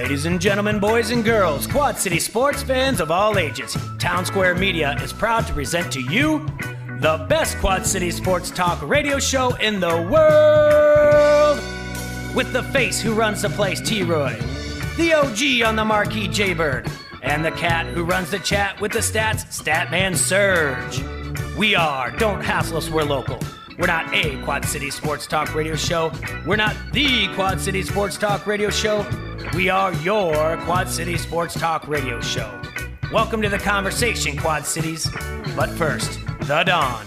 Ladies and gentlemen, boys and girls, Quad City sports fans of all ages, Town Square Media is proud to present to you the best Quad City sports talk radio show in the world. With the face who runs the place, T-Roy, the OG on the marquee, Jaybird, and the cat who runs the chat with the stats, Statman Surge. We are Don't Hassle Us, We're Local. We're not a Quad City sports talk radio show. We're not the Quad City sports talk radio show. We are your Quad City sports talk radio show. Welcome to the conversation, Quad Cities. But first, the dawn.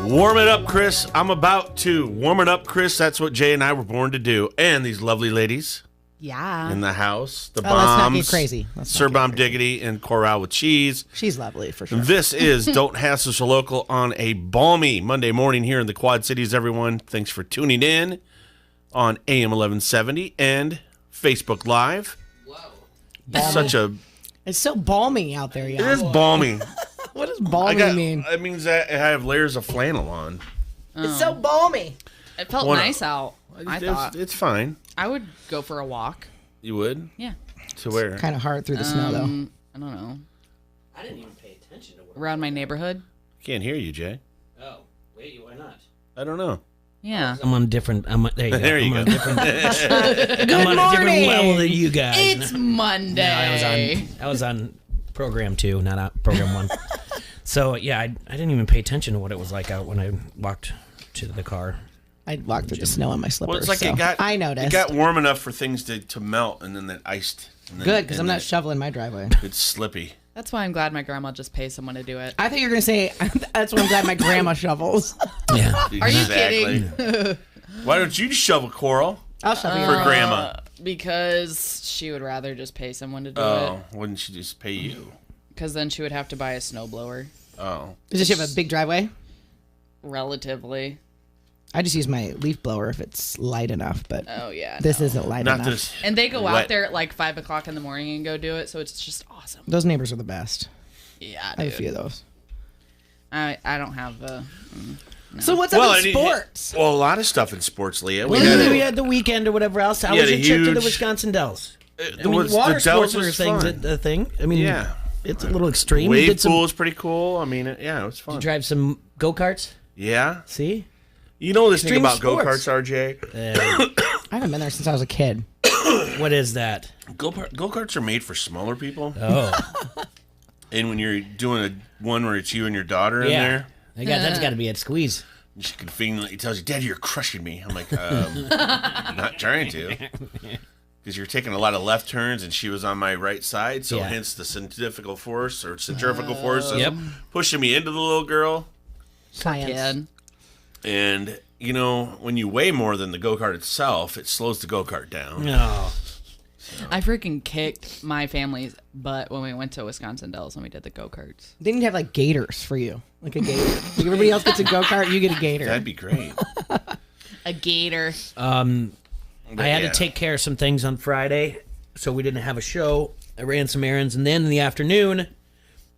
Warm it up, Chris. I'm about to warm it up, Chris. That's what Jay and I were born to do. And these lovely ladies. Yeah. In the house. The Let's not Bombs. get crazy. Sir Bomb Diggity and Corral with Cheese. She's lovely, for sure. This is Don't Hassle Us Local on a balmy Monday morning here in the Quad Cities, everyone. Thanks for tuning in on AM 1170 and Facebook Live. Whoa. It's so balmy out there, y'all. It is balmy. What does balmy mean? It means that I have layers of flannel on. It's so balmy. It felt nice out. I It's, thought it's fine. I would go for a walk. You would? Yeah. To where? Kind of hard through the snow, though. I don't know. I didn't even pay attention to what Around my neighborhood. Can't hear you, Jay. Oh, wait, why not? I don't know. Yeah. I'm on a different. There you go. There you I'm go. on a different level than you guys. It's Monday. I was on program 2, not on program 1. So yeah, I didn't even pay attention to what it was like out when I walked to the car. I walked through the snow in my slippers. Well, it's like so I noticed. It got warm enough for things to melt, and then it iced. And then, Good, because I'm not shoveling my driveway. It's slippy. That's why I'm glad my grandma just pays someone to do it. I thought you were going to say, that's why I'm glad my grandma shovels. Yeah. Are you kidding? Why don't you just shovel, Coral? I'll shovel For your Grandma. Because she would rather just pay someone to do it. Oh, wouldn't she just pay you? Because then she would have to buy a snowblower. Oh. Does she have a big driveway? Relatively. I just use my leaf blower if it's light enough, but Oh, yeah. this no. isn't light Not enough. this. And they go wet. out there at like 5 o'clock in the morning and go do it, so it's just awesome. Those neighbors are the best. Yeah, I have a dude. few of those. I don't have a... So what's up in sports? Well, a lot of stuff in sports, Leah. We had the weekend or whatever else. How was your trip to the Wisconsin Dells? Water sports are a thing. I mean, yeah. It's a little extreme. Wave pool is pretty cool. I mean, yeah, it was fun. Did you drive some go-karts? Yeah. See? You know this thing Extreme about sports. go-karts, RJ? I haven't been there since I was a kid. What is that? Go-karts are made for smaller people. Oh. And when you're doing one where it's you and your daughter in there, that's got to be at squeeze. she conveniently tells you, Daddy, you're crushing me. I'm like, not trying to. Because you're taking a lot of left turns, and she was on my right side, so hence the centrifugal force is pushing me into the little girl. Science. Kid. And, you know, when you weigh more than the go-kart itself, it slows the go-kart down. No. I freaking kicked my family's butt when we went to Wisconsin Dells and we did the go-karts. They didn't have like gators for you. Like a gator. Like everybody else gets a go-kart, you get a gator. That'd be great. A gator. I had to take care of some things on Friday, so we didn't have a show. I ran some errands, and then in the afternoon,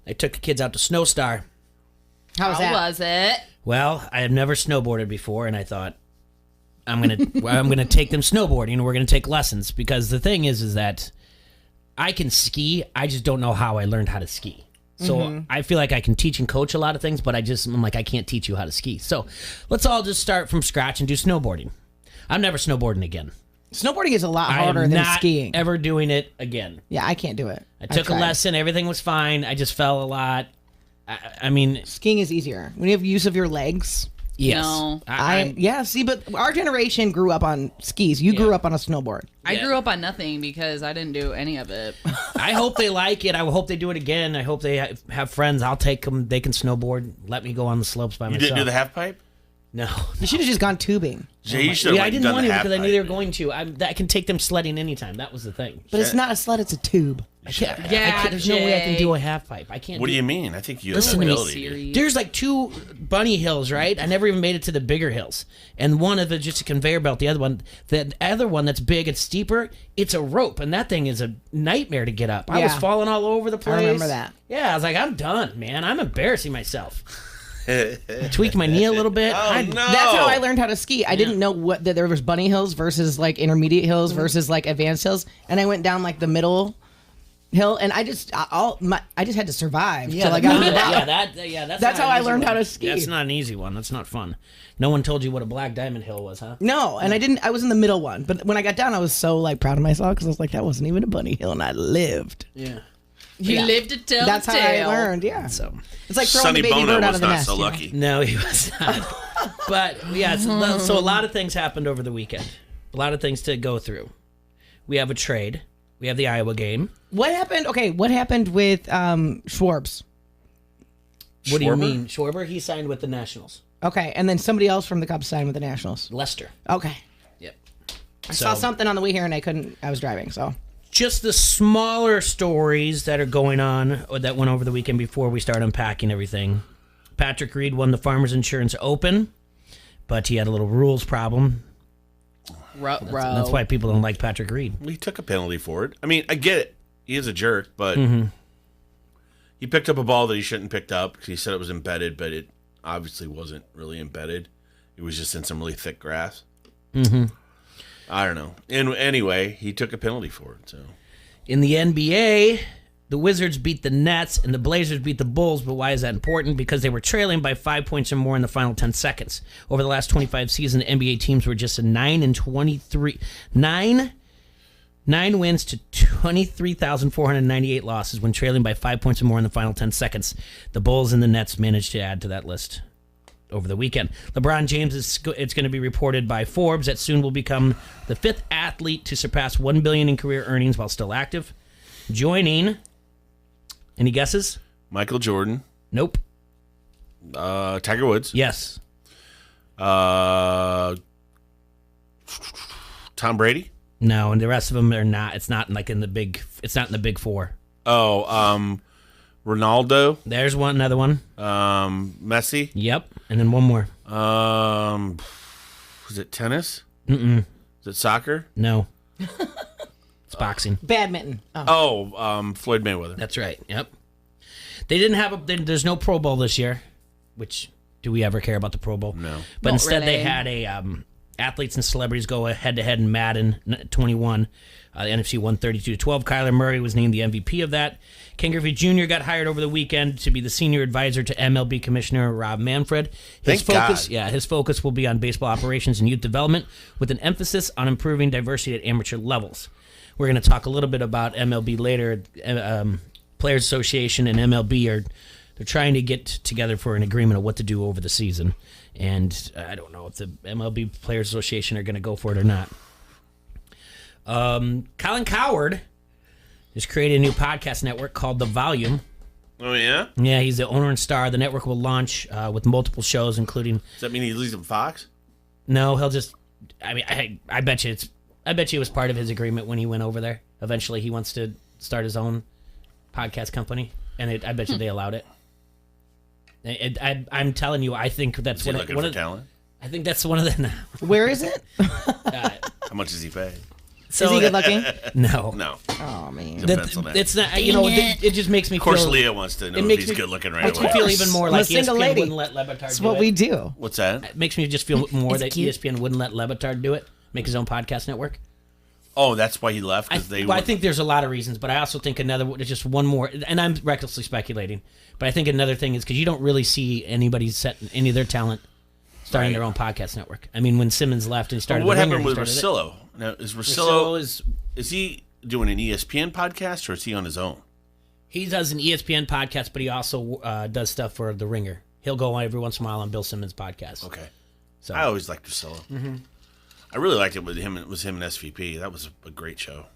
I took the kids out to Snowstar. How was that? was it? Well, I had never snowboarded before, and I thought I'm gonna take them snowboarding, and we're gonna take lessons, because the thing is that I can ski. I just don't know how I learned how to ski. So I feel like I can teach and coach a lot of things, but I'm like, I can't teach you how to ski. So let's all just start from scratch and do snowboarding. I'm never snowboarding again. Snowboarding is a lot harder I'm than not skiing. Ever doing it again. Yeah, I can't do it. I took a tried. lesson. Everything was fine. I just fell a lot. I mean, Skiing is easier. When you have use of your legs. yes. No. See, but our generation grew up on skis. You grew up on a snowboard. I grew up on nothing because I didn't do any of it. I hope they like it. I hope they do it again. I hope they have friends. I'll take them. They can snowboard. Let me go on the slopes by You myself. didn't do the half pipe? No. You should have just gone tubing. Jay, you should have I didn't done want the to half because I pipe. knew they were going to. I can take them sledding anytime. That was the thing. But it's not a sled, it's a tube. There's no way I can do a half pipe. I can't. What do you mean? I think you have Listen the to me, ability. There's like 2 bunny hills, right? I never even made it to the bigger hills. And one of it's just a conveyor belt. The other one that's big and steeper, it's a rope. And that thing is a nightmare to get up. I was Yeah. falling all over the place. I remember that. Yeah, I was like, I'm done, man. I'm embarrassing myself. tweaked my knee a little bit. Oh, no. That's how I learned how to ski. I didn't know that there was bunny hills versus like intermediate hills versus like advanced hills, and I went down like the middle hill, and I just had to survive till I got on the bottom. That's how I learned how to ski. That's not an easy one. That's not fun. No one told you what a black diamond hill was, huh? No, and I didn't. I was in the middle one, but when I got down, I was so like proud of myself because I was like, that wasn't even a bunny hill, and I lived. Yeah. You lived to tell That's the how tale. I learned. Yeah. So It's like throwing Sonny the baby Bono bird out was of the not nest. so you know? lucky. no, he was not. But yeah, so a lot of things happened over the weekend. A lot of things to go through. We have a trade. We have the Iowa game. What happened? Okay, what happened with Schwartz? What do you Schwarber? mean, Schwarber? He signed with the Nationals. Okay, and then somebody else from the Cubs signed with the Nationals. Lester. Okay, Yep. I saw something on the way here and I couldn't. I was driving, so. Just the smaller stories that are going on or that went over the weekend before we start unpacking everything. Patrick Reed won the Farmers Insurance Open, but he had a little rules problem. That's why people don't like Patrick Reed. Well, he took a penalty for it. I mean, I get it. He is a jerk, but he picked up a ball that he shouldn't have picked up because he said it was embedded, but it obviously wasn't really embedded. It was just in some really thick grass. I don't know. And anyway, he took a penalty for it. So In the NBA, the Wizards beat the Nets and the Blazers beat the Bulls, but why is that important? Because they were trailing by 5 points or more in the final 10 seconds. Over the last 25 seasons, NBA teams were just a 9-23. 9 wins to 23,498 losses when trailing by 5 points or more in the final 10 seconds. The Bulls and the Nets managed to add to that list over the weekend. LeBron James, it's going to be reported by Forbes that soon will become the fifth athlete to surpass $1 billion in career earnings while still active. Joining, any guesses? Michael Jordan, Nope. Tiger Woods, Yes. Tom Brady. No, and the rest of them are not. It's not like in the big. It's not in the big four. Oh, Ronaldo, There's another one. Messi. Yep, and then one more. Was it tennis? Is it soccer? No. It's boxing. Badminton. Oh. Floyd Mayweather. That's right. Yep. They didn't have there's no Pro Bowl this year, which do we ever care about the Pro Bowl? No. But Not instead they really. had a athletes and celebrities go head to head in Madden 21. The NFC won 32-12. Kyler Murray was named the MVP of that. Ken Griffey Jr. got hired over the weekend to be the senior advisor to MLB Commissioner Rob Manfred. His Thank God. his focus will be on baseball operations and youth development with an emphasis on improving diversity at amateur levels. We're going to talk a little bit about MLB later. Players Association and MLB they're trying to get together for an agreement of what to do over the season. And I don't know if the MLB Players Association are going to go for it or not. Colin Cowherd has created a new podcast network called The Volume. Oh yeah. Yeah, he's the owner and star. The network will launch with multiple shows, including. Does that mean he leaves him Fox? No, he'll just. I mean, I bet you it was part of his agreement when he went over there. Eventually, he wants to start his own podcast company, and I bet you they allowed it. I'm telling you, I think that's Is he looking for talent? I think that's one of the. Where is it? How much does he pay? Is he good looking? No. No. Oh man. He's a pencil man. It's not. It just makes me Of course, feel. Leah wants to know It if makes he's me- good looking right Makes me away. feel even more I'm a like single ESPN lady. wouldn't let Levitard That's do what it. we do. What's that? It makes me just feel more It's that cute. ESPN wouldn't let Levitard do it, make his own podcast network. Oh, that's why he left because I think there's a lot of reasons, but I also think just one more, and I'm recklessly speculating, but I think another thing is because you don't really see anybody setting any of their talent starting their own podcast network. I mean, when Simmons left and he started, What The Ringer, happened with he started it. Russillo? Now, is Russillo Russillo is he doing an ESPN podcast or is he on his own? He does an ESPN podcast, but he also does stuff for The Ringer. He'll go every once in a while on Bill Simmons' podcast. Okay. So I always liked Russillo. I really liked it with him. It was him and SVP. That was a great show.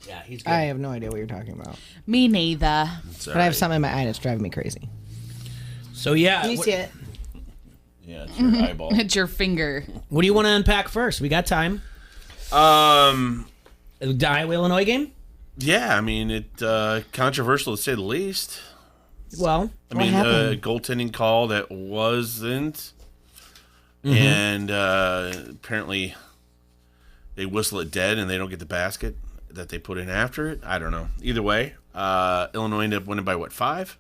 yeah, he's good. I have no idea what you're talking about. Me neither. It's But I have something in my eye that's driving me crazy. So yeah, Can you see it? Yeah, it's your eyeball. It's your finger. what do you want to unpack first? We got time. The Iowa Illinois game. Yeah, I mean, it controversial to say the least. Well, I mean, happened? goaltending call that wasn't, and apparently they whistle it dead and they don't get the basket that they put in after it. I don't know. Either way, Illinois ended up winning by what, 5?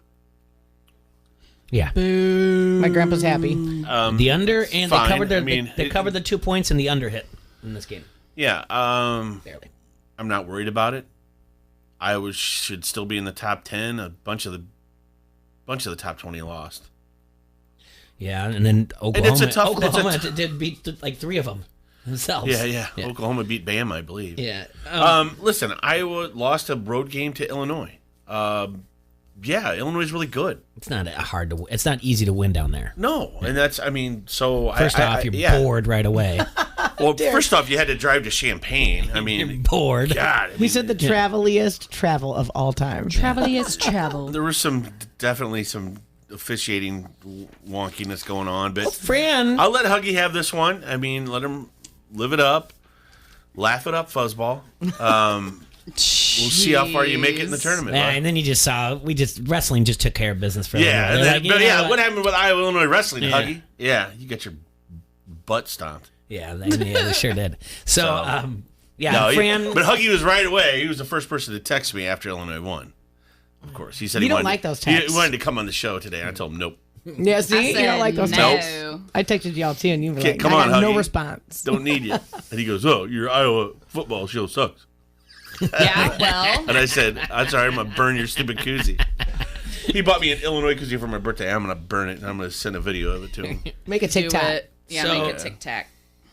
Yeah. My grandpa's happy. The under, and fine. they covered I mean, they covered the 2 points, and the under hit in this game. Yeah. Barely. I'm not worried about it. Iowa should still be in the top 10. A bunch of the top 20 lost. Yeah, and then Oklahoma. Oklahoma tough- did beat like 3 of them themselves. Yeah. Oklahoma beat Bama, I believe. Yeah. Listen, Iowa lost a road game to Illinois. Illinois is really good. It's not hard to. It's not easy to win down there. No, and that's, I mean, so First off, you're bored right away. Well, first off, you had to drive to Champaign. I mean, You're bored. God. He said the traveliest travel of all time. Traveliest travel. There was definitely some officiating wonkiness going on, but Fran. I'll let Huggy have this one. I mean, let him live it up, laugh it up, fuzzball. We'll see how far you make it in the tournament. Yeah, bud. and then you just saw wrestling just took care of business for Yeah, a little bit. what happened with Iowa Illinois wrestling, Yeah. Huggy? Yeah, you got your butt stomped. Yeah, they sure did. So, No, Fran. but Huggy was right away. He was the first person to text me after Illinois won. Of course, he said You he don't wanted like those he texts. wanted to come on the show today. I told him nope. Yeah, see? You don't like those no. texts. I texted y'all too, and you were Okay, like, come I on, got no Huggy. response. Don't need you. And he goes, "Oh, your Iowa football show sucks." Yeah, well. And I said, "I'm sorry, I'm gonna burn your stupid koozie." He bought me an Illinois koozie for my birthday. I'm gonna burn it, and I'm gonna send a video of it to him. Make a Do TikTok. it. Yeah, So- make it tic-tac.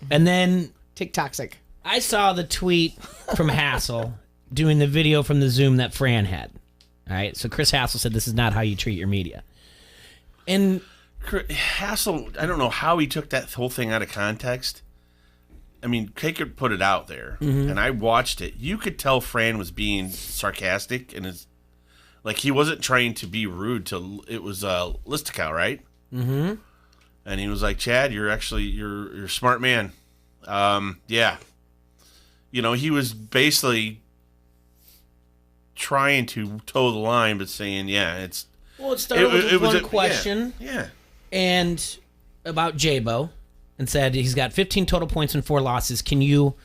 And then TikToxic. I saw the tweet from Hassel doing the video from the Zoom that Fran had. All right, so Chris Hassel said this is not how you treat your media. And Hassel, I don't know how he took that whole thing out of context. I mean, Kaker put it out there, and I watched it. You could tell Fran was being sarcastic, and like he wasn't trying to be rude to. It was Listicow, right? Mm-hmm. And he was like, "Chad, you're a smart man." Yeah. You know, he was basically trying to toe the line, but saying, "Yeah, it's." well, it started with one question. Yeah. And about Jabo, and said he's got 15 total points and 4 losses. Can you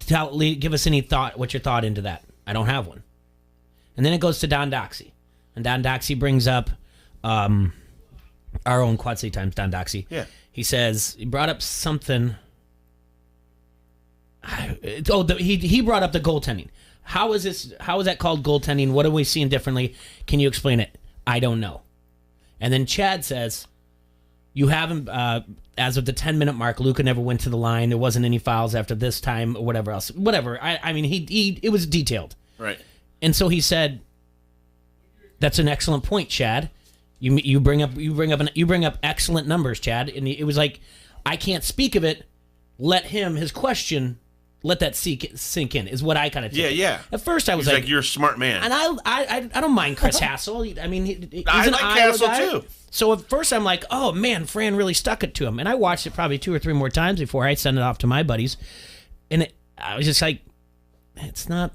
give us any thought? What's your thought into that? I don't have one. And then it goes to Don Doxey, and Don Doxey brings up our own Quad City Times. Don Doxey. Yeah. He says he brought up something. He brought up the goaltending. How is this? How is that called goaltending? What are we seeing differently? Can you explain it? I don't know. And then Chad says, you haven't, as of the 10-minute mark, Luka never went to the line. There wasn't any fouls after this time or whatever else. Whatever. I mean, it was detailed. Right. And so he said, that's an excellent point, Chad. You bring up excellent numbers, Chad. And it was like, I can't speak of it. His question, let that sink in, is what I kind of took. Yeah. At first I was He's like, "You're a smart man." and I don't mind Chris Hassel. I mean, he's I an like Iowa Hassel, guy. too. So at first I'm like, oh man, Fran really stuck it to him. And I watched it probably 2 or 3 more times before I sent it off to my buddies. And I was just like, it's not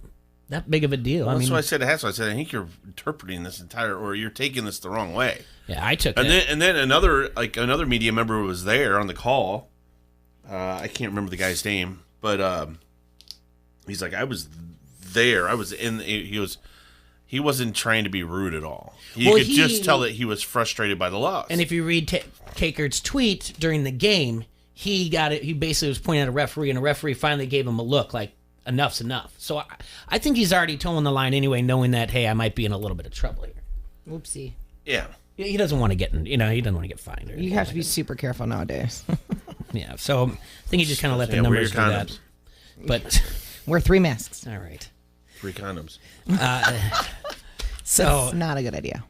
that big of a deal. Well, I that's mean, what I said to Hassel. I said, "I think you're interpreting this or you're taking this the wrong way." yeah, I took And it. then another media member was there on the call. I can't remember the guy's name, but he's like, "I was there. I was in." He wasn't trying to be rude at all. You could just tell that he was frustrated by the loss. And if you read Kakert's tweet during the game, he got it. He basically was pointing at a referee, and a referee finally gave him a look like, enough's enough. So I think he's already towing the line anyway, knowing that, hey, I might be in a little bit of trouble here. Whoopsie. yeah. He doesn't want to get he doesn't want to get fined. Or You anything have to like be super careful nowadays. that. Yeah. So I think he just kind of let the Yeah, wear numbers do your that. condoms. But Wear 3 masks. all right. 3 condoms. So It's not a good idea.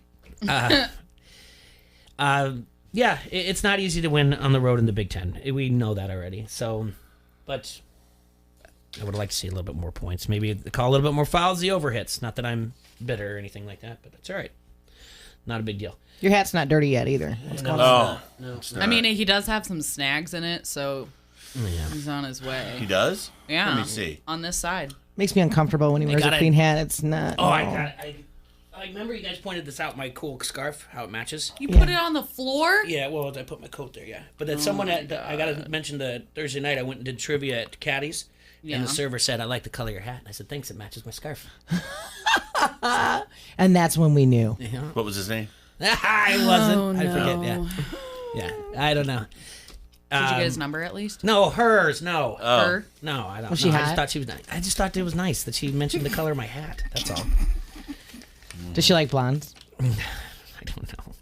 yeah, it's not easy to win on the road in the Big Ten. We know that already. So, but I would like to see a little bit more points. Maybe call a little bit more fouls, the overhits. Not that I'm bitter or anything like that, but it's all right. Not a big deal. Your hat's not dirty yet either. What's going on? No. I mean, he does have some snags in it, so he's on his He way. does? Yeah. Let me see. On this side. Makes me uncomfortable when he wears got a it. clean hat. It's not. Oh, I remember you guys pointed this out, my cool scarf, how it matches. You put it on the floor? Yeah, well, I put my coat there, yeah. But then I got to mention the Thursday night I went and did trivia at Caddy's, and Yeah. the server said, I like the color of your hat. And I said, thanks, it matches my scarf. And that's when we knew. What was his name? I wasn't. I forget. Yeah. I don't know. Did you get his number at least? No, hers. No. Her? No, I don't. Was she I hot? just thought she was nice. I just thought it was nice that she mentioned the color of my hat. That's all. Does she like blondes? I don't know.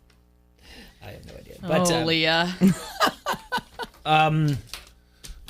I have no idea. But, Leah.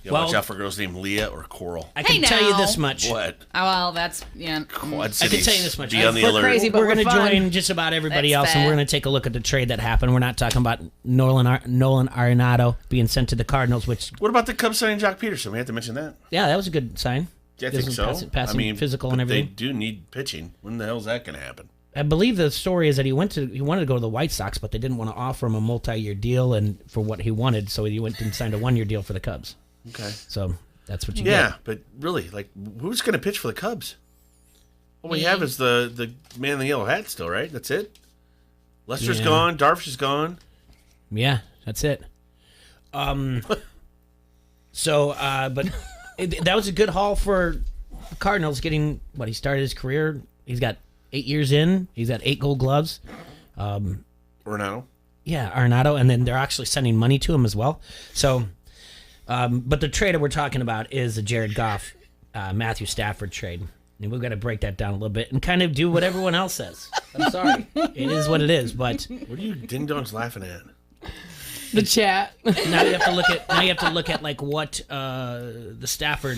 Watch out for girls named Leah or Coral. I can Hey, tell you now. this much. What? Oh, well, that's, yeah. Quad I can Cities. tell you this much. Be on the We're alert. crazy, but we're we're going to fun. join just about everybody That's else, and we're fair. going to take a look at the trade that happened. We're not talking about Nolan Arenado being sent to the Cardinals, which, What about the Cubs signing Jock Peterson? We have to mention that. yeah, that was a good sign. Yeah, I Gives think him so. passing physical and but everything. They do need pitching. When the hell's that going to happen? I believe the story is that he wanted to go to the White Sox, but they didn't want to offer him a multi-year deal and for what he wanted, so he went and signed a 1-year deal for the Cubs. Okay. So that's what you Yeah, get. but really, like, who's going to pitch for the Cubs? All we have is the man in the yellow hat still, right? That's it? Lester's Yeah. gone. Darvish is gone. Yeah, that's it. But that was a good haul for the Cardinals getting what he started his career. He's got 8 years in. He's got 8 Gold Gloves. Renato. Yeah, Arenado, and then they're actually sending money to him as well. So, but the trade that we're talking about is the Jared Goff, Matthew Stafford trade. And we've got to break that down a little bit and kind of do what everyone else says. I'm sorry. It is what it is, but What are you ding-dongs laughing at? The chat. now you have to look at like what the Stafford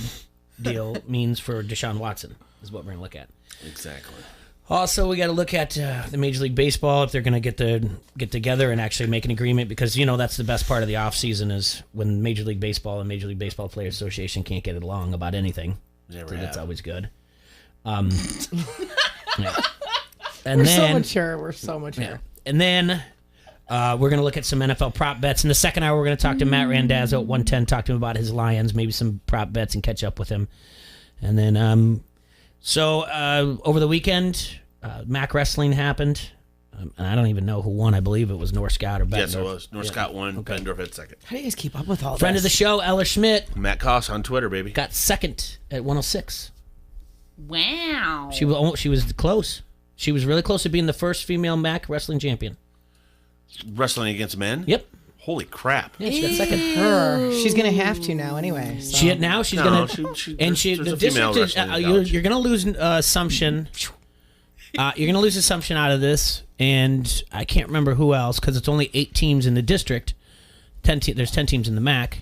deal means for Deshaun Watson is what we're going to look at. Exactly. Also, we got to look at the Major League Baseball if they're going to get together and actually make an agreement, because that's the best part of the offseason is when Major League Baseball and Major League Baseball Players Association can't get along about anything. Never So that's have. always good. Yeah. And We're then, so mature. We're so mature. yeah. And then we're going to look at some NFL prop bets. In the second hour, we're going to talk to Matt Randazzo at 110, talk to him about his Lions, maybe some prop bets, and catch up with him. And then, over the weekend, Mac Wrestling happened. And I don't even know who won. I believe it was North Scott or Bettendorf. Yes, it was. North Scott won. Bettendorf had second. How do you guys keep up with all Friend this? of the show, Ella Schmidt, Matt Koss on Twitter, baby. got second at 106. Wow. She was close. She was really close to being the first female Mac Wrestling champion. Wrestling against men? Yep. Holy crap. Yeah, she got second. Her. She's gonna have to now anyway. So. She's No, gonna there's the a female district is wrestling college. you're gonna lose Assumption. You're gonna lose Assumption out of this, and I can't remember who else because it's only 8 teams in the district. There's 10 teams in the MAC,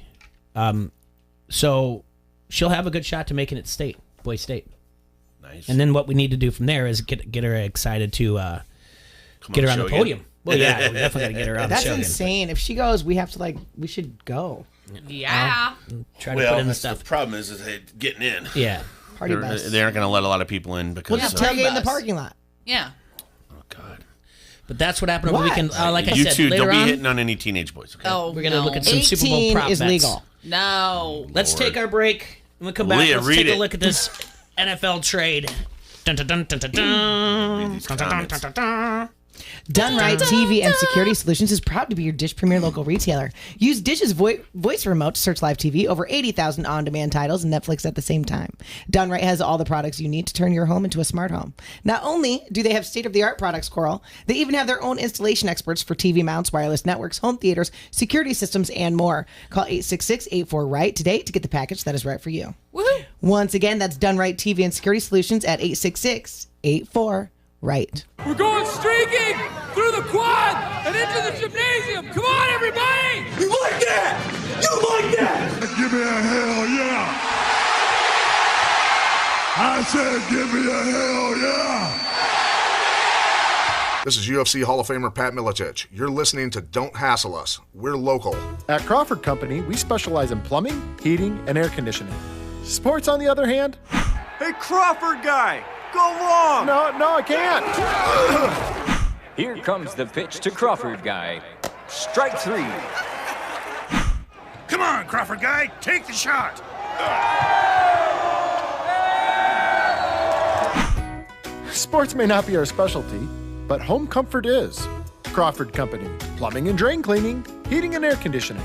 so she'll have a good shot to making it boys state. Nice. And then what we need to do from there is get her excited to get her on the show podium. again. Well, yeah, we definitely got to get her on That's the show again. insane. If she goes, we have to we should go. Yeah. Try to put in the that's stuff. the problem is they getting in. Yeah. Party bus. They aren't going to let a lot of people in because We'll just tailgate in the parking lot. Yeah. oh god. But that's what happened over the What? weekend. Like I You said, two, later don't be on, hitting on any teenage boys. Okay? Oh, we're going to no. look at some Super Bowl 18 prop is bets. legal. No. Let's take our break. When we come back, Leah, let's read take a it. look at this NFL trade. Dun, dun, dun, dun, dun, dun. Read these comments. Done Right TV and Security Solutions is proud to be your Dish Premier local retailer. Use Dish's voice remote to search live TV, over 80,000 on-demand titles, and Netflix at the same time. Done Right has all the products you need to turn your home into a smart home. Not only do they have state-of-the-art products, Coral, they even have their own installation experts for TV mounts, wireless networks, home theaters, security systems, and more. Call 866-84-RIGHT today to get the package that is right for you. Woohoo. Once again, that's Done Right TV and Security Solutions at 866-84-RIGHT. We're going streaking through the quad and into the gymnasium. Come on, everybody! You like that? You like that? Give me a hell yeah! I said give me a hell yeah! This is UFC Hall of Famer Pat Miletich. You're listening to Don't Hassle Us. We're local. At Crawford Company, we specialize in plumbing, heating, and air conditioning. Sports, on the other hand, Hey, Crawford guy, go long! no, I can't. Here comes the pitch to Crawford guy. Strike 3. Come on, Crawford guy, take the shot! Sports may not be our specialty, but home comfort is. Crawford Company, plumbing and drain cleaning, heating and air conditioning.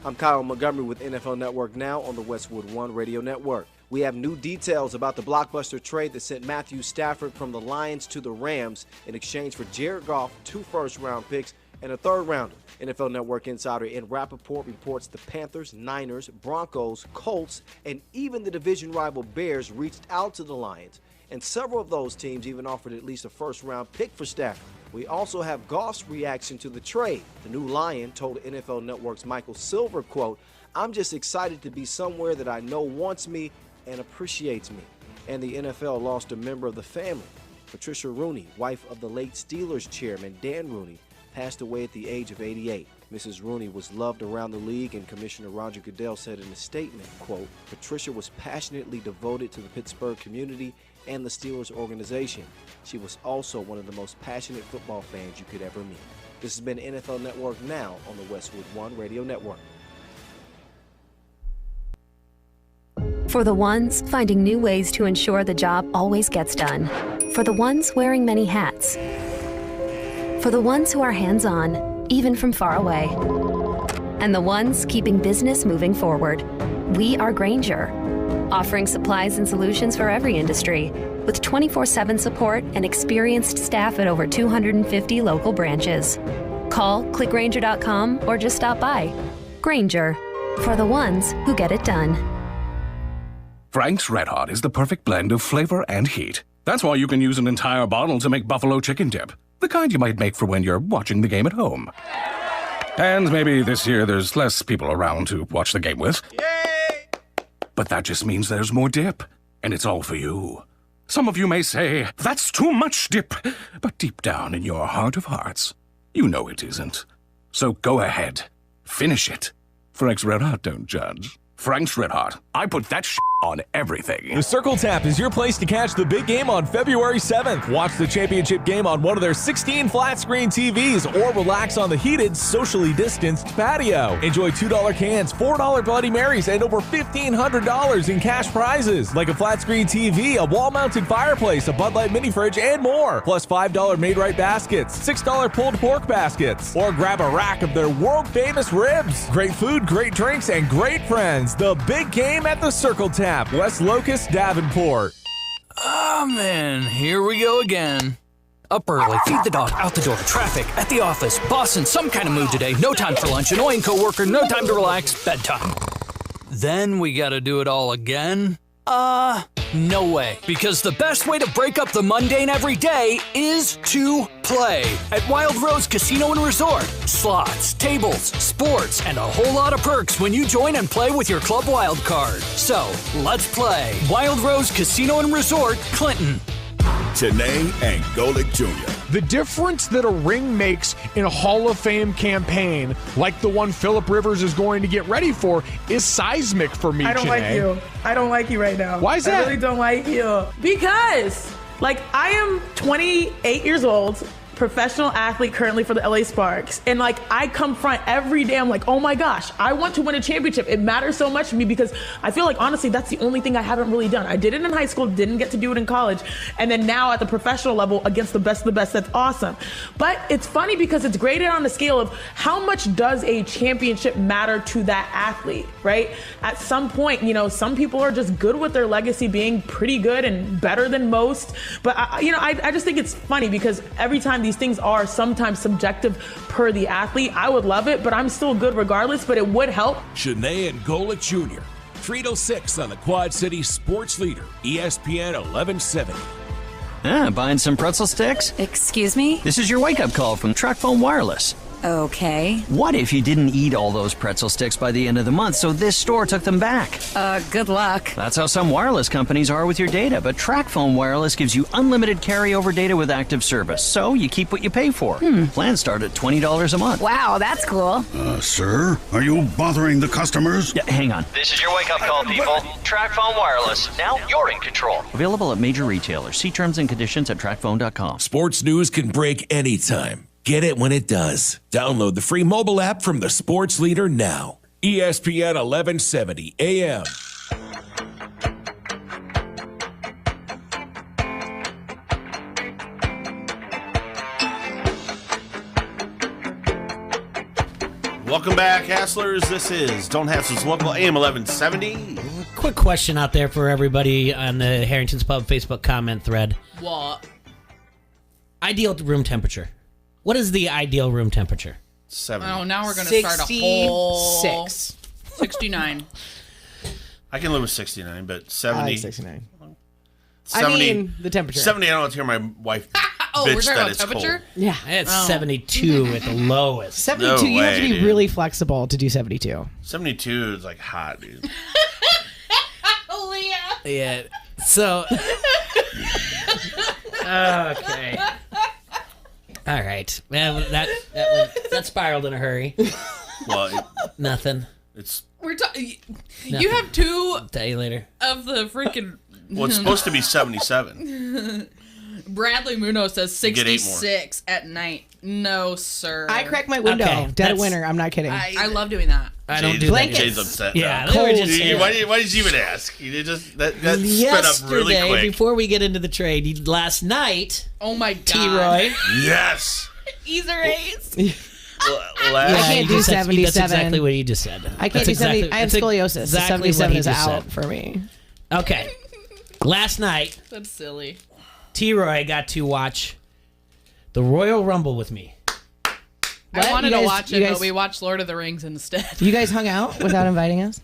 I'm Kyle Montgomery with NFL Network Now on the Westwood One Radio Network. We have new details about the blockbuster trade that sent Matthew Stafford from the Lions to the Rams in exchange for Jared Goff, 2 first-round picks, and a third-rounder. NFL Network insider Ed Rappaport reports the Panthers, Niners, Broncos, Colts, and even the division rival Bears reached out to the Lions. And several of those teams even offered at least a first-round pick for Stafford. We also have Goff's reaction to the trade. The new Lion told NFL Network's Michael Silver, quote, "I'm just excited to be somewhere that I know wants me and appreciates me." And the NFL lost a member of the family. Patricia Rooney, wife of the late Steelers chairman Dan Rooney, passed away at the age of 88. Mrs. Rooney was loved around the league, and Commissioner Roger Goodell said in a statement, quote, "Patricia was passionately devoted to the Pittsburgh community and the Steelers organization. She was also one of the most passionate football fans you could ever meet." This has been NFL Network Now on the Westwood One Radio Network. For the ones finding new ways to ensure the job always gets done. For the ones wearing many hats. For the ones who are hands-on, even from far away. And the ones keeping business moving forward. We are Grainger, offering supplies and solutions for every industry, with 24/7 support and experienced staff at over 250 local branches. Call, click Grainger.com, or just stop by. Grainger, for the ones who get it done. Frank's Red Hot is the perfect blend of flavor and heat. That's why you can use an entire bottle to make buffalo chicken dip, the kind you might make for when you're watching the game at home. And maybe this year there's less people around to watch the game with. Yay! But that just means there's more dip, and it's all for you. Some of you may say, "That's too much dip," but deep down in your heart of hearts, you know it isn't. So go ahead, finish it. Frank's Red Hot don't judge. Frank's Red Hot, I put that on everything. The Circle Tap is your place to catch the big game on February 7th. Watch the championship game on one of their 16 flat-screen TVs or relax on the heated, socially distanced patio. Enjoy $2 cans, $4 Bloody Marys, and over $1,500 in cash prizes, like a flat-screen TV, a wall-mounted fireplace, a Bud Light mini fridge, and more. Plus $5 Made-Right baskets, $6 pulled pork baskets, or grab a rack of their world-famous ribs. Great food, great drinks, and great friends. The big game at the Circle Tap. West Locust, Davenport. Oh, man, here we go again. Up early, feed the dog, out the door, traffic, at the office, boss in some kind of mood today, no time for lunch, annoying coworker, no time to relax, bedtime. Then we gotta do it all again? No way. Because the best way to break up the mundane every day is to play at Wild Rose Casino and Resort. Slots, tables, sports, and a whole lot of perks when you join and play with your Club Wild card. So, let's play. Wild Rose Casino and Resort, Clinton. Janae and Golick Jr. The difference that a ring makes in a Hall of Fame campaign, like the one Phillip Rivers is going to get ready for, is seismic for me, I don't Janae. like you. I don't like you right now. Why is that? I really don't like you. Because, I am 28 years old, professional athlete currently for the LA Sparks. And I come front every day. I'm like, oh my gosh, I want to win a championship. It matters so much to me because I feel like, honestly, that's the only thing I haven't really done. I did it in high school, didn't get to do it in college. And then now at the professional level against the best of the best, that's awesome. But it's funny because it's graded on the scale of how much does a championship matter to that athlete, right? At some point, some people are just good with their legacy being pretty good and better than most. But I just think it's funny because every time these things are sometimes subjective per the athlete. I would love it, but I'm still good regardless, but it would help. Janae and Golick Jr. 306 on the Quad City Sports Leader, ESPN 1170. Buying some pretzel sticks? Excuse me? This is your wake-up call from TracFone Wireless. Okay. What if you didn't eat all those pretzel sticks by the end of the month, so this store took them back? Good luck. That's how some wireless companies are with your data, but TracFone Wireless gives you unlimited carryover data with active service, so you keep what you pay for. Plans start at $20 a month. Wow, that's cool. Sir, are you bothering the customers? Yeah, hang on. This is your wake-up call, people. TracFone Wireless. Now you're in control. Available at major retailers. See terms and conditions at TracFone.com. Sports news can break anytime. Get it when it does. Download the free mobile app from the Sports Leader now. ESPN 1170 AM. Welcome back, Hasslers. This is Don't Hassle's Local AM 1170. Quick question out there for everybody on the Harrington's Pub Facebook comment thread. What? Ideal room temperature. What is the ideal room temperature? 70. Oh, now we're going to start a whole... 69. I can live with 69, but 70. I like 69. 70, I mean, the temperature. 70, I don't want to hear my wife Oh, we're bitch talking that about it's temperature? cold. Yeah. It's 72 at the lowest. 72, No you have to way, be dude. really flexible to do 72. 72 is like hot, dude. Yeah. So. Okay. All right. Man, that spiraled in a hurry. Well, Nothing. it's We're talking. Nothing. You have two I'll tell you later. of the freaking. well, it's supposed to be 77. Bradley Munoz says You get 8 more. 66 at night. No, sir. I crack my window. Okay, Dead of that's- winter. I'm not kidding. I love doing that. I don't Jay's- do Blankets. Jay's upset. Yeah, now. they were just Why did you even ask? You just that sped up really yesterday. quick. Before we get into the trade, last night, Oh my god. T-Roy. Yes. Easer A's. I can't do That's 77. exactly what you just said. I can't That's do 70. exactly- I have that's scoliosis. So exactly 77 what he is just out said. for me. Okay. Last night, That's silly. T-Roy got to watch the Royal Rumble with me. What? I wanted You to guys- watch you it, guys- but we watched Lord of the Rings instead. You guys hung out without inviting us?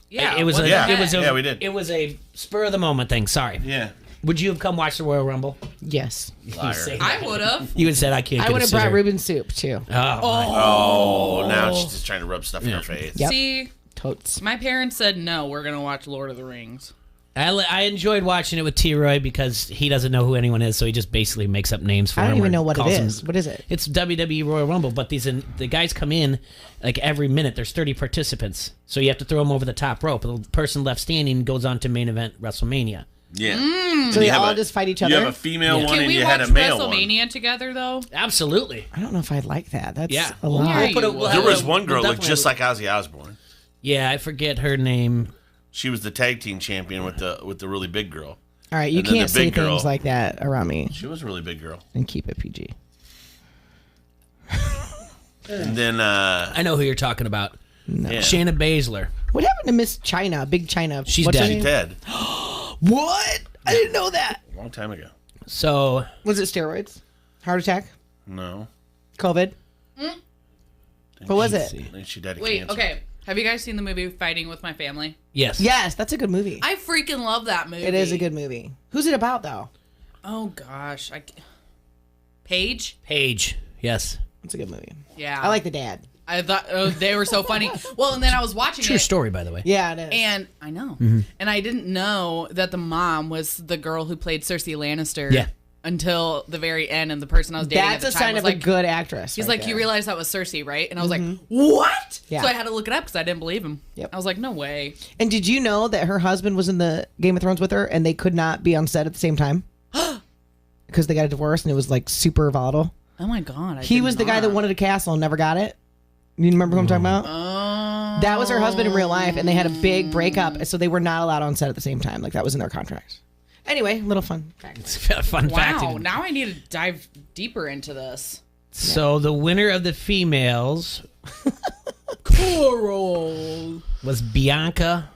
Yeah, It was what a. the Yeah. It was a. Yeah, we did. It was a spur of the moment thing. Sorry. Yeah. Would you have come watch the Royal Rumble? Yes. Liar. say I that. would have. You would have said I can't. I get would a have brought scissor." Reuben soup, too. Oh, now she's just trying to rub stuff in her face. Yep. See, Totes. my parents said no. We're gonna watch Lord of the Rings. I enjoyed watching it with T-Roy because he doesn't know who anyone is, so he just basically makes up names for I him. don't even or know what it calls is. them- What is it? It's WWE Royal Rumble, but the guys come in like every minute. There's 30 participants, so you have to throw them over the top rope. The person left standing goes on to main event WrestleMania. Yeah. So they you have all a- just fight each You other? have a female one Can and we you watch had a male one. WrestleMania together though? Absolutely. I don't know if I'd like that. That's Yeah. a lot. Yeah, you we'll There was have- one girl we'll looked just like Ozzy Osbourne. Yeah, I forget her name. She was the tag team champion with the really big girl. All right, you And then can't the say big girl- things like that around me She was a really big girl. and keep it PG. And then I know who you're talking about. yeah. Shayna Baszler. What happened to Miss China? Big China. She's What's her dead. name? She's dead. What? I didn't know that. A long time ago. So Was it steroids? Heart attack? No. COVID? What was I it? think she died of Wait, cancer. okay. Have you guys seen the movie Fighting with My Family? yes, Yes, that's a good movie. I freaking love that movie. It is a good movie. Who's it about, though? Oh gosh, Paige. Paige. Yes, It's a good movie. Yeah, I like the dad. I thought they were so funny. Well, and then I was watching true it, story, by the way. Yeah, it is. and I know, and I didn't know that the mom was the girl who played Cersei Lannister. Yeah. Until the very end, and the person I was dating That's at a the time sign was of like, a good actress. He's right like, there. you realize that was Cersei, right? And I was like, what? Yeah. So I had to look it up because I didn't believe him. Yep. I was like, no way. And did you know that her husband was in the Game of Thrones with her and they could not be on set at the same time? Because they got a divorce and it was like super volatile. Oh my god. He was the guy that wanted a castle and never got it. You remember who I'm talking about? Oh. That was her husband in real life and they had a big breakup. So they were not allowed on set at the same time. Like that was in their contract. Anyway, little fun fact. It's a fun fact. Wow. Now I need to dive deeper into this. So the winner of the females Coral. was Bianca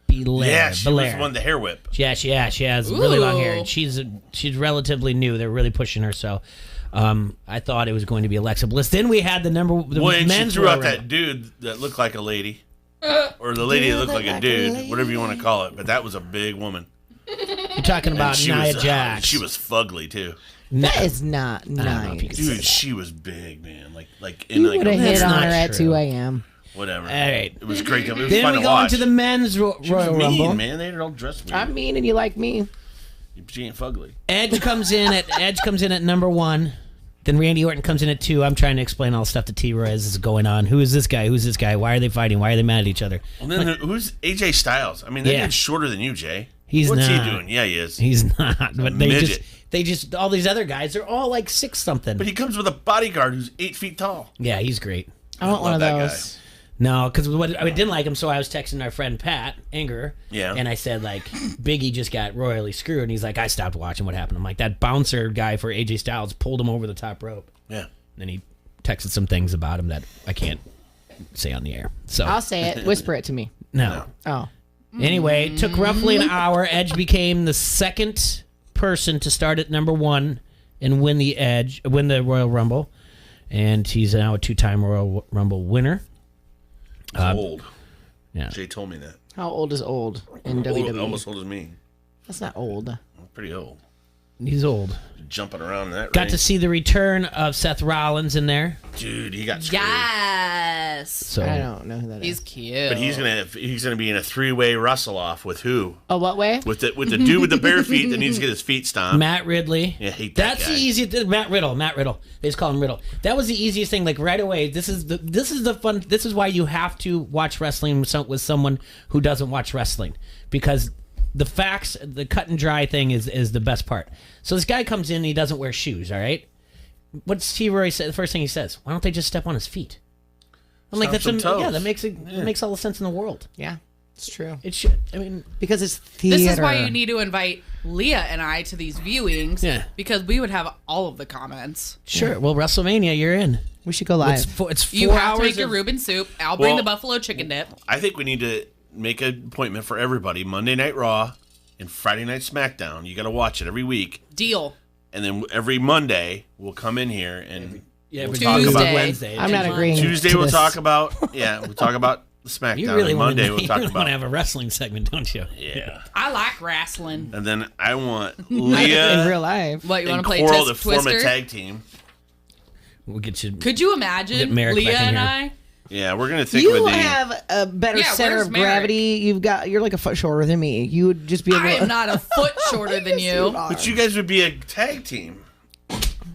Belair. Yeah, she was Belair. the one, the hair whip. Yeah, she has really long hair. Ooh. And she's relatively new. They're really pushing her. So I thought it was going to be Alexa Bliss. Then we had the Well, and she men's threw out Royal that dude that looked like a lady. Or the lady that looked like a dude, whatever you want to call it. But that was a big woman. You're talking about she Nia was, Jax. she was fugly, too. That is not I don't know if nice. you could say Dude, that. she was big, man. Like in You like would have a, hit That's on not her at true. 2 a.m. whatever. All right. It was great. It was Then fun we to go watch. into the men's She was Royal mean, Rumble. man. They don't dress me. I'm mean and you like me. She ain't fugly. Edge comes in at number 1. Then Randy Orton comes in at 2. I'm trying to explain all the stuff to T-Roy as this is going on. Who is this guy? Who's this guy? Why are they fighting? Why are they mad at each other? Well, then who's AJ Styles? I mean, that Yeah. dude's shorter than you, Jay. He's What's not. he doing? Yeah, he is. He's not. But midget. they just all these other guys, they're all like 6-something. But he comes with a bodyguard who's 8 feet tall. Yeah, he's great. I want one of love that those. No, because I didn't like him, so I was texting our friend Pat Anger. Yeah. And I said, like, Biggie just got royally screwed. And he's like, I stopped watching what happened. I'm like, that bouncer guy for AJ Styles pulled him over the top rope. Yeah. Then he texted some things about him that I can't say on the air. So I'll say it. Whisper it to me. No. Oh. Anyway, it took roughly an hour. Edge became the second person to start at number 1 and win the Royal Rumble. And he's now a 2-time Royal Rumble winner. He's old. Yeah. Jay told me that. How old is old in WWE? Almost old as me. That's not old. I'm pretty old. He's old. Jumping around in that Got ring. to see the return of Seth Rollins in there. Dude, he got screwed. Yes. So I don't know who that is. He's cute. But he's gonna be in a 3-way wrestle off with who? Oh, what way? With the dude with the bare feet that needs to get his feet stomped. Matt Ridley. Yeah, I hate that That's guy. the easiest. Matt Riddle. They just call him Riddle. That was the easiest thing. Like right away. This is the fun. This is why you have to watch wrestling with someone who doesn't watch wrestling, because the facts, the cut and dry thing is the best part. So this guy comes in and he doesn't wear shoes. All right. What's Steve Roy say? The first thing he says, "Why don't they just step on his feet?" I'm like, that makes all the sense in the world. Yeah, it's true. It should. I mean, because it's theater. This is why you need to invite Leah and I to these viewings. Yeah. Because we would have all of the comments. Sure. Yeah. Well, WrestleMania, you're in. We should go live. It's 4 You have hours to make your of- Reuben soup. I'll bring the buffalo chicken dip. I think we need to make an appointment for everybody. Monday Night Raw and Friday Night SmackDown. You got to watch it every week. Deal. And then every Monday we'll come in here and we'll every talk about Wednesday. I'm not agreeing. Tuesday to we'll this. talk about we'll talk about the SmackDown. You really and want Monday we'll talk to about have a wrestling segment, don't you? Yeah. I like wrestling. And then I want Leah in real life. What, you want and to play Coral to Twister? form a tag team. We'll get you. Could you imagine Get Merrick Leah back in and here. I? Yeah, we're gonna think You of a name. have a better Yeah, center where's of Merrick? gravity. You're like a foot shorter than me. You would just be able I to. am not a foot shorter than you. But you guys would be a tag team.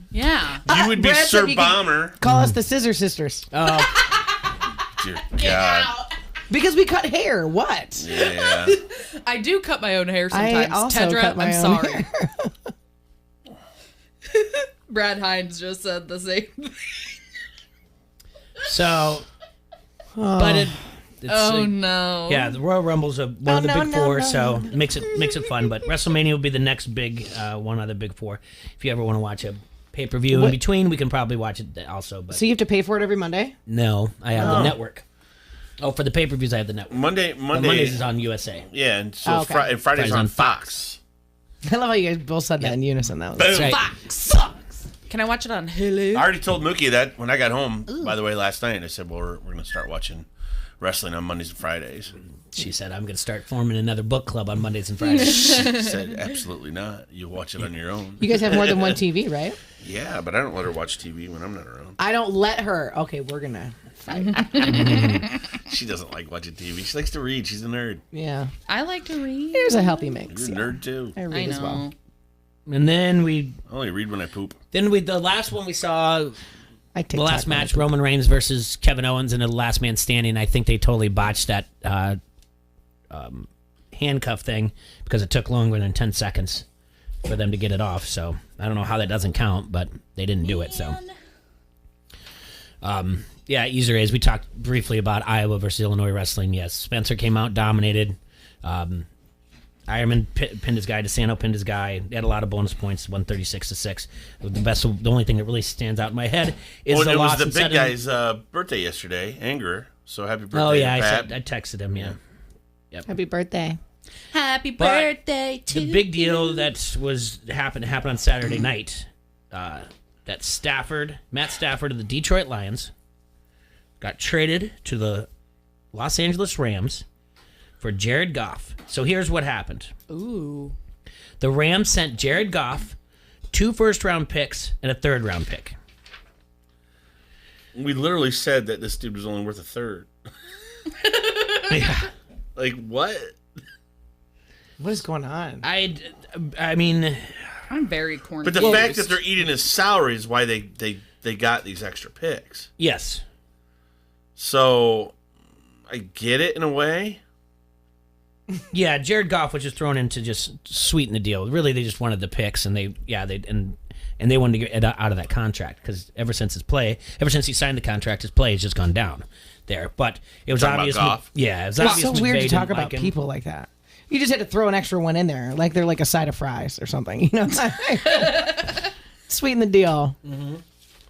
Yeah. You would be Brad said Sir you could Bomber. Call us the Scissor Sisters. Dear God. Because we cut hair. What? Yeah. I do cut my own hair I sometimes. also Tedra, cut my I'm own sorry. hair. Brad Hines just said the same thing. So, but it's no. Yeah, the Royal Rumble's one of the big four, so it makes it fun. But WrestleMania will be the next big one of the big four. If you ever want to watch a pay-per-view in between, we can probably watch it also. But So you have to pay for it every Monday? no, I have the network. Oh, for the pay-per-views, I have the network. Mondays Mondays is on USA. Yeah, and so Oh, okay. Friday's on Fox. I love how you guys both said that in unison. That was Boom. Right. Fox. Can I watch it on Hulu? I already told Mookie that when I got home, by the way, last night. I said, well, we're going to start watching wrestling on Mondays and Fridays. She said, I'm going to start forming another book club on Mondays and Fridays. She said, absolutely not. You watch it on your own. You guys have more than one TV, right? Yeah, but I don't let her watch TV when I'm not around. I don't let her. Okay, we're gonna fight. She doesn't like watching TV. She likes to read. She's a nerd. Yeah. I like to read. Here's a healthy mix. You're a nerd, too. I read as well. And then I only read when I poop. the last one we saw, I the TikTok last when I match, poop. Roman Reigns versus Kevin Owens in the last man standing. I think they totally botched that handcuff thing because it took longer than 10 seconds for them to get it off. So I don't know how that doesn't count, but they didn't do it. So, yeah, Easter eggs. We talked briefly about Iowa versus Illinois wrestling. Yes, Spencer came out, dominated. Ironman pinned his guy. DeSanto pinned his guy. They had a lot of bonus points, 136-6. The only thing that really stands out in my head is the it loss. was the in big guy's birthday yesterday, Anger. So happy birthday, Oh yeah, Pat. I texted him. Yeah. Yep. Happy birthday. Happy But birthday to the big deal that happened on Saturday night. That Matt Stafford of the Detroit Lions, got traded to the Los Angeles Rams for Jared Goff. So here's what happened. Ooh. The Rams sent Jared Goff 2 first-round picks and a third-round pick. We literally said that this dude was only worth a third. Yeah. Like, what? What is going on? I mean, I'm very corny. But the fact that they're eating his salary is why they got these extra picks. yes. So, I get it in a way. Yeah, Jared Goff was just thrown in to just sweeten the deal. Really, they just wanted the picks, and they wanted to get it out of that contract because ever since he signed the contract, his play has just gone down there. But it was Talking obvious. about Goff? Yeah, it was It's obvious. so weird McVay to talk didn't about like him. people like that. You just had to throw an extra one in there, like they're like a side of fries or something. You know, sweeten the deal.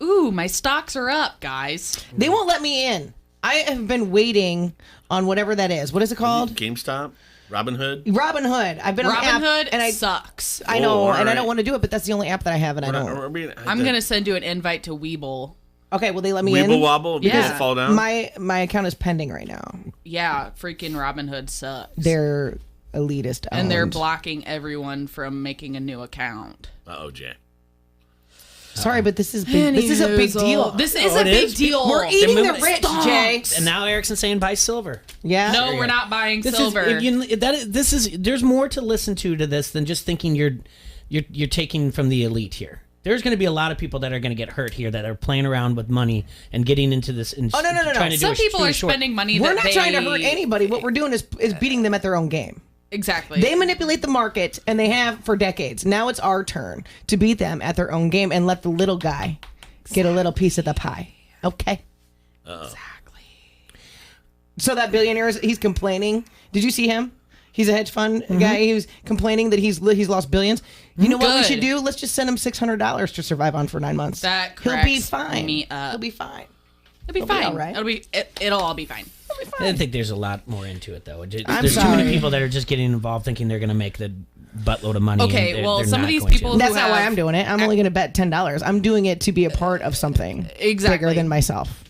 Ooh, my stocks are up, guys. They won't let me in. I have been waiting on whatever that is. What is it called? GameStop? Robinhood? Robinhood. I've been on the app, Robinhood and sucks. I know, Oh, and I alright. don't want to do it, but that's the only app that I have, and I don't. I'm gonna send you an invite to Weeble. Okay, will they let me Weeble in? wobble? Because it fall down? My account is pending right now. Yeah, freaking Robinhood sucks. They're elitist owned. And they're blocking everyone from making a new account. Uh-oh, Jay. Sorry, but this is big. This is a big deal. This is a big deal. We're eating the rich, Jay. And now Ericsson's saying buy silver. Yeah. No, we're not buying silver. There's more to listen to this than just thinking you're taking from the elite here. There's going to be a lot of people that are going to get hurt here that are playing around with money and getting into this. And no. Trying to Some do people are short. spending money. We're that not trying to hurt anybody. What we're doing is beating them at their own game. Exactly. They manipulate the market, and they have for decades. Now it's our turn to beat them at their own game and let the little guy get a little piece of the pie. Okay. Exactly. So that billionaire, he's complaining. Did you see him? He's a hedge fund guy. He was complaining that he's lost billions. You know what we should do? Let's just send him $600 to survive on for 9 months. That He'll be cracks fine. me up. He'll be fine. It'll be fine. all right. It'll all be fine. I think there's a lot more into it, though. I'm There's too sorry. many people that are just getting involved thinking they're going to make the buttload of money. Okay, and they're- well, they're some of not these going to. people That's not why I'm doing it. I'm only going to bet $10. I'm doing it to be a part of something bigger than myself.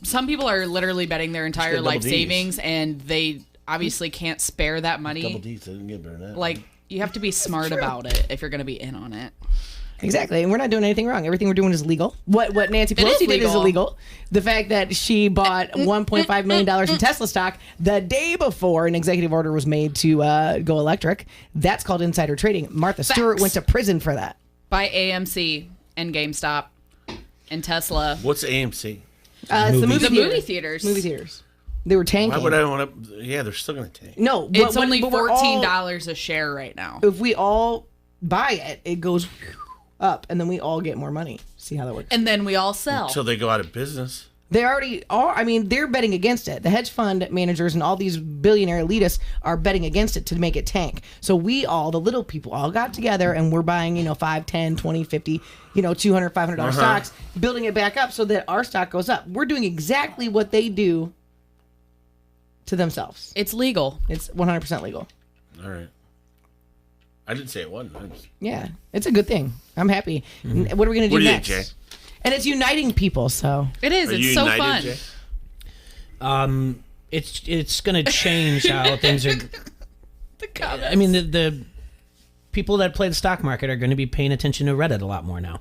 Some people are literally betting their entire double life Ds. savings, and they obviously can't spare that money. Double D, so it didn't get better than that. Like, you have to be smart about it if you're going to be in on it. Exactly, and we're not doing anything wrong. Everything we're doing is legal. What Nancy It is Pelosi did is legal. illegal. The fact that she bought $1.5 million in Tesla stock the day before an executive order was made to go electric, that's called insider trading. Martha Stewart went to prison for that. Buy AMC and GameStop and Tesla. What's AMC? It's the movie theaters. Movie theaters. They were tanking. Why would I want to? Yeah, they're still going to tank. No, It's only but we're all- $14 a share right now. If we all buy it, it goes up, and then we all get more money. See how that works? And then we all sell. Until they go out of business. They already are. I mean, they're betting against it. The hedge fund managers and all these billionaire elitists are betting against it to make it tank. So we all, the little people, all got together and we're buying, 5, 10, 20, 50, $200, $500 stocks, building it back up so that our stock goes up. We're doing exactly what they do to themselves. It's legal. It's 100% legal. All right. I didn't say it wasn't. Yeah, it's a good thing. I'm happy. What are we going to do What do you next? think, Jay? And it's uniting people, so. It is. Are It's you so united, fun. Jay? It's going to change how things are. I mean, the people that play the stock market are going to be paying attention to Reddit a lot more now.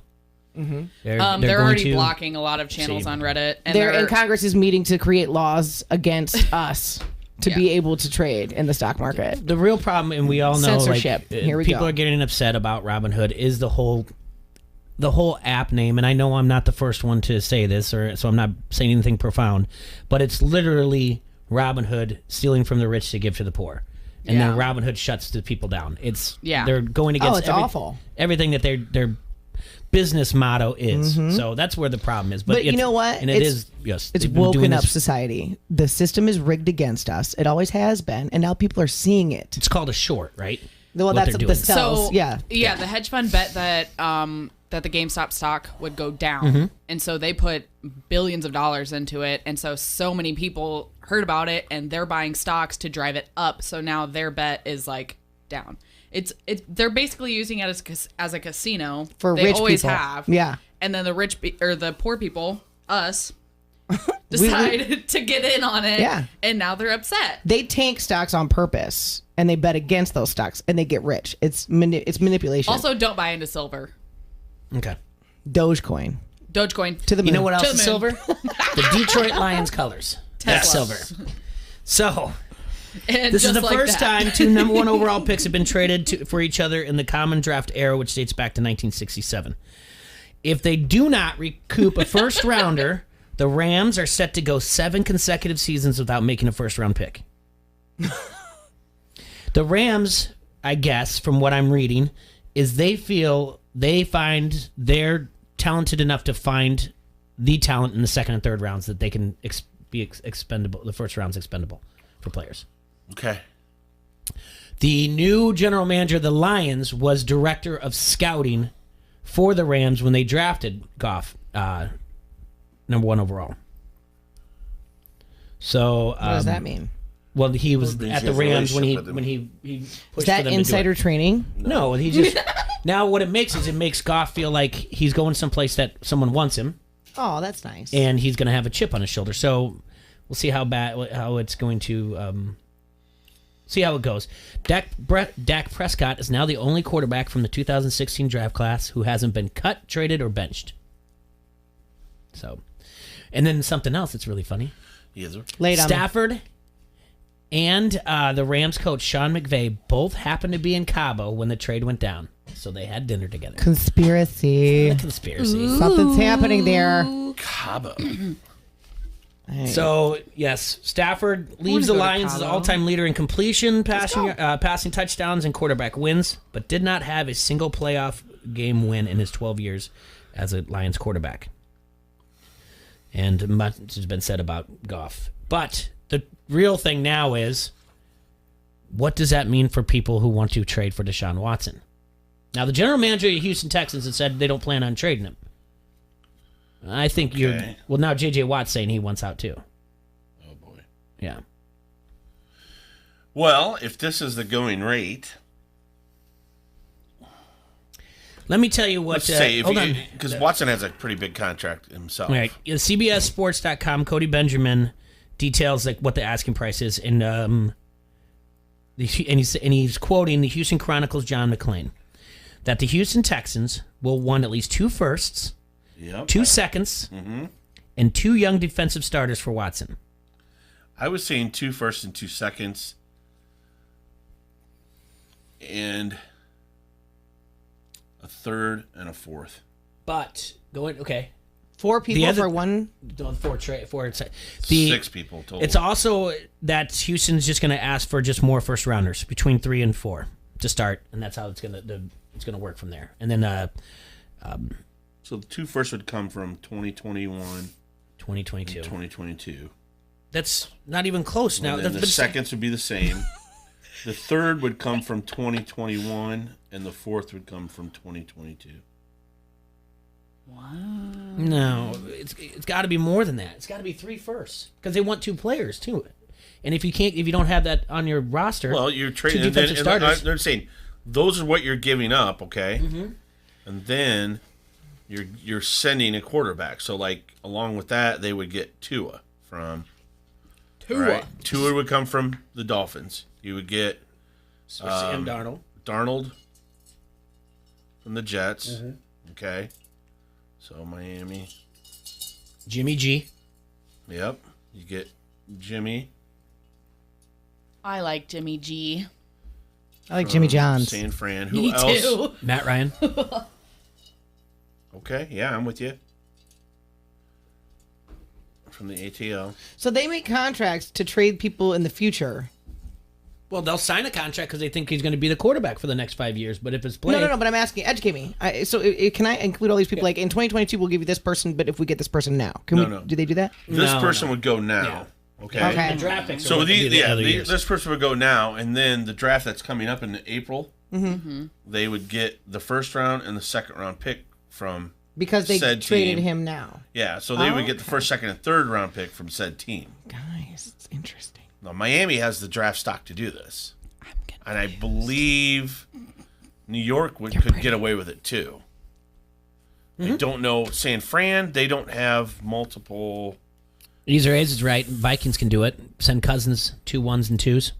Mm-hmm. They're going already to blocking a lot of channels see. on Reddit. And And Congress is meeting to create laws against us to be able to trade in the stock market. The real problem, and we all know, Censorship. like, Here we people go. are getting upset about Robinhood, is the whole app name. And I know I'm not the first one to say this, so I'm not saying anything profound, but it's literally Robinhood stealing from the rich to give to the poor. And then Robinhood shuts the people down. They're going against it's awful. everything that their business motto is. So that's where the problem is. But you it's- know what? And yes, It's they've been doing woken up this- society. The system is rigged against us. It always has been, and now people are seeing it. It's called a short, right? Well, What that's they're the doing. sells. Yeah. The hedge fund bet that that the GameStop stock would go down, and so they put billions of dollars into it, and so many people heard about it, and they're buying stocks to drive it up. So now their bet is like down. They're basically using it as a casino. For they rich always people. have. Yeah. And then the poor people, us, decided to get in on it. Yeah. And now they're upset. They tank stocks on purpose, and they bet against those stocks, and they get rich. It's manipulation. Also, don't buy into silver. Okay. Dogecoin. To the moon. You know what else To the is moon. silver? The Detroit Lions colors. That's Tesla. silver. So, And this is just the like first that. time two number one overall picks have been traded for each other in the common draft era, which dates back to 1967. If they do not recoup a first rounder, the Rams are set to go 7 consecutive seasons without making a first round pick. The Rams, I guess, from what I'm reading, is they find they're talented enough to find the talent in the second and third rounds that they can be expendable. The first round's expendable for players. Okay. The new general manager of the Lions was director of scouting for the Rams when they drafted Goff, number one overall. So What does that mean? Well, he was means at he the has a Rams when he relationship pushed Is that for them to do insider it. training? No, he just now what it makes is it makes Goff feel like he's going someplace that someone wants him, Oh, that's nice. and he's going to have a chip on his shoulder. So we'll see how it's going to see how it goes. Dak Prescott is now the only quarterback from the 2016 draft class who hasn't been cut, traded, or benched. So, and then something else that's really funny. Yes, sir. Late on me. Stafford and the Rams coach Sean McVay both happened to be in Cabo when the trade went down, so they had dinner together. Conspiracy. Conspiracy. Something's happening there. Cabo. So yes, Stafford leaves the Lions as the all-time leader in completion, passing touchdowns, and quarterback wins, but did not have a single playoff game win in his 12 years as a Lions quarterback. And much has been said about Goff. But the real thing now is, what does that mean for people who want to trade for Deshaun Watson? Now, the general manager of the Houston Texans has said they don't plan on trading him. I think well, now J.J. Watt's saying he wants out too. Oh, boy. Yeah. Well, if this is the going rate... Let me tell you what... Let's say, hold on. because Watson has a pretty big contract himself. All right. CBSSports.com, Cody Benjamin details like what the asking price is, and he's quoting the Houston Chronicles' John McClain, that the Houston Texans will want at least 2 firsts, 2 seconds, and 2 young defensive starters for Watson. I was saying 2 firsts and 2 seconds, and a third and a fourth. But okay. 4 people for one. 6 people total. It's also that Houston's just going to ask for just more first rounders, between 3 and 4 to start, and that's how it's going to work from there. And then so the 2 firsts would come from 2021, 2022, and 2022. That's not even close now. And then the seconds would be the same. The third would come from 2021, and the fourth would come from 2022. Wow. No, it's got to be more than that. It's got to be 3 firsts because they want 2 players too. And if you don't have that on your roster, well, you're trading 2 defensive starters. They're saying those are what you're giving up, okay? And then you're sending a quarterback. So like along with that, they would get Tua from. Right? Tua would come from the Dolphins. You would get Sam Darnold. Darnold from the Jets. Okay. So Miami. Jimmy G. Yep. You get Jimmy. I like Jimmy G. I like Jimmy Johns. San Fran. Who Me else? too. Matt Ryan. Okay. Yeah, I'm with you. From the ATL. So they make contracts to trade people in the future. Well, they'll sign a contract because they think he's going to be the quarterback for the next 5 years. But if it's play, No, but I'm asking, educate me. Can I include all these people? Like in 2022, we'll give you this person, but if we get this person now, do they do that? This person would go now. Okay. The draft picks. So this person would go now, and then the draft that's coming up in April, they would get the first round and the second round pick from because they said traded team. him now. Yeah, so they would get the first, second, and third round pick from said team. Guys, it's interesting. Now Miami has the draft stock to do this, and I believe New York could get away with it too. I don't know. San Fran, they don't have multiple. Either is right. Vikings can do it. Send Cousins 2 1s and 2s.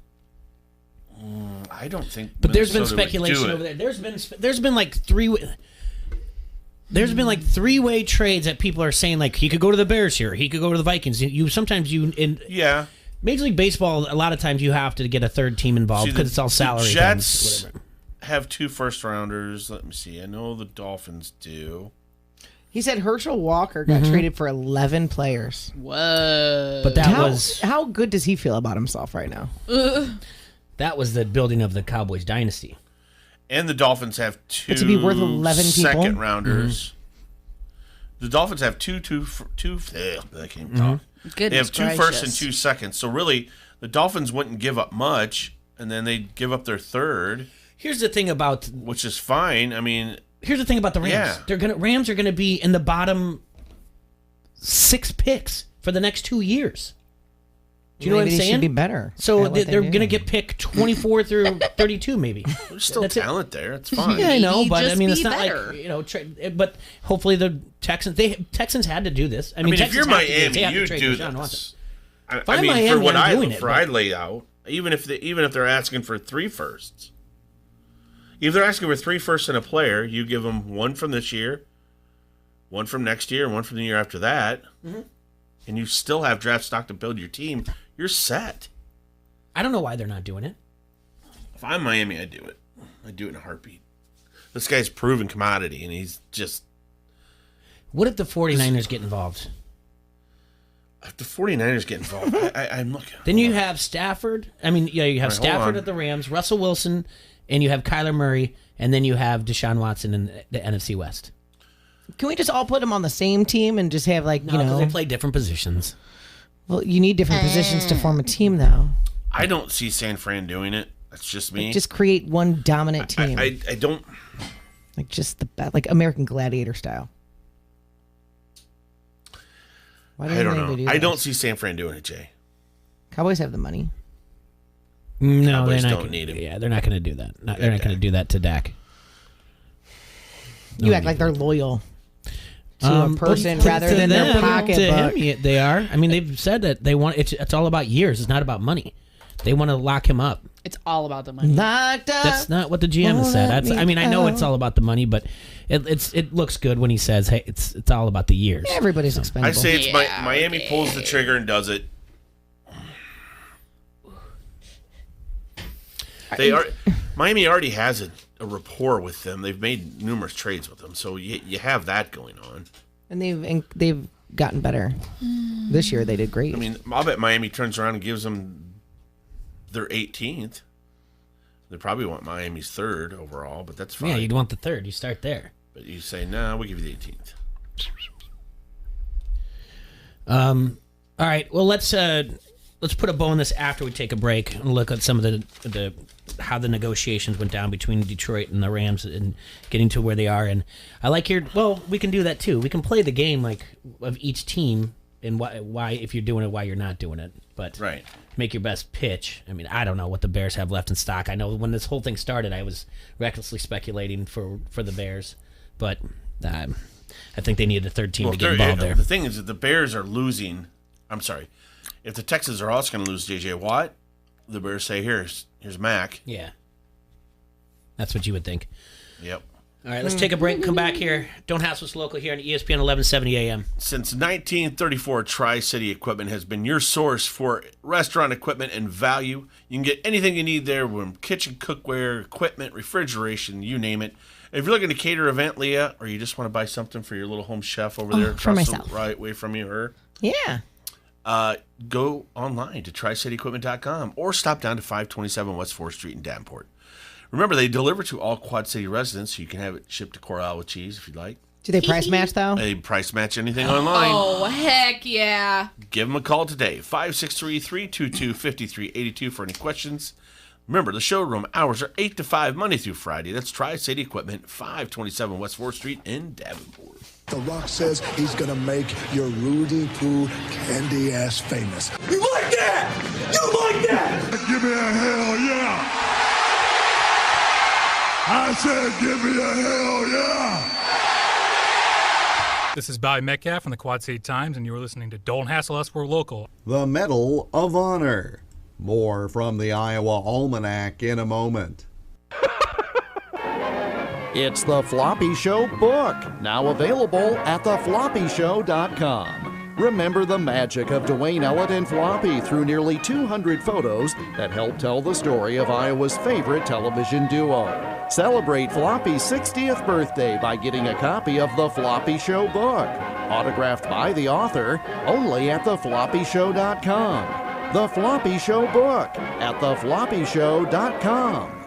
I don't think. But there's been Minnesota would speculation do over it. there. There's been like 3. There's been like 3-way trades that people are saying like he could go to the Bears here, he could go to the Vikings. Yeah. Major League Baseball, a lot of times you have to get a third team involved because it's all salary. The Jets things, have 2 first rounders. Let me see. I know the Dolphins do. He said Herschel Walker got traded for 11 players. Whoa! But how good does he feel about himself right now? That was the building of the Cowboys dynasty. And the Dolphins have 2 But to be worth 11 people? second rounders. The Dolphins have two. I can't talk. They have 2 firsts and 2 seconds. So really, the Dolphins wouldn't give up much, and then they'd give up their third. Here's the thing about which is fine. I mean, here's the thing about the Rams. Yeah. Rams are gonna be in the bottom 6 picks for the next 2 years. Do you know what I'm Maybe they saying? should be better So at what they're they going to do. get picked 24 through 32, maybe. There's still talent there. It's Yeah, fine. I know, Maybe but I just mean, it's be not better. like but hopefully the Texans had to do this. I mean, if you're Texans have to do Miami, this. They have to you trade do Deshaun Watson. this. If I I'm mean, Miami, for what I'm doing it, I but- lay out, even if they're asking for 3 firsts, if they're asking for 3 firsts and a player, you give them 1 from this year, 1 from next year, and 1 from the year after that, and you still have draft stock to build your team. You're set. I don't know why they're not doing it. If I'm Miami, I'd do it. I'd do it in a heartbeat. This guy's proven commodity, and he's just. What if the 49ers get involved? If the 49ers get involved, I'm looking. Then you have Stafford. I mean, yeah, you have All right, hold Stafford on. at the Rams, Russell Wilson, and you have Kyler Murray, and then you have Deshaun Watson in the NFC West. Can we just all put them on the same team and just have like, No, you because know? they play different positions. Well, you need different positions to form a team, though. I don't see San Fran doing it. That's just me. Like, just create one dominant team. I don't. Like just like American Gladiator style. Why I don't anybody know. do I that? don't see San Fran doing it, Jay. Cowboys have the money. No, Cowboys they're not. don't need him. Yeah, they're not going to do that. They're not going to do that to Dak. You act like they're loyal to a person rather than their pocketbook. To him, yeah, they are. I mean, they've said that they want. It's all about years. It's not about money. They want to lock him up. It's all about the money. Locked up. That's not what the GM has said. Won't let I mean, I know me it's all about the money, but it looks good when he says, "Hey, it's all about the years." Everybody's expendable. I say it's Miami pulls the trigger and does it. Miami already has a rapport with them. They've made numerous trades with them, so you have that going on. And they've gotten better. This year they did great. I mean, I'll bet Miami turns around and gives them their 18th. They probably want Miami's 3rd overall, but that's fine. Yeah, you'd want the 3rd. You start there. But you say, no, we'll give you the 18th. All right. Well, let's put a bow on this after we take a break and look at some of the how the negotiations went down between Detroit and the Rams and getting to where they are. And I like we can do that too. We can play the game like of each team and why if you're doing it, why you're not doing it. But right. Make your best pitch. I mean, I don't know what the Bears have left in stock. I know when this whole thing started, I was recklessly speculating for the Bears, but I think they needed a 3rd team to get involved there. The thing is that the Bears are losing. I'm sorry. If the Texans are also going to lose J.J. Watt, the Bears say, here's Mac. Yeah. That's what you would think. Yep. All right, let's take a break and come back here. Don't Hassle Us Local here on ESPN 1170 AM. Since 1934, Tri-City Equipment has been your source for restaurant equipment and value. You can get anything you need there, from kitchen, cookware, equipment, refrigeration, you name it. If you're looking to cater an event, Leah, or you just want to buy something for your little home chef over there, for myself. right away from you, her. Yeah. Go online to tricityequipment.com or stop down to 527 West 4th Street in Davenport. Remember, they deliver to all Quad City residents, so you can have it shipped to Corral with cheese if you'd like. Do they price match, though? They price match anything online. Oh, heck yeah. Give them a call today, 563-322-5382 for any questions. Remember, the showroom hours are 8 to 5, Monday through Friday. That's Tri-City Equipment, 527 West 4th Street in Davenport. The Rock says he's gonna make your Rudy Poo candy ass famous. You like that? You like that? Give me a hell yeah! I said give me a hell yeah! This is Bobby Metcalf from the Quad City Times, and you are listening to Don't Hassle Us, We're Local. The Medal of Honor. More from the Iowa Almanac in a moment. It's the Floppy Show book, now available at thefloppyshow.com. Remember the magic of Dwayne Ellett and Floppy through nearly 200 photos that help tell the story of Iowa's favorite television duo. Celebrate Floppy's 60th birthday by getting a copy of the Floppy Show book, autographed by the author, only at thefloppyshow.com. The Floppy Show book at thefloppyshow.com.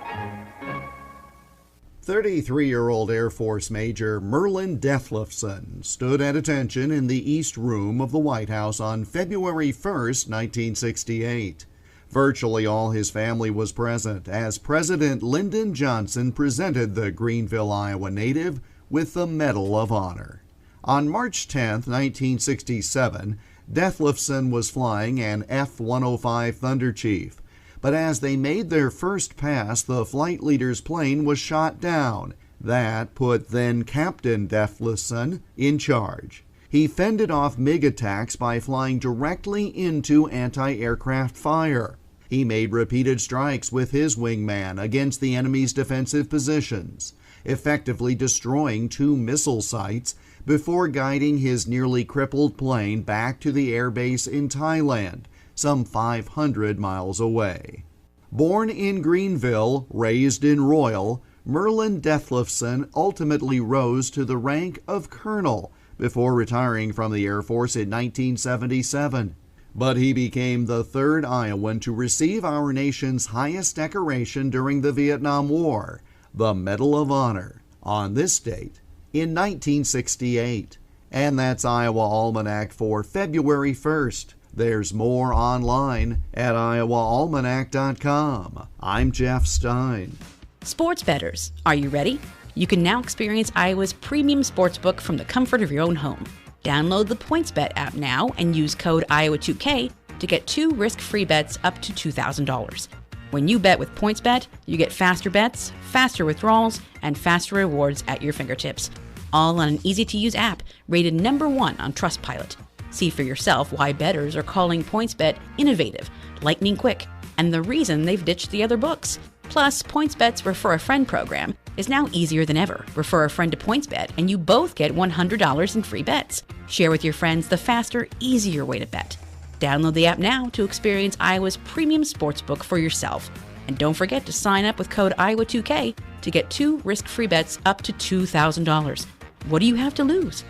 33-year-old Air Force Major Merlin Dethlefsen stood at attention in the East Room of the White House on February 1st, 1968. Virtually all his family was present as President Lyndon Johnson presented the Greenville, Iowa native with the Medal of Honor. On March 10, 1967, Dethlefsen was flying an F-105 Thunder Chief. But as they made their first pass, the flight leader's plane was shot down. That put then Captain Dethlefsen in charge. He fended off MiG attacks by flying directly into anti-aircraft fire. He made repeated strikes with his wingman against the enemy's defensive positions, effectively destroying 2 missile sites before guiding his nearly crippled plane back to the airbase in Thailand, some 500 miles away. Born in Greenville, raised in Royal, Merlin Dethlefsen ultimately rose to the rank of colonel before retiring from the Air Force in 1977. But he became the 3rd Iowan to receive our nation's highest decoration during the Vietnam War, the Medal of Honor, on this date in 1968. And that's Iowa Almanac for February 1st. There's more online at iowaalmanac.com. I'm Jeff Stein. Sports bettors, are you ready? You can now experience Iowa's premium sportsbook from the comfort of your own home. Download the PointsBet app now and use code Iowa2K to get 2 risk-free bets up to $2,000. When you bet with PointsBet, you get faster bets, faster withdrawals, and faster rewards at your fingertips. All on an easy-to-use app rated #1 on Trustpilot. See for yourself why bettors are calling PointsBet innovative, lightning quick, and the reason they've ditched the other books. Plus, PointsBet's Refer a Friend program is now easier than ever. Refer a friend to PointsBet and you both get $100 in free bets. Share with your friends the faster, easier way to bet. Download the app now to experience Iowa's premium sportsbook for yourself. And don't forget to sign up with code Iowa2K to get 2 risk-free bets up to $2,000. What do you have to lose?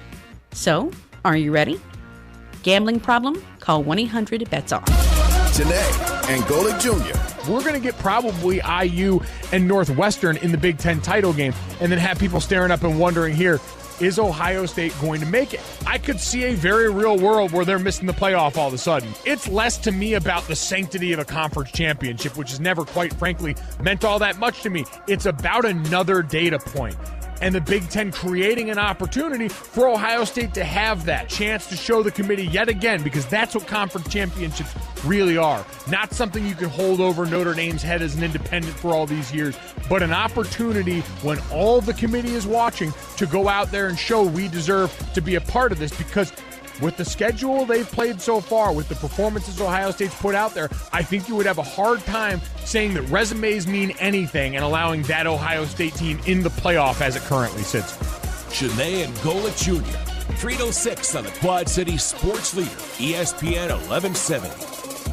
So, are you ready? Gambling problem? Call 1-800-BETS-OFF. Janae and Golick Jr. We're going to get probably IU and Northwestern in the Big Ten title game and then have people staring up and wondering here, is Ohio State going to make it? I could see a very real world where they're missing the playoff all of a sudden. It's less to me about the sanctity of a conference championship, which has never quite frankly meant all that much to me. It's about another data point. And the Big Ten creating an opportunity for Ohio State to have that chance to show the committee yet again, because that's what conference championships really are. Not something you can hold over Notre Dame's head as an independent for all these years, but an opportunity when all the committee is watching to go out there and show we deserve to be a part of this, because with the schedule they've played so far, with the performances Ohio State's put out there, I think you would have a hard time saying that resumes mean anything and allowing that Ohio State team in the playoff as it currently sits. Janae and Golick Jr., 306 on the Quad City Sports Leader, ESPN 1170.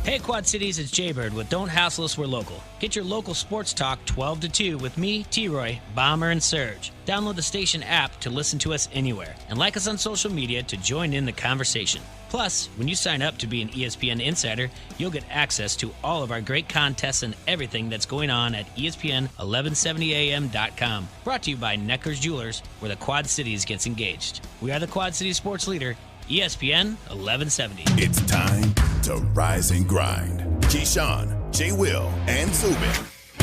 Hey Quad Cities, it's Jaybird with Don't Hassle Us, We're Local. Get your local sports talk 12 to 2 with me, T-Roy, Bomber, and Serge. Download the station app to listen to us anywhere, and like us on social media to join in the conversation. Plus, when you sign up to be an ESPN Insider, you'll get access to all of our great contests and everything that's going on at ESPN1170am.com. Brought to you by Necker's Jewelers, where the Quad Cities gets engaged. We are the Quad City Sports Leader, ESPN 1170. It's time to rise and grind. Keyshawn, J. Will, and Zubin.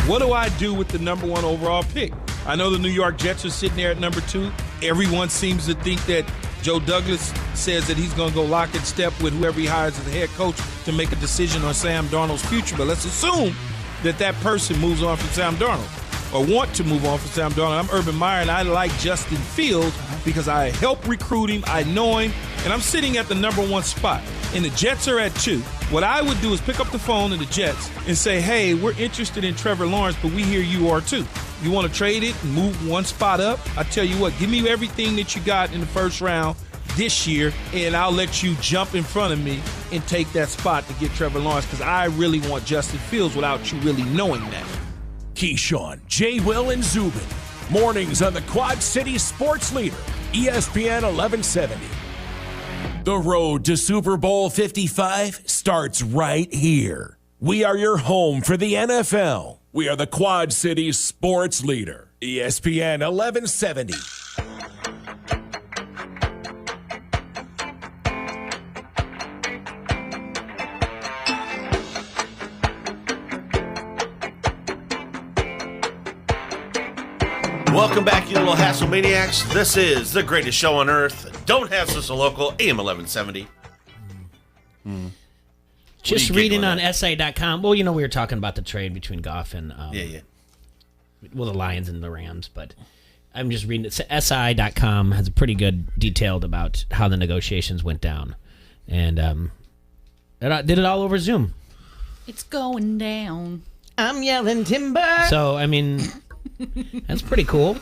What do I do with the #1 overall pick? I know the New York Jets are sitting there at #2. Everyone seems to think that Joe Douglas says that he's going to go lock and step with whoever he hires as the head coach to make a decision on Sam Darnold's future. But let's assume that that person moves on from Sam Darnold, or want to move on from Sam Darnold. I'm Urban Meyer, and I like Justin Fields because I helped recruit him, I know him, and I'm sitting at the #1 spot. And the Jets are at 2. What I would do is pick up the phone to the Jets and say, hey, we're interested in Trevor Lawrence, but we hear you are too. You want to trade it and move 1 spot up? I tell you what, give me everything that you got in the first round this year, and I'll let you jump in front of me and take that spot to get Trevor Lawrence, because I really want Justin Fields without you really knowing that. Keyshawn, J. Will, and Zubin. Mornings on the Quad City Sports Leader, ESPN 1170. The road to Super Bowl 55 starts right here. We are your home for the NFL. We are the Quad City Sports Leader, ESPN 1170. Welcome back, you little hassle maniacs. This is the greatest show on earth. Don't Hassle Us, a local AM 1170. Just reading on SI.com. Well, we were talking about the trade between Goff and the Lions and the Rams, but I'm just reading it. SI.com has a pretty good detailed about how the negotiations went down, and did it all over Zoom. It's going down. I'm yelling timber. So that's pretty cool.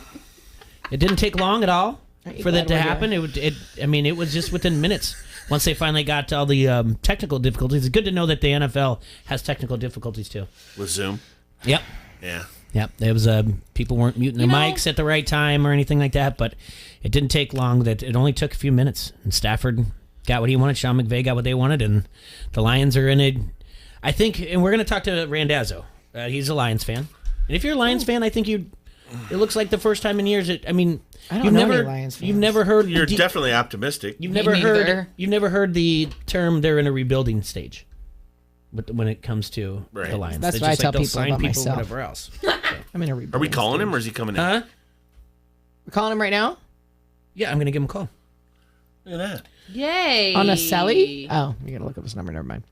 It didn't take long at all for that to happen. It was just within minutes. Once they finally got all the technical difficulties, it's good to know that the NFL has technical difficulties too. With Zoom? Yep. Yeah. Yep. There was people weren't muting their mics at the right time or anything like that, but it didn't take long. That it only took a few minutes, and Stafford got what he wanted. Sean McVay got what they wanted, and the Lions are in it. I think, and we're going to talk to Randazzo. He's a Lions fan, and if you're a Lions fan, I think it looks like the first time in years. I don't know any Lions fans. You've never heard. You're definitely optimistic. You've never heard the term they're in a rebuilding stage. But when it comes to the Lions, that's what I tell people about myself. Whatever else. I'm in a rebuilding. Are we calling him or is he coming in? We're calling him right now. Yeah, I'm going to give him a call. Look at that. Yay! On a celly? Oh, you got to look up his number. Never mind.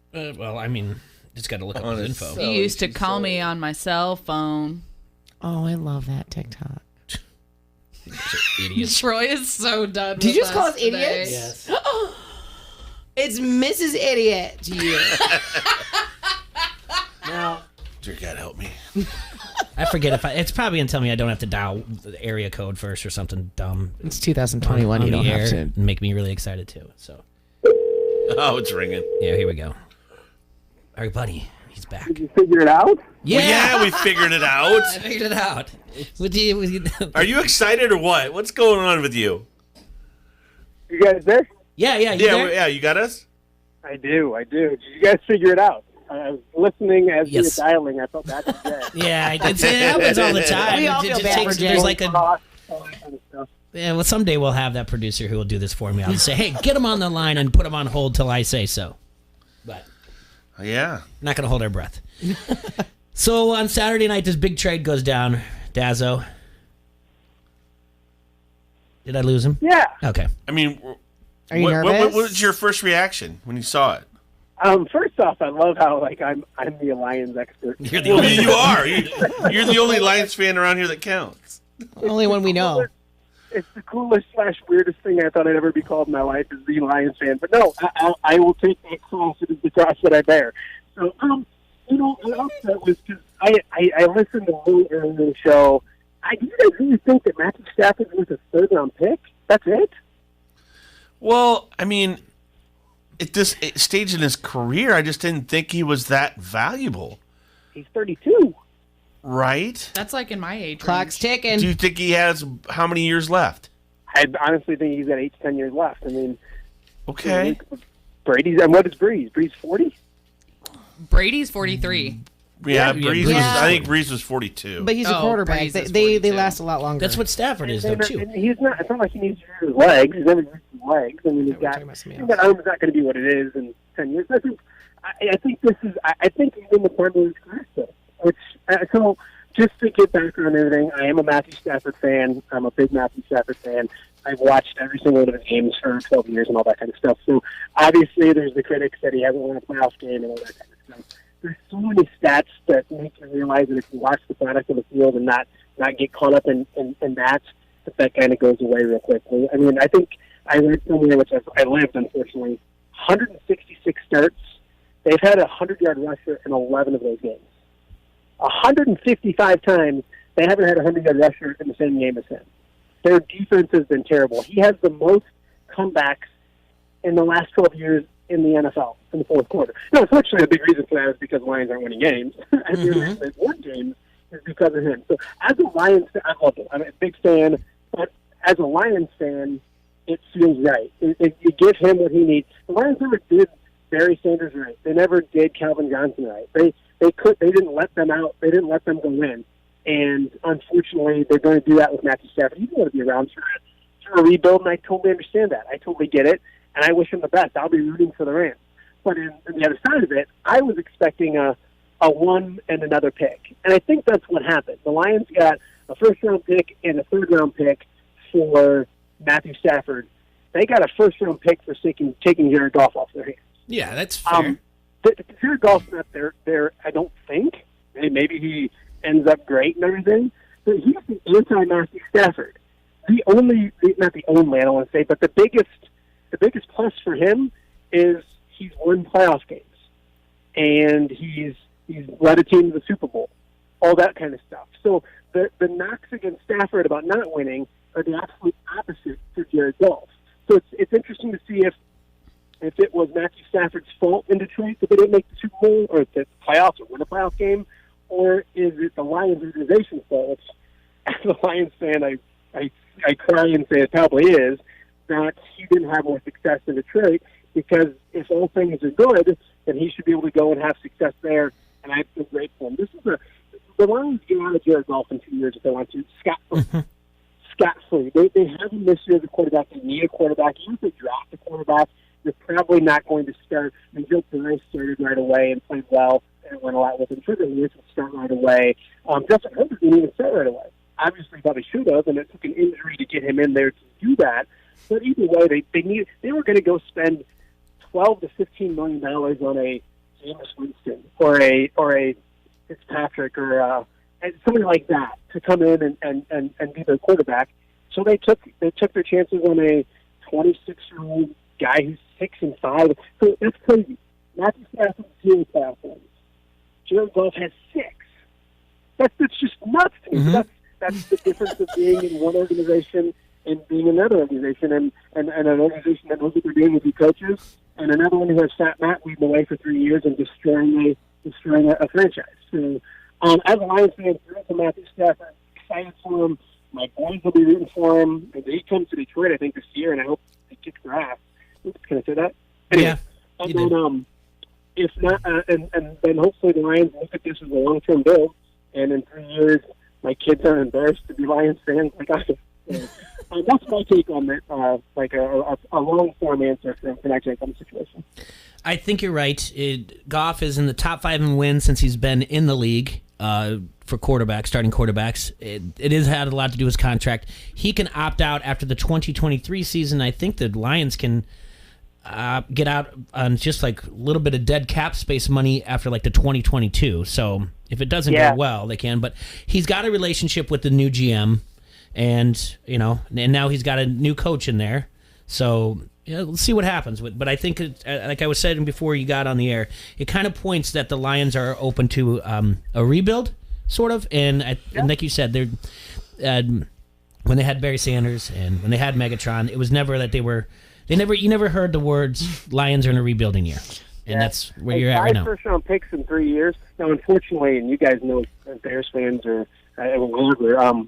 Just got to look up his info. He used to call me on my cell phone. Oh, I love that TikTok. Idiots. Troy is so done. Did you just with call us us idiots? today. Yes. It's Mrs. Idiot to you. Now, dear God, help me. I forget it's probably going to tell me I don't have to dial the area code first or something dumb. It's 2021. You don't have to. Make me really excited too. So. Oh, it's ringing. Yeah, here we go. All right, buddy. He's back. Did you figure it out? Yeah, we figured it out. I figured it out. Are you excited or what? What's going on with you? You guys there? Yeah. You got us? I do. Did you guys figure it out? I was listening as you were dialing. I felt bad for Jay. Yeah, it happens all the time. We all feel bad for Jay. There's like well, someday we'll have that producer who will do this for me. I'll say, hey, get him on the line and put him on hold till I say so. But yeah, not going to hold our breath. So on Saturday night, this big trade goes down. Dazzo. Did I lose him? Yeah. Okay. I mean, are you nervous? What was your first reaction when you saw it? First off, I love how I'm the Lions expert. You're the only, you are. You're the only Lions fan around here that counts. Only one we know. It's the coolest / weirdest thing I thought I'd ever be called in my life is the Lions fan. But no, I will take that cross. It is the cross that I bear. So, I also was because I listened to Lou earlier in the show. Do you guys really think that Matthew Stafford was a third-round pick? That's it? Well, I mean, at this stage in his career, I just didn't think he was that valuable. He's 32. Right? That's like in my age. Clock's ticking. Do you think he has how many years left? I honestly think he's got 8 to 10 years left. I mean, okay. Brady's, and what is Breeze? Breeze 40? Brady's 43. Yeah, Breeze was. I think Breeze was 42. But he's a quarterback. They last a lot longer. That's what Stafford is, though, too. And he's not. It's not like he needs to use his legs. He's never used his legs. I mean, that arm's not going to be what it is in 10 years. I think this is. I think he's in the prime of his career still. So just to get back on everything, I am a Matthew Stafford fan. I'm a big Matthew Stafford fan. I've watched every single one of his games for 12 years and all that kind of stuff. So obviously, there's the critics that he hasn't won a playoff game and all that kind of stuff. There's so many stats that make you realize that if you watch the product of the field and not get caught up in that kind of goes away real quickly. I mean, I think I read somewhere, which I lived, unfortunately, 166 starts. They've had a 100-yard rusher in 11 of those games. 155 times they haven't had a 100-yard rusher in the same game as him. Their defense has been terrible. He has the most comebacks in the last 12 years in the NFL in the fourth quarter. No, unfortunately, a big reason for that is because Lions aren't winning games. And the reason they've won games is because of him. So as a Lions fan, I love it. I'm a big fan, but as a Lions fan, it feels right. You give him what he needs. The Lions never did Barry Sanders right. They never did Calvin Johnson right. They didn't let them out. They didn't let them go in. And unfortunately, they're going to do that with Matthew Stafford. He's going to be around for a rebuild, and I totally understand that. I totally get it, and I wish him the best. I'll be rooting for the Rams. But on the other side of it, I was expecting a one and another pick. And I think that's what happened. The Lions got a first-round pick and a third-round pick for Matthew Stafford. They got a first-round pick for taking Jared Goff off their hands. Yeah, that's fair. Jared Goff's not there, I don't think. Maybe he ends up great and everything, but he's the anti-Matthew Stafford. Not the only, I don't want to say, but the biggest plus for him is he's won playoff games, and he's led a team to the Super Bowl, all that kind of stuff. So the knocks against Stafford about not winning are the absolute opposite for Jared Goff. So it's interesting to see if it was Matthew Stafford's fault in Detroit that they didn't make the Super Bowl or the playoffs or win a playoff game, or is it the Lions organization's fault? As a Lions fan, I cry and say it probably is that he didn't have more success in Detroit, because if all things are good, then he should be able to go and have success there, and I feel great for him. The Lions get out of Jared Goff in 2 years if they want to, scot-free. They have him this year as a quarterback. They need a quarterback. Even if they draft a quarterback, they're probably not going to start. I mean, Joe Perez started right away and played well and went a lot with him. Trevor Lawrence would start right away. Justin Herbert didn't even start right away. Obviously, probably should have, and it took an injury to get him in there to do that. But either way, they were going to go spend $12 to $15 million on a Jameis Winston or a Fitzpatrick or somebody like that to come in and be their quarterback. So they took their chances on a 26-year-old guy who's 6-5. So that's crazy. Matthew Stafford 0 playoff wins. Jared Goff has 6. That's just nuts to me. Mm-hmm. That's the difference of being in one organization and being in another organization, and an organization that knows what they're doing with the coaches, and another one who has sat Matt leading away for 3 years and destroying a franchise. So, as a Lions fan, rooting for Matthew Stafford, excited for him. My boys will be rooting for him. He comes to Detroit, I think, this year, and I hope he kicks their ass. Can I say that? Anyway, yeah. And then, if not, and then hopefully the Lions look at this as a long-term build, and in 3 years, my kids aren't embarrassed to be Lions fans like I am. That's my take on it, like a long-form answer for that kind of situation. I think you're right. Goff is in the top 5 in wins since he's been in the league for quarterbacks, starting quarterbacks. It has had a lot to do with his contract. He can opt out after the 2023 season. I think the Lions can get out on just like a little bit of dead cap space money after like the 2022. So if it doesn't go well, they can. But he's got a relationship with the new GM, and now he's got a new coach in there. So let's see what happens. But I think, like I was saying before you got on the air, it kind of points that the Lions are open to a rebuild, sort of. And like you said, they're when they had Barry Sanders and when they had Megatron, it was never that you never heard the words Lions are in a rebuilding year. And that's where you're at right now. 5 first-round picks in 3 years. Now, unfortunately, and you guys know, Bears fans or whatever,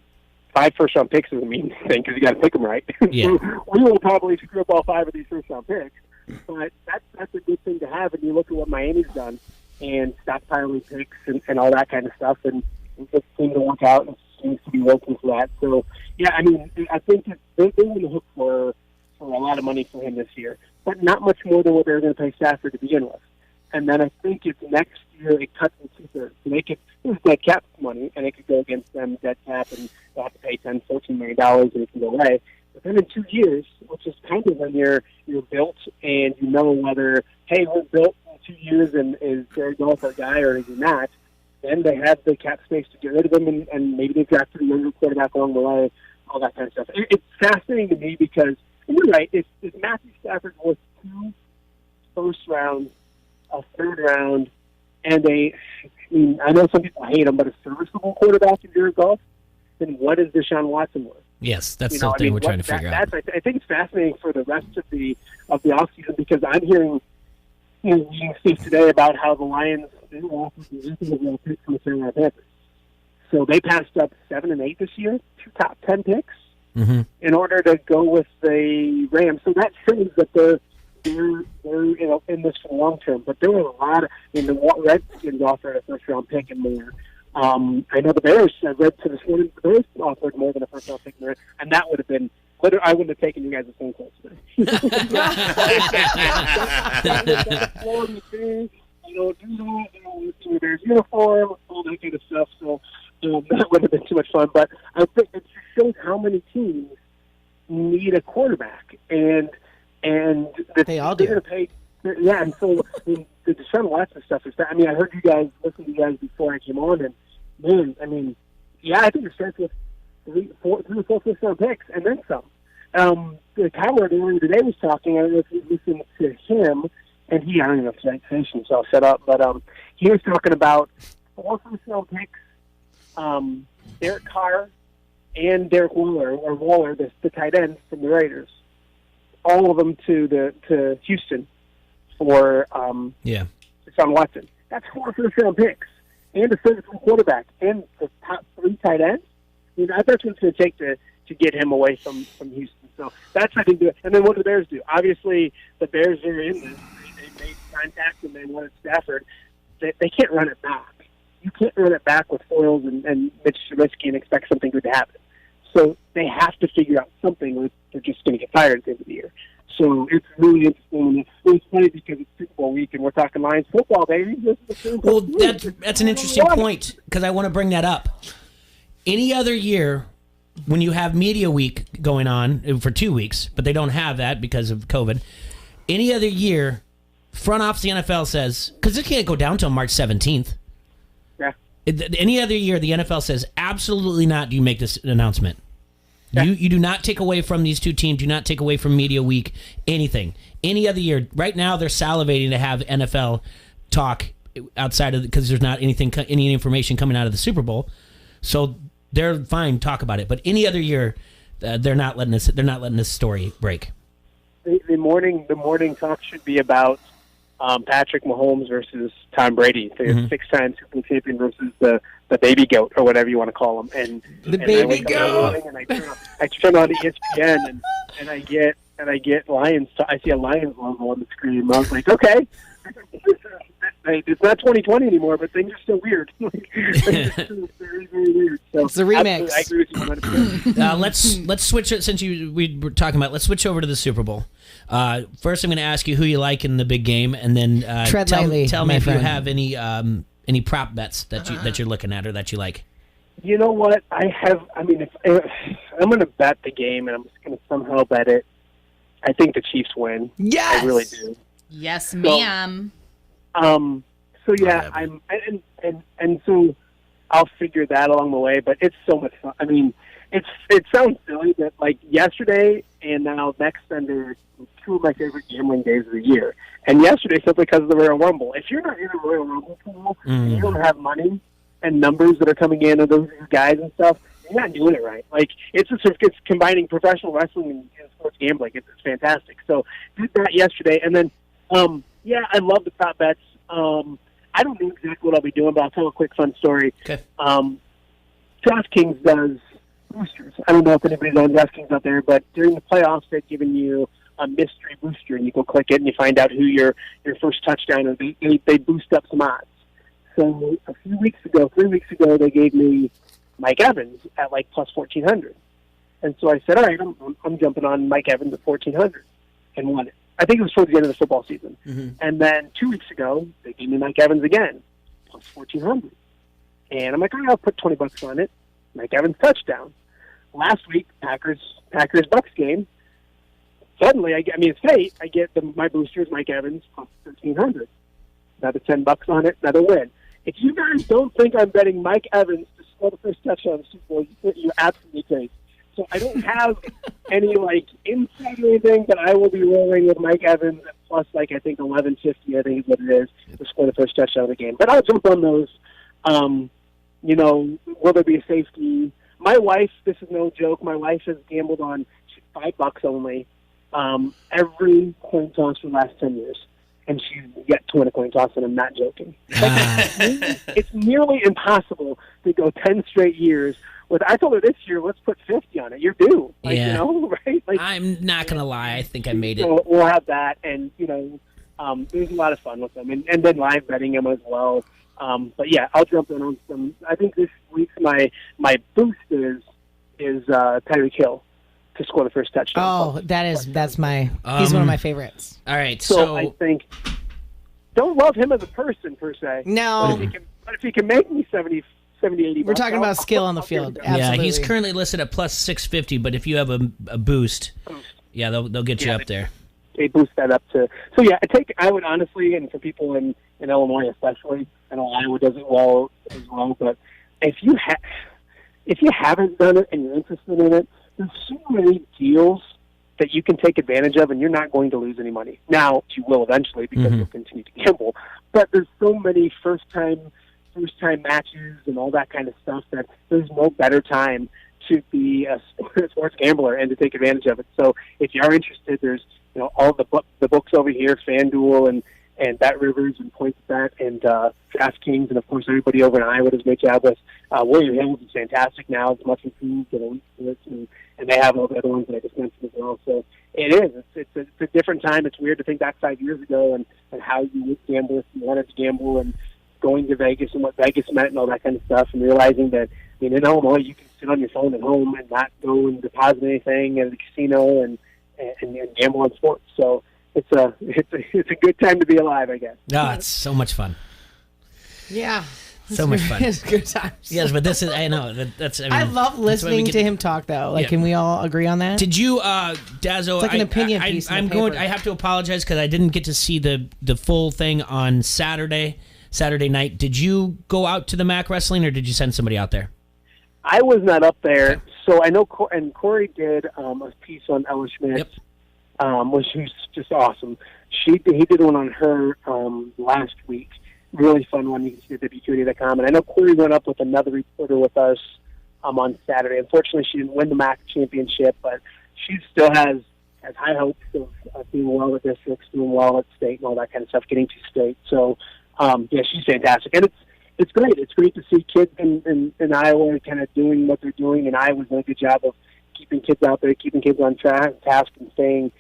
5 first-round picks doesn't mean anything because you got to pick them right. Yeah. We will probably screw up all 5 of these first-round picks, but that's a good thing to have. And you look at what Miami's done and stockpiling picks and all that kind of stuff, and it just seemed to work out and seems to be working for that. So, yeah, I mean, I think they're on the hook for a lot of money for him this year, but not much more than what they were going to pay Stafford to begin with. And then I think if next year it cuts in 2/3, so they could use dead cap money, and it could go against them dead cap, and they'll have to pay $10, $14 million, and it can go away. But then in 2 years, which is kind of when you're built, and you know whether, hey, we're built in 2 years, and is Jared Goff our guy or is he not? Then they have the cap space to get rid of him, and maybe they drafted a younger quarterback along the way, all that kind of stuff. It's fascinating to me because, and you're right, if Matthew Stafford was 2 first rounds, a 3rd round, and I know some people hate him, but a serviceable quarterback in Jared Goff, then what is Deshaun Watson worth? Yes, that's the thing we're trying to figure out. I think it's fascinating for the rest of the offseason because I'm hearing reading stuff today about how the Lions will pick from the Carolina Panthers. So they passed up 7 and 8 this year, 2 top 10 picks, in order to go with the Rams. So that shows that they're in this for the long term. But there were a lot of the Redskins offered a first round pick and more. I know the Bears. I read to this morning the Bears offered more than a first round pick, and that would have been. I wouldn't have taken you guys the phone calls today. Do Bears uniform, all that kind of stuff. So that would have been too much fun. But I think it just shows how many teams need a quarterback, and they all do. Yeah, and so I mean, the Deshaun Watson stuff is. I mean, I heard you guys listen to you guys before I came on, and man, I mean, yeah, I think it starts with three or four first-round picks, and then some. The Howard earlier today was talking. I don't know if you listened to him, and I don't even know if he's finished himself set up, but he was talking about 4 first-round picks, Derek Carr and Derek Waller, the tight end from the Raiders, all of them to Houston for Deshaun Watson. That's 4 first-round picks and a third-round quarterback and the top 3 tight ends. I mean, that's what it's going to take to get him away from Houston. So that's what I think. And then what do the Bears do? Obviously, the Bears are in this. They made contact and they wanted Stafford. They can't run it back. You can't run it back with Foyles and Mitch Trubisky and expect something good to happen. So they have to figure out something, or they're just going to get fired at the end of the year. So it's really interesting, and it's funny because it's Super Bowl week, and we're talking Lions football, baby. Well, that's an interesting point, because I want to bring that up. Any other year, when you have media week going on for 2 weeks, but they don't have that because of COVID, any other year, front office of the NFL says, because it can't go down until March 17th. Yeah. Any other year, the NFL says, absolutely not do you make this announcement. Yeah. You do not take away from these two teams, do not take away from media week, anything. Any other year, right now they're salivating to have NFL talk outside of, because there's not any information coming out of the Super Bowl. So they're fine, talk about it. But any other year, they're not letting this story break. The morning talk should be about Patrick Mahomes versus Tom Brady, the 6-time Super Bowl champion versus the baby goat, or whatever you want to call him. And the baby goat. And I turn on ESPN and I get Lions. I see a Lions logo on the screen. I was like, okay. It's not 2020 anymore, but things are still weird. Things are still very, very weird. So it's a remix. I agree with you 100%. Let's switch it, since we were talking about. Let's switch over to the Super Bowl. First, I'm going to ask you who you like in the big game, and then tell me if you have any prop bets that you're looking at or that you like. You know what? If I'm going to bet the game, and I'm just going to somehow bet it, I think the Chiefs win. Yes, I really do. Yes, ma'am. So yeah, so I'll figure that along the way. But it's so much fun. I mean, it sounds silly that like yesterday and now next Sunday, 2 of my favorite gambling days of the year. And yesterday simply because of the Royal Rumble. If you're not in a Royal Rumble pool and you don't have money and numbers that are coming in of those guys and stuff, you're not doing it right. Like it's combining professional wrestling and sports gambling. It's fantastic. So did that yesterday, and then. Yeah, I love the prop bets. I don't know exactly what I'll be doing, but I'll tell a quick fun story. Okay. DraftKings does boosters. I don't know if anybody's on DraftKings out there, but during the playoffs, they've given you a mystery booster, and you go click it, and you find out who your first touchdown is. They boost up some odds. So 3 weeks ago, they gave me Mike Evans at like plus 1,400. And so I said, all right, I'm jumping on Mike Evans at 1,400 and won it. I think it was towards the end of the football season. Mm-hmm. And then 2 weeks ago, they gave me Mike Evans again, plus 1,400. And I'm like, all right, I'll put $20 on it. Mike Evans touchdown. Last week, Packers-Bucks game, suddenly, it's fate. I get my boosters, Mike Evans, plus 1,300. Another $10 on it, another win. If you guys don't think I'm betting Mike Evans to score the first touchdown in the Super Bowl, you're absolutely crazy. So I don't have any insight or anything, but I will be rolling with Mike Evans at plus I think 1150. I think is what it is to score the first touchdown of the game. But I'll jump on those. Will there be a safety? My wife, this is no joke. My wife has gambled on $5 only every coin toss for the last 10 years, and she's yet to win a coin toss, and I'm not joking. It's nearly impossible to go 10 straight years. I told her this year, let's put 50 on it. You're due. Yeah. Right? I'm not going to lie. I think I made it. So we'll have that. And, there's a lot of fun with them. And then live betting them as well. But, yeah, I'll jump in on some. I think this week's my boost is Tyreek Hill to score the first touchdown. Oh, that's my he's one of my favorites. All right. So I think don't love him as a person, per se. No. But if he can make me 70, 80 We're talking about skill on the field. Absolutely. Yeah, he's currently listed at plus 650, but if you have a boost, yeah, they'll get you up there. boost that up to. So yeah, I would honestly, and for people in Illinois especially, I know Iowa does it well as well, but if you haven't done it and you're interested in it, there's so many deals that you can take advantage of, and you're not going to lose any money. Now, you will eventually because you'll continue to gamble, but there's so many first time matches and all that kind of stuff that there's no better time to be a sports gambler and to take advantage of it. So if you are interested, there's all the books over here, FanDuel and Bet Rivers and PointsBet and DraftKings, and of course everybody over in Iowa does a great job with. William Hills is fantastic now; it's much improved, and they have all the other ones that I just mentioned as well. So it is. It's a different time. It's weird to think back 5 years ago and how you would gamble if you wanted to gamble, and going to Vegas and what Vegas meant and all that kind of stuff, and realizing that in Illinois you can sit on your phone at home and not go and deposit anything at the casino and gamble on sports. So it's a good time to be alive, I guess. No, it's so much fun. Yeah. So much fun. It's good times. Yes, but this is, I know, that's, I love listening to him talk, though. Like, can we all agree on that? Did you, Dazzo? It's like an opinion piece. I have to apologize because I didn't get to see the full thing on Saturday night. Did you go out to the MAC wrestling, or did you send somebody out there? I was not up there, so I know. And Corey did a piece on Ella Schmidt, which was just awesome. He did one on her last week. Really fun one. You can see it at WQAD.com. And I know Corey went up with another reporter with us on Saturday. Unfortunately, she didn't win the MAC championship, but she still has high hopes of doing well at districts, doing well at state, and all that kind of stuff, getting to state. So, yeah, she's fantastic. And it's great. It's great to see kids in Iowa kind of doing what they're doing, and Iowa's done a good job of keeping kids out there, keeping kids on task, and staying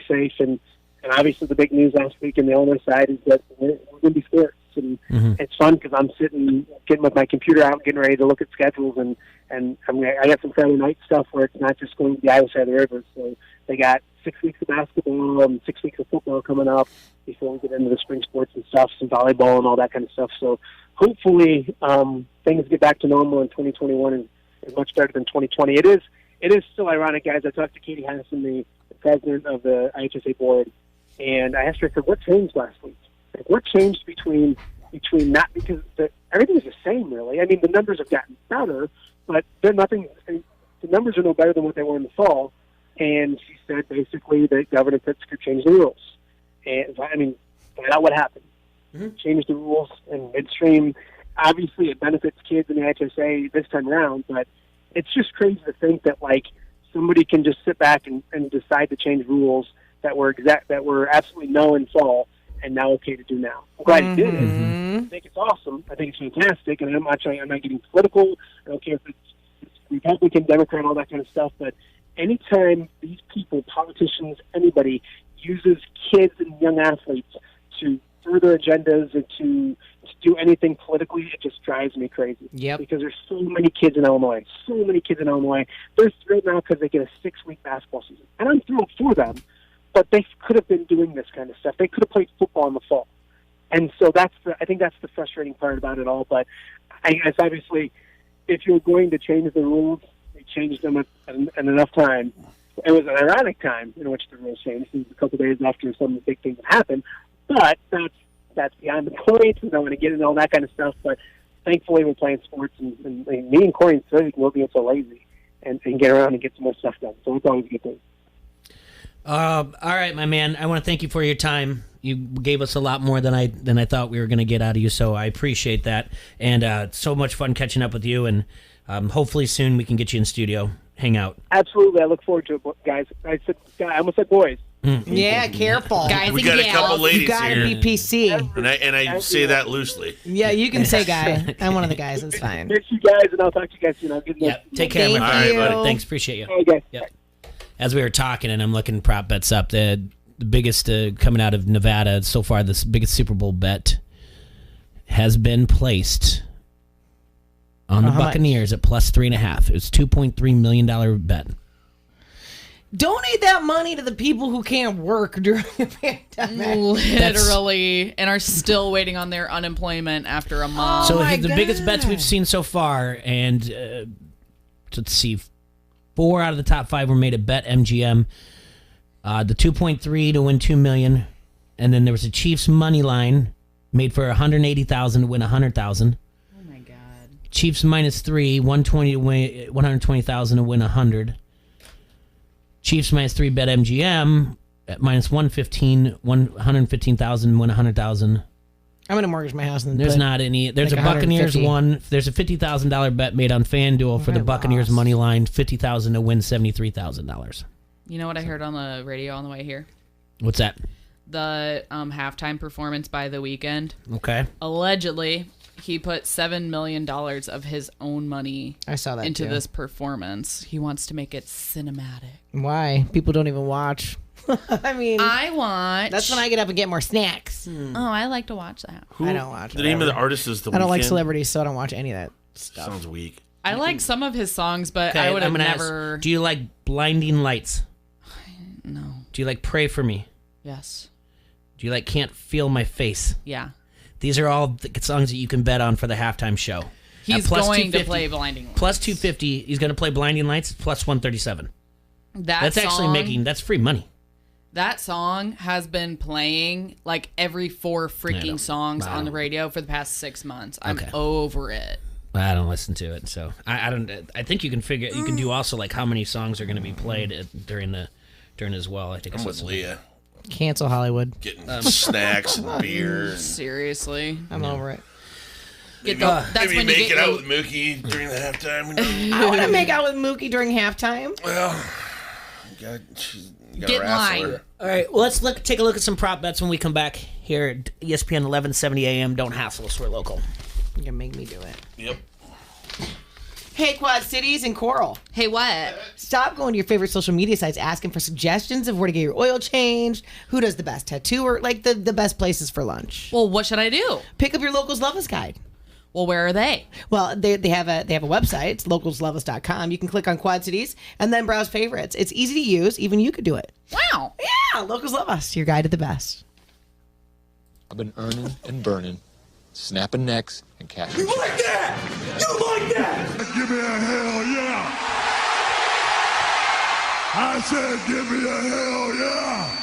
safe. And obviously the big news last week in the Illinois side is that we're going to be sports. And it's fun because I'm getting with my computer out, getting ready to look at schedules, and I got some Friday night stuff where it's not just going to the Iowa side of the river. So they got 6 weeks of basketball and 6 weeks of football coming up before we get into the spring sports and stuff, some volleyball and all that kind of stuff. So hopefully things get back to normal in 2021 and is much better than 2020. It is still ironic, guys. I talked to Katie Hansen, the president of the IHSA board, and I asked her, I said, what changed last week? Like, what changed between not, because everything's the same, really. I mean, the numbers have gotten better, but the numbers are no better than what they were in the fall. And she said basically that Governor Pritzker changed the rules. And I mean, find out what happened. Changed the rules in midstream. Obviously, it benefits kids in the IHSA this time around, but it's just crazy to think that like somebody can just sit back and decide to change rules that were absolutely no in fall and now okay to do now. I'm glad he did it. I think it's awesome. I think it's fantastic, and I'm not getting political. I don't care if it's Republican, Democrat, all that kind of stuff, but anytime these people, politicians, anybody, uses kids and young athletes to further agendas and to do anything politically, it just drives me crazy. Yep. Because there's so many kids in Illinois. They're thrilled now because they get a 6-week basketball season. And I'm thrilled for them, but they could have been doing this kind of stuff. They could have played football in the fall. And so I think that's the frustrating part about it all. But I guess obviously if you're going to change the rules, they changed them at enough time. It was an ironic time in which the rules changed. It was a couple of days after some of the big things had happened. But that's beyond the point. I don't want to get into all that kind of stuff. But thankfully we're playing sports, and me and Corey and Cedric will be so lazy and get around and get some more stuff done. So it's always a good thing. All right, my man. I want to thank you for your time. You gave us a lot more than I thought we were going to get out of you, so I appreciate that. And it's so much fun catching up with you, and hopefully soon we can get you in studio, hang out. Absolutely. I look forward to it, guys. I almost said boys. Yeah, careful. Guys, we got a couple ladies you gotta here. be PC. And I say that loosely. Yeah, you can say guy. I'm one of the guys. It's fine. Thanks, you guys, and I'll talk to you guys soon. Take care, my friend. All right, buddy. Thanks, appreciate you. Okay. Yep. As we were talking, and I'm looking prop bets up, the biggest coming out of Nevada so far, this biggest Super Bowl bet has been placed on the Buccaneers at plus 3.5. It was $2.3 million bet. Donate that money to the people who can't work during the pandemic. Literally, and are still waiting on their unemployment after a month. So the biggest bets we've seen so far, and let's see, 4 out of the top 5 were made at BetMGM. The 2.3 to win $2 million. And then there was a Chiefs money line made for $180,000 to win $100,000. Oh my God. Chiefs -3, 120 to win $120,000 to win $100. Chiefs -3 bet MGM at -115, $115,000 win $100,000. I'm gonna mortgage my house. And There's not any. There's like a Buccaneers 150. one. There's a $50,000 bet made on FanDuel for the Buccaneers money line, $50,000 to win $73,000. You know what I heard on the radio on the way here? What's that? The halftime performance by The Weeknd. Okay. Allegedly, he put $7 million of his own money I saw that into too. this performance. He wants to make it cinematic. Why? People don't even watch. I mean, I watch. That's when I get up and get more snacks. Oh, I like to watch that. I don't watch. The name of the artist is The I don't like Weeknd? celebrities, so I don't watch any of that stuff. Sounds weak. I like some of his songs, but Okay, I would have I'm gonna never. ask, do you like Blinding Lights? No. Do you like Pray For Me? Yes. Do you like Can't Feel My Face? Yeah. These are all the songs that you can bet on for the halftime show. He's At plus going to 250 play Blinding Lights. Plus 250. He's going to play Blinding Lights. Plus 137. That's actually song- that's free money. That song has been playing like every 4 freaking songs on the radio for the past 6 months. I'm over it. I don't listen to it, so I don't. I think you can figure. You can do also like how many songs are going to be played during as well. I think I'm it's with Leah. Cancel Hollywood. Getting snacks and beer. Seriously. I'm over it. Maybe, That's maybe when you make get it out your- with Mookie during the halftime. I want to make out with Mookie during halftime. Well, you gotta Get in wrestle line. her. All right, well, let's take a look at some prop bets when we come back here at ESPN 1170 AM. Don't hassle us, we're local. You can make me do it. Yep. Hey, Quad Cities and Coral. Hey, what? Stop going to your favorite social media sites asking for suggestions of where to get your oil changed, who does the best tattoo, or like the best places for lunch. Well, what should I do? Pick up your Locals Love Us guide. Well, where are they? Well, they have a website. It's localsloveus.com. You can click on Quad Cities and then browse favorites. It's easy to use. Even you could do it. Wow. Yeah, Locals Love Us, your guide to the best. I've been earning and burning, snapping necks and cashing. You like that? You like that? Give me a hell yeah. I said give me a hell yeah.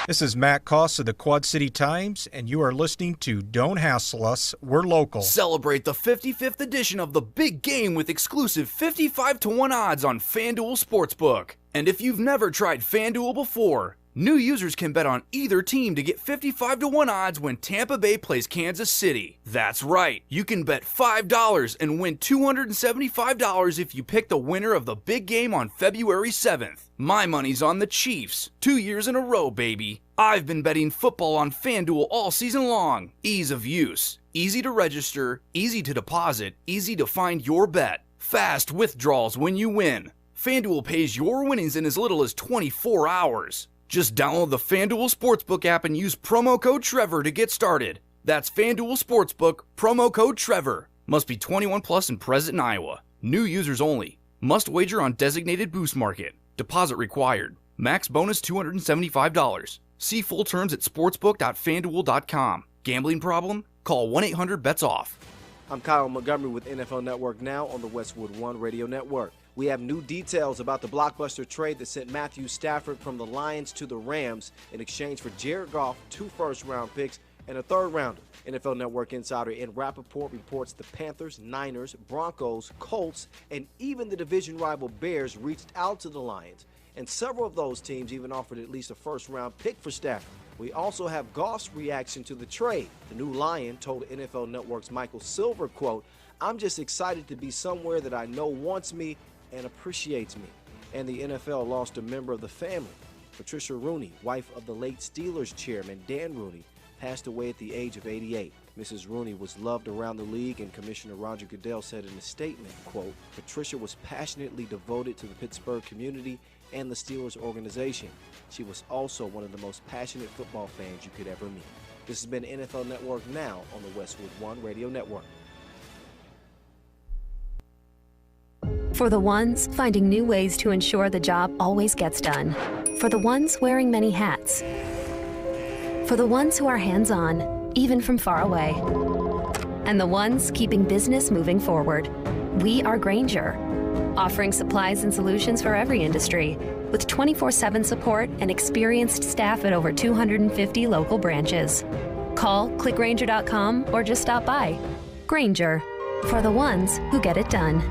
This is Matt Koss of the Quad City Times, and you are listening to Don't Hassle Us, We're Local. Celebrate the 55th edition of the big game with exclusive 55-1 odds on FanDuel Sportsbook. And if you've never tried FanDuel before, new users can bet on either team to get 55-1 odds when Tampa Bay plays Kansas City. That's right, you can bet $5 and win $275 if you pick the winner of the big game on February 7th. My money's on the Chiefs. 2 years in a row, baby. I've been betting football on FanDuel all season long. Ease of use. Easy to register, easy to deposit, easy to find your bet. Fast withdrawals when you win. FanDuel pays your winnings in as little as 24 hours. Just download the FanDuel Sportsbook app and use promo code Trevor to get started. That's FanDuel Sportsbook, promo code Trevor. Must be 21 plus and present in Iowa. New users only. Must wager on designated boost market. Deposit required. Max bonus $275. See full terms at sportsbook.fanduel.com. Gambling problem? Call 1-800-BETS-OFF. I'm Kyle Montgomery with NFL Network Now on the Westwood One Radio Network. We have new details about the blockbuster trade that sent Matthew Stafford from the Lions to the Rams in exchange for Jared Goff, 2 first-round picks, and a third-rounder. NFL Network insider Ed Rappaport reports the Panthers, Niners, Broncos, Colts, and even the division rival Bears reached out to the Lions. And several of those teams even offered at least a first-round pick for Stafford. We also have Goff's reaction to the trade. The new Lion told NFL Network's Michael Silver, quote, "I'm just excited to be somewhere that I know wants me and appreciates me." And the NFL lost a member of the family. Patricia Rooney, wife of the late Steelers chairman Dan Rooney, passed away at the age of 88. Mrs. Rooney was loved around the league, and Commissioner Roger Goodell said in a statement, quote, "Patricia was passionately devoted to the Pittsburgh community and the Steelers organization. She was also one of the most passionate football fans you could ever meet." This has been NFL Network Now on the Westwood One Radio Network. For the ones finding new ways to ensure the job always gets done. For the ones wearing many hats. For the ones who are hands-on, even from far away. And the ones keeping business moving forward. We are Grainger, offering supplies and solutions for every industry, with 24/7 support and experienced staff at over 250 local branches. Call, click Grainger.com, or just stop by. Grainger, for the ones who get it done.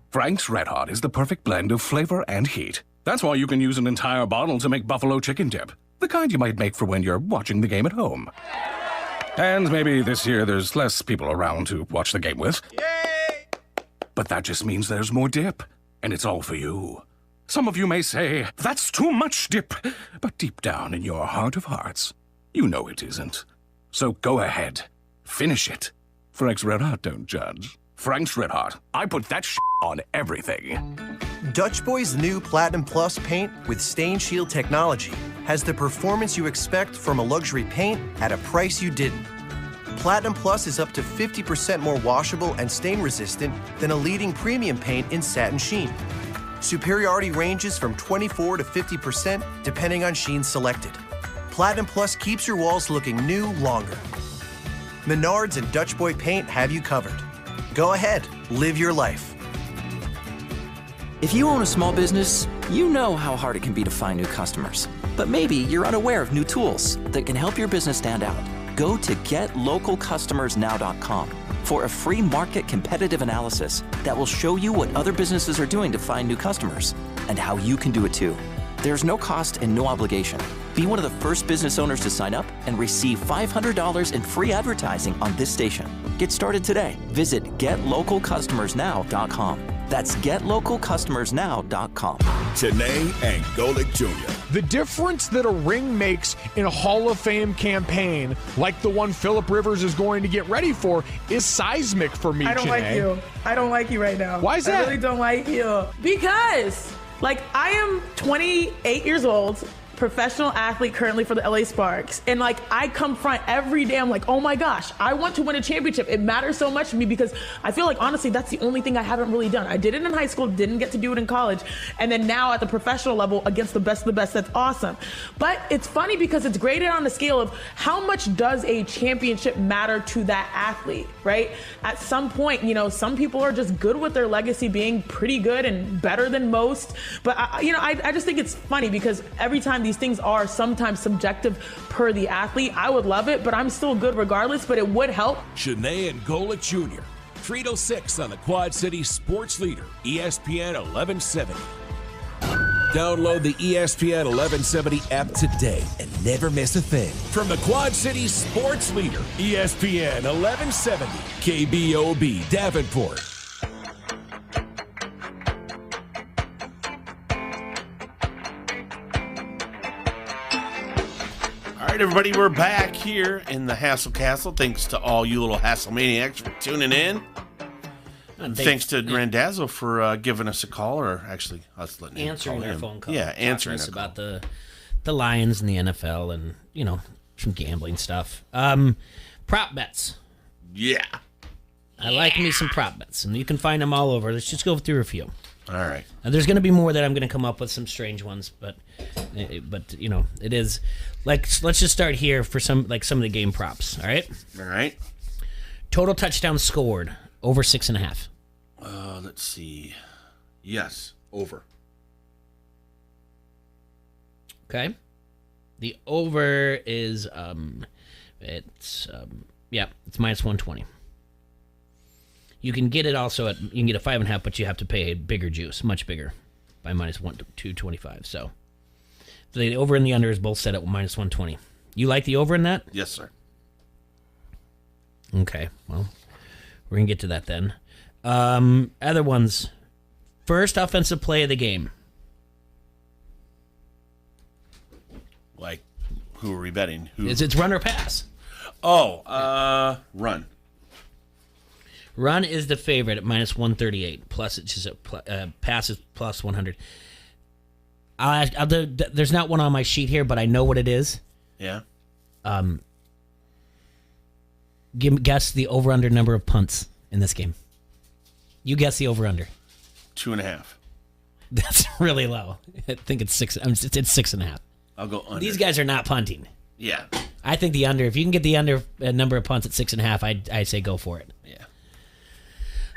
Frank's Red Hot is the perfect blend of flavor and heat. That's why you can use an entire bottle to make buffalo chicken dip, the kind you might make for when you're watching the game at home. And maybe this year there's less people around to watch the game with. Yay! But that just means there's more dip, and it's all for you. Some of you may say, that's too much dip, but deep down in your heart of hearts, you know it isn't. So go ahead, finish it. Frank's Red Hot don't judge. Frank's Red Hot, I put that on everything. Dutch Boy's new Platinum Plus paint with Stain Shield technology has the performance you expect from a luxury paint at a price you didn't. Platinum Plus is up to 50% more washable and stain resistant than a leading premium paint in satin sheen. Superiority ranges from 24 to 50% depending on sheen selected. Platinum Plus keeps your walls looking new longer. Menards and Dutch Boy paint have you covered. Go ahead, live your life. If you own a small business, you know how hard it can be to find new customers. But maybe you're unaware of new tools that can help your business stand out. Go to GetLocalCustomersNow.com for a free market competitive analysis that will show you what other businesses are doing to find new customers and how you can do it too. There's no cost and no obligation. Be one of the first business owners to sign up and receive $500 in free advertising on this station. Get started today. Visit GetLocalCustomersNow.com. That's GetLocalCustomersNow.com. Janae and Golick Jr. The difference that a ring makes in a Hall of Fame campaign, like the one Phillip Rivers is going to get ready for, is seismic for me, I don't Janae. like you. I don't like you right now. Why is that? I really don't like you. Because, I am 28 years old, professional athlete currently for the LA Sparks. And I come front every day. I'm like, oh my gosh, I want to win a championship. It matters so much to me because I feel like, honestly, that's the only thing I haven't really done. I did it in high school, didn't get to do it in college. And then now at the professional level against the best of the best, that's awesome. But it's funny because it's graded on the scale of how much does a championship matter to that athlete, right? At some point, some people are just good with their legacy being pretty good and better than most. But I just think it's funny because every time these things are sometimes subjective per the athlete, I would love it, but I'm still good regardless, but it would help. Janae and Golick Jr., 306 on the Quad City Sports Leader, ESPN 1170. Download the ESPN 1170 app today and never miss a thing. From the Quad City Sports Leader, ESPN 1170, KBOB Davenport. All right, everybody, we're back here in the Hassle Castle. Thanks to all you little Hassle Maniacs for tuning in. And thanks to Randazzo for giving us a call, or actually us letting answering our phone call. Yeah, answering us about the Lions and the NFL and, some gambling stuff. Prop bets. Yeah. I like me some prop bets, and you can find them all over. Let's just go through a few. All right. Now, there's going to be more that I'm going to come up with, some strange ones, but it is let's just start here for some of the game props. All right. All right. Total touchdowns scored over 6.5. Let's see. Yes, over. Okay. The over is it's minus 120. You can get it also you can get a 5.5, but you have to pay a bigger juice, much bigger, by minus 225. So the over and the under is both set at minus 120. You like the over in that? Yes, sir. Okay, well, we're gonna get to that then. Other ones. First offensive play of the game. Like, who are we betting? It's run or pass. Oh, run. Run is the favorite at minus 138. Plus, it's just pass is plus 100. There's not one on my sheet here, but I know what it is. Yeah. Guess the over/under number of punts in this game. You guess the over/under. 2.5. That's really low. I think it's 6. It's 6.5. I'll go under. These guys are not punting. Yeah. I think the under. If you can get the under number of punts at 6.5, I say go for it. Yeah.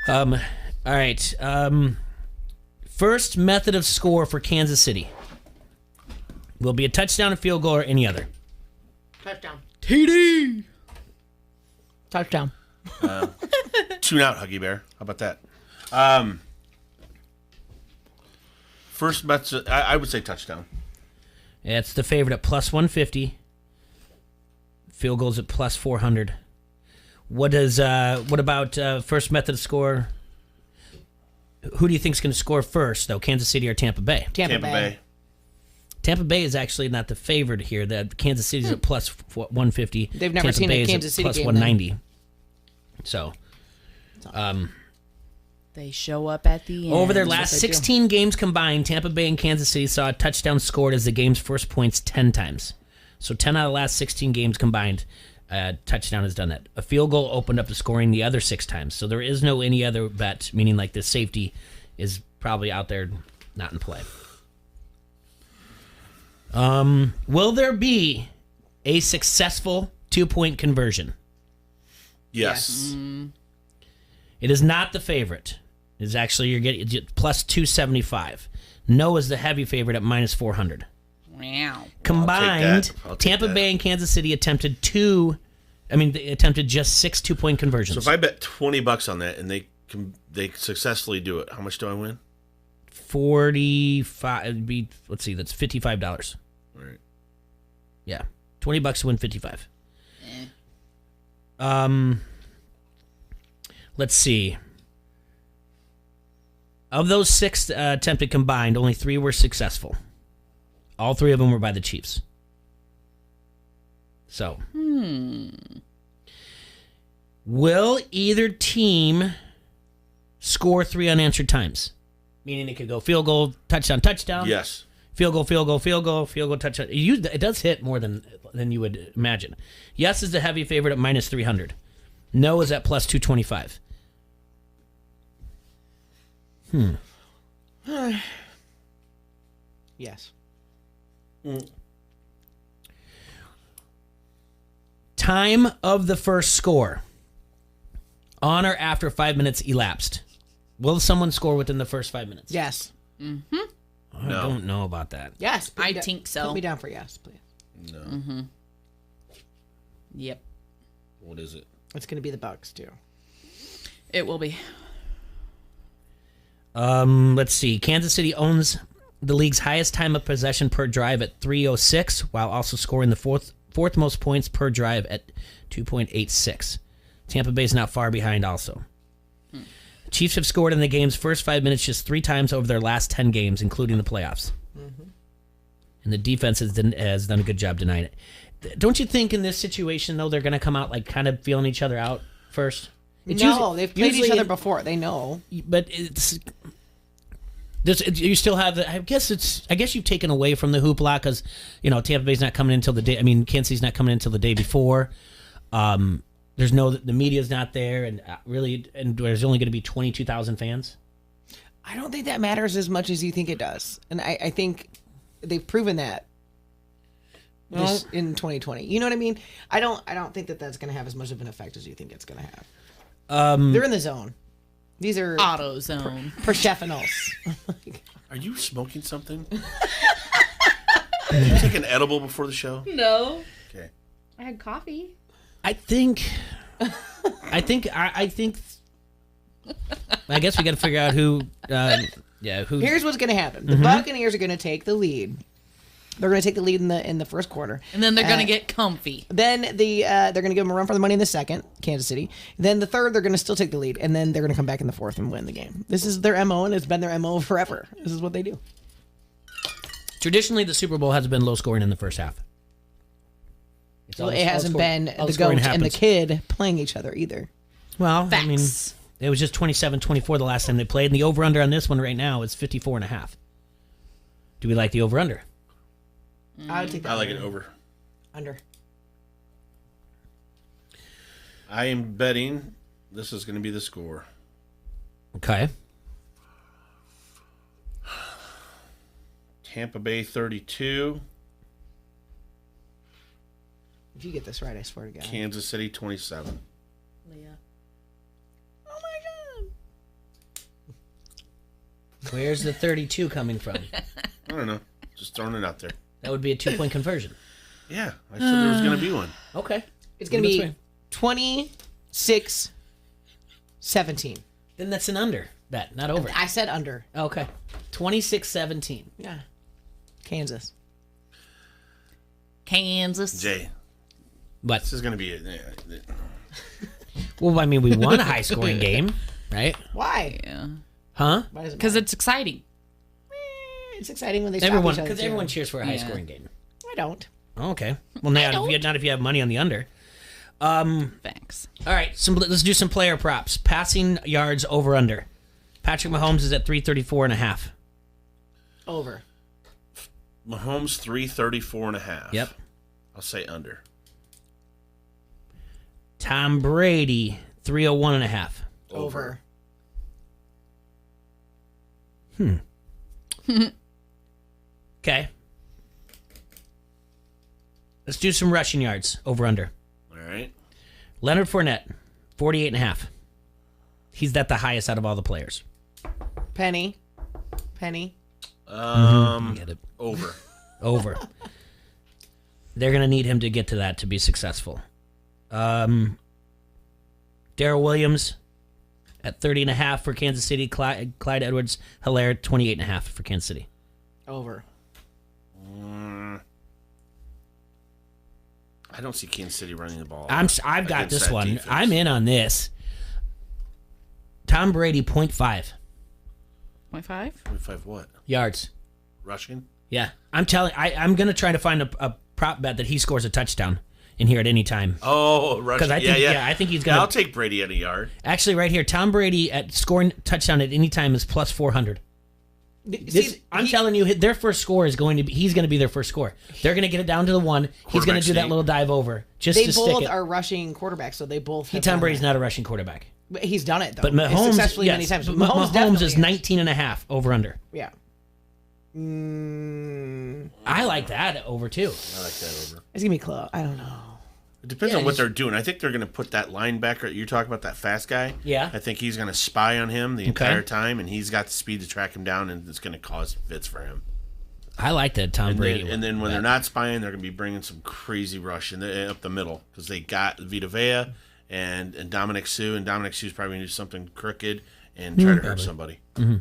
All right. First method of score for Kansas City will be a touchdown, a field goal, or any other. Touchdown. TD. Touchdown. Tune out, Huggy Bear. How about that? First method, I would say touchdown. Yeah, it's the favorite at plus 150. Field goals at plus 400. What about first method of score? Who do you think is going to score first, though? Kansas City or Tampa Bay? Tampa Bay. Tampa Bay is actually not the favorite here. That Kansas City's at plus 150. They've never Tampa seen Bay a is Kansas at City plus game, 190. So, They show up at the end. over their last 16 games combined, Tampa Bay and Kansas City saw a touchdown scored as the game's first points 10 times. So 10 out of the last 16 games combined, touchdown has done that. A field goal opened up the scoring the other 6 times. So there is no any other bet, meaning like the safety is probably out there, not in play. Will there be a successful 2-point conversion? Yes. It is not the favorite. It is actually you're getting plus 275. No is the heavy favorite at minus 400. Wow. Combined, I'll take Tampa that. Bay and Kansas City attempted they attempted just 6 2-point conversions. So if I bet $20 on that and they successfully do it, how much do I win? 45. It'd be, let's see, that's $55. All right. Yeah, $20 to win 55. Let's see. Of those 6 attempted combined, only 3 were successful. All 3 of them were by the Chiefs. So, will either team score 3 unanswered times? Meaning it could go field goal, touchdown, touchdown. Yes. Field goal, field goal, field goal, field goal, touchdown. It does hit more than you would imagine. Yes is the heavy favorite at minus 300. No is at plus 225. Yes. Time of the first score. On or after 5 minutes elapsed. Will someone score within the first 5 minutes? Yes. I don't know about that. Yes. I think so. Put me down for yes, please. No. Yep. What is it? It's going to be the Bucks too. It will be. Let's see. Kansas City owns the league's highest time of possession per drive at 3:06, while also scoring the fourth most points per drive at 2.86. Tampa Bay's not far behind also. The Chiefs have scored in the game's first 5 minutes just 3 times over their last 10 games, including the playoffs. And the defense has done a good job denying it. Don't you think in this situation, though, they're going to come out like kind of feeling each other out first? They've played each other before. They know. But you still have. I guess you've taken away from the hoopla because Tampa Bay's not coming in until the day. I mean, Kansas City's not coming in until the day before. There's the media's not there, and there's only going to be 22,000 fans. I don't think that matters as much as you think it does, and I think they've proven that. In 2020, you know what I mean? I don't think that's going to have as much of an effect as you think it's going to have. They're in the zone. These are auto zone professionals. Are you smoking something? Did you take an edible before the show? No. Okay. I had coffee. I guess we got to figure out who. Who? Here's what's going to happen: the Buccaneers are going to take the lead. They're going to take the lead in the first quarter, and then they're going to get comfy. Then they're going to give them a run for the money in the second, Kansas City. Then the third, they're going to still take the lead, and then they're going to come back in the fourth and win the game. This is their MO, and it's been their MO forever. This is what they do. Traditionally, the Super Bowl has been low scoring in the first half. Well, it hasn't been the GOAT and the kid playing each other either. Well, Facts. I mean, it was just 27-24 the last time they played, and the over-under on this one right now is 54.5. Do we like the over-under? I would take that. I like it over. Under. I am betting this is going to be the score. Okay. Tampa Bay 32. If you get this right, I swear to God. Kansas City 27. Leah. Oh my God. Where's the 32 coming from? I don't know. Just throwing it out there. That would be a 2-point conversion. Yeah, I said there was going to be one. Okay. It's going to be 26-17. Then that's an under bet, not over. I said under. Okay. 26-17. Yeah. Kansas. Jay. What? This is going to be Well, I mean, we won a high-scoring game, right? Why? Yeah. Huh? Because it's exciting. It's exciting when they Everyone, stop each other. because everyone cheers for a high-scoring game. I don't. Okay. Well, now not if you have money on the under. Thanks. All right. Let's do some player props. Passing yards over under. Patrick Mahomes is at 334.5. Over. Mahomes 334.5. Yep. I'll say under. Tom Brady 301.5. Over. Okay. Let's do some rushing yards over under. All right. Leonard Fournette 48.5. He's at the highest out of all the players. Penny. Get it. Over. Over. They're going to need him to get to that to be successful. Darrell Williams at 30.5 for Kansas City. Clyde Edwards-Helaire 28.5 for Kansas City. Over. I don't see Kansas City running the ball. I've got against this that one. defense. I'm in on this. Tom Brady 0.5 0.5? 25 what? yards. Rushing? Yeah, I'm going to try to find a prop bet that he scores a touchdown in here at any time. Oh, rushing. I think, I think he's going to. I'll take Brady at a yard. Actually, right here, Tom Brady at scoring touchdown at any time is plus 400. I'm telling you, their first score is going to be. He's going to be their first score. They're going to get it down to the one. He's going to do that little dive over just they to stick both it. are rushing quarterbacks, so they both. Tom Brady's not a rushing quarterback. But he's done it though. But Mahomes, successfully many times. but Mahomes Mahomes is definitely 19.5 over under. Yeah. I like that over too. I like that over. It's gonna be close. I don't know. It depends on what they're doing. I think they're going to put that linebacker. You're talking about that fast guy. Yeah. I think he's going to spy on him the entire time, and he's got the speed to track him down, and it's going to cause fits for him. I like that Tom Brady. And then when they're not spying, they're going to be bringing some crazy rush up the middle because they got Vita Vea and Dominic Sue, and Dominic Sue's probably going to do something crooked and try to hurt somebody. Mm-hmm.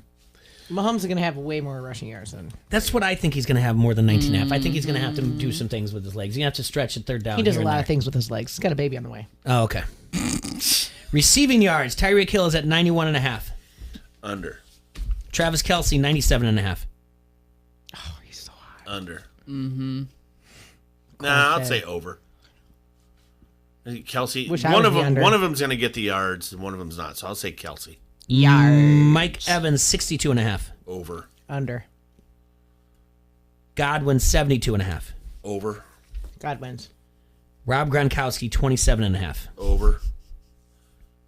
Mahomes is going to have way more rushing yards than. That's what I think he's going to have more than 19.5. I think he's going to have to do some things with his legs. He's going to have to stretch at third down. He does a lot of things with his legs. He's got a baby on the way. Oh, okay. Receiving yards. Tyreek Hill is at 91.5. Under. Travis Kelce 97.5. Oh, he's so high. Under. Mm-hmm. Nah, I'll say over. Kelsey, Wish one I of was the them, under. one of them's going to get the yards, and one of them's not. So I'll say Kelsey. Yards. Mike Evans 62.5. Over. Under. Godwin 72.5. Over. God wins. Rob Gronkowski 27.5. Over.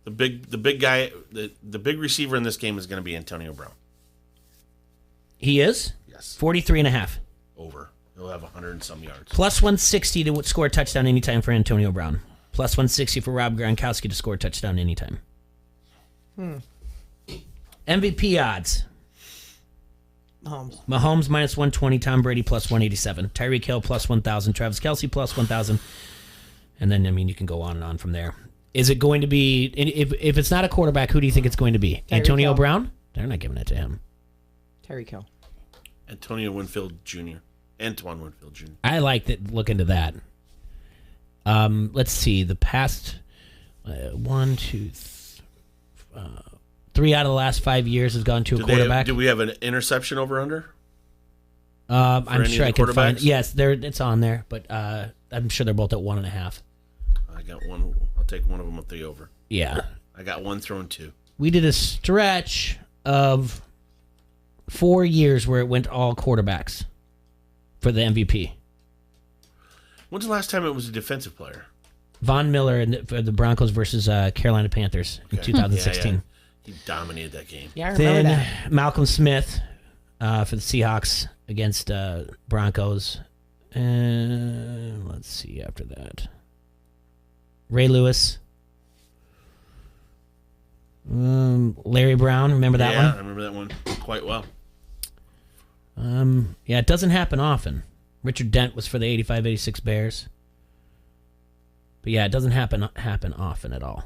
The big guy, the big receiver in this game is going to be Antonio Brown. He is? Yes. 43.5. Over. He'll have 100 and some yards. Plus 160 to score a touchdown anytime for Antonio Brown. Plus 160 for Rob Gronkowski to score a touchdown anytime. MVP odds. Mahomes minus 120, Tom Brady plus 187, Tyreek Hill plus 1,000, Travis Kelce plus 1,000, and then, I mean, you can go on and on from there. Is it going to be, if it's not a quarterback, who do you think it's going to be? Tyreek Antonio Hill. Brown? They're not giving it to him. Tyreek Hill. Antonio Winfield Jr. Antoine Winfield Jr. I like that. Look into that. Let's see. The past 3 out of the last 5 years has gone to a quarterback. Do we have an interception over under? I'm sure I can find. quarterbacks? Yes, it's on there, but I'm sure they're both at 1.5. I got one. I'll take one of them with the over. Yeah. I got one thrown two. We did a stretch of 4 years where it went all quarterbacks for the MVP. When's the last time it was a defensive player? Von Miller for the Broncos versus Carolina Panthers in 2016. Yeah. He dominated that game. Yeah, I remember Then that. Malcolm Smith for the Seahawks against Broncos. And let's see after that. Ray Lewis. Larry Brown, remember that one? Yeah, I remember that one quite well. Yeah, it doesn't happen often. Richard Dent was for the 85-86 Bears. But yeah, it doesn't happen often at all.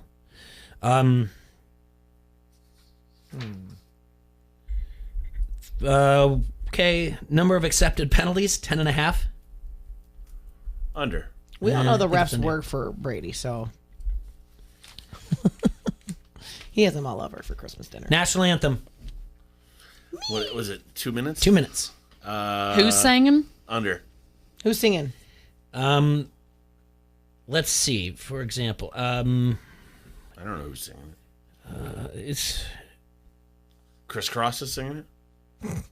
Okay, number of accepted penalties, 10.5. Under. We all know the I think it's refs under. work for Brady, so he has them all over for Christmas dinner. National anthem. What was it? 2 minutes? 2 minutes. Who's singing? Under. Who's singing? Let's see. For example, I don't know who's singing it. It's Chris Cross is singing it. Oh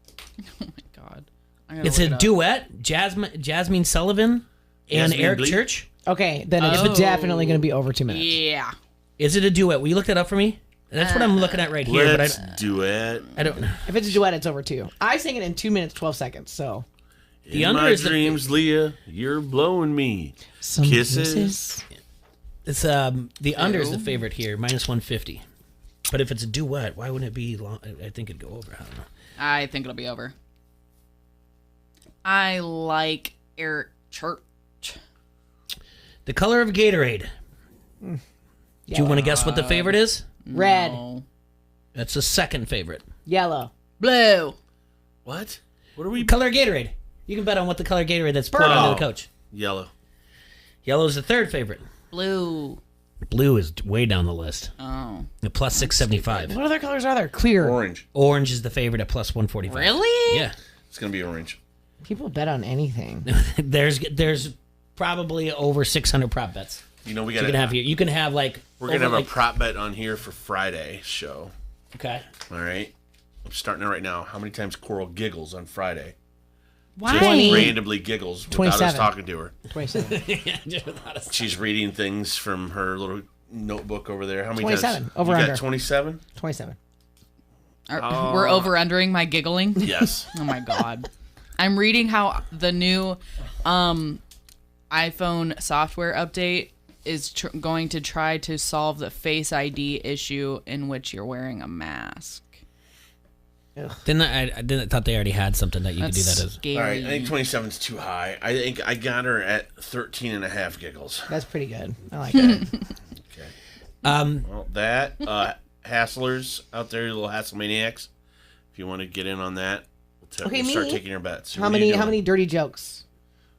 my God. I gotta it's look a it up. duet. Jasmine Sullivan and Yasmin Eric Bleak? Church. Okay, then it's Oh. definitely going to be over 2 minutes. Yeah. Is it a duet? Will you look that up for me? That's what I'm looking at right here. Let's But do it. I don't know. If it's a duet, it's over 2. I sang it in 2 minutes, 12 seconds, so. The In under my is the- dreams, Leah, you're blowing me. Kisses. It's the under is the favorite here, -150. But if it's a duet, why wouldn't it be long? I think it'd go over. I don't know. I think it'll be over. I like Eric Church. The color of Gatorade. Do you want to guess what the favorite is? Red. No. That's the second favorite. Yellow. Blue. What? What are we? Color of Gatorade. You can bet on what the color of Gatorade that's poured onto the coach. Yellow. Yellow is the third favorite. Blue. Blue is way down the list. Oh. The plus 675. What other colors are there? Clear. Orange. Orange is the favorite at plus 145. Really? Yeah. It's going to be orange. People bet on anything. There's probably over 600 prop bets. You know, we You got can have here. You can have like. We're going to have over, like, a prop bet on here for Friday show. Okay. All right. I'm starting it right now. How many times Coral giggles on Friday? Why? Just 20. randomly giggles without us 27. talking to her. 27. Yeah, just without us. She's reading things from her little notebook over there. How many 27. times? Over you under. got 27? 27. We're over-undering my giggling? Yes. Oh my God. I'm reading how the new iPhone software update is going to try to solve the Face ID issue in which you're wearing a mask. I thought they already had something that you could do that as. Scary. All right. I think 27 is too high. I think I got her at 13 and a half giggles. That's pretty good. I like that. Okay. Well, that, Hasslers out there, little Hasslemaniacs, if you want to get in on that, Okay, we'll start me? taking your bets. How many dirty jokes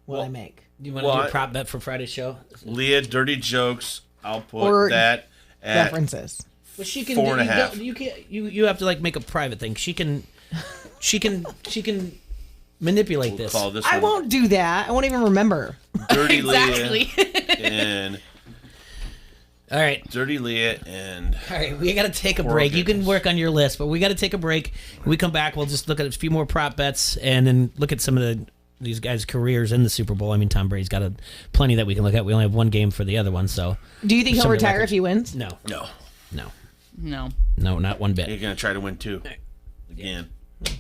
will I make? Do you want to do a prop bet for Friday's show? Leah, dirty jokes. I'll put Or that at references. Well, she can 4.5. You have to like make a private thing. She can manipulate We'll this. call this I one won't do that. I won't even remember. Dirty Exactly. Leah and All right. Dirty Leah and All right, we got to take a Coral break. You can giggles. work on your list, but we got to take a break. When we come back, we'll just look at a few more prop bets and then look at some of these guys' careers in the Super Bowl. I mean, Tom Brady's got plenty that we can look at. We only have one game for the other one, so. Do you think he'll Some of the retire records. if he wins? No, No. No. not one bit. You're going to try to win too. Again. All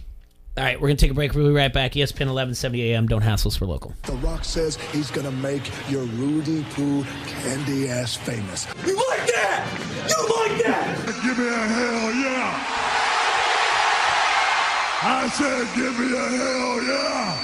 right, we're going to take a break. We'll be right back. ESPN 1170 AM. Don't hassle us for local. The Rock says he's gonna make your Rudy Poo candy ass famous. You like that? You like that? Give me a hell yeah! I said, give me a hell yeah!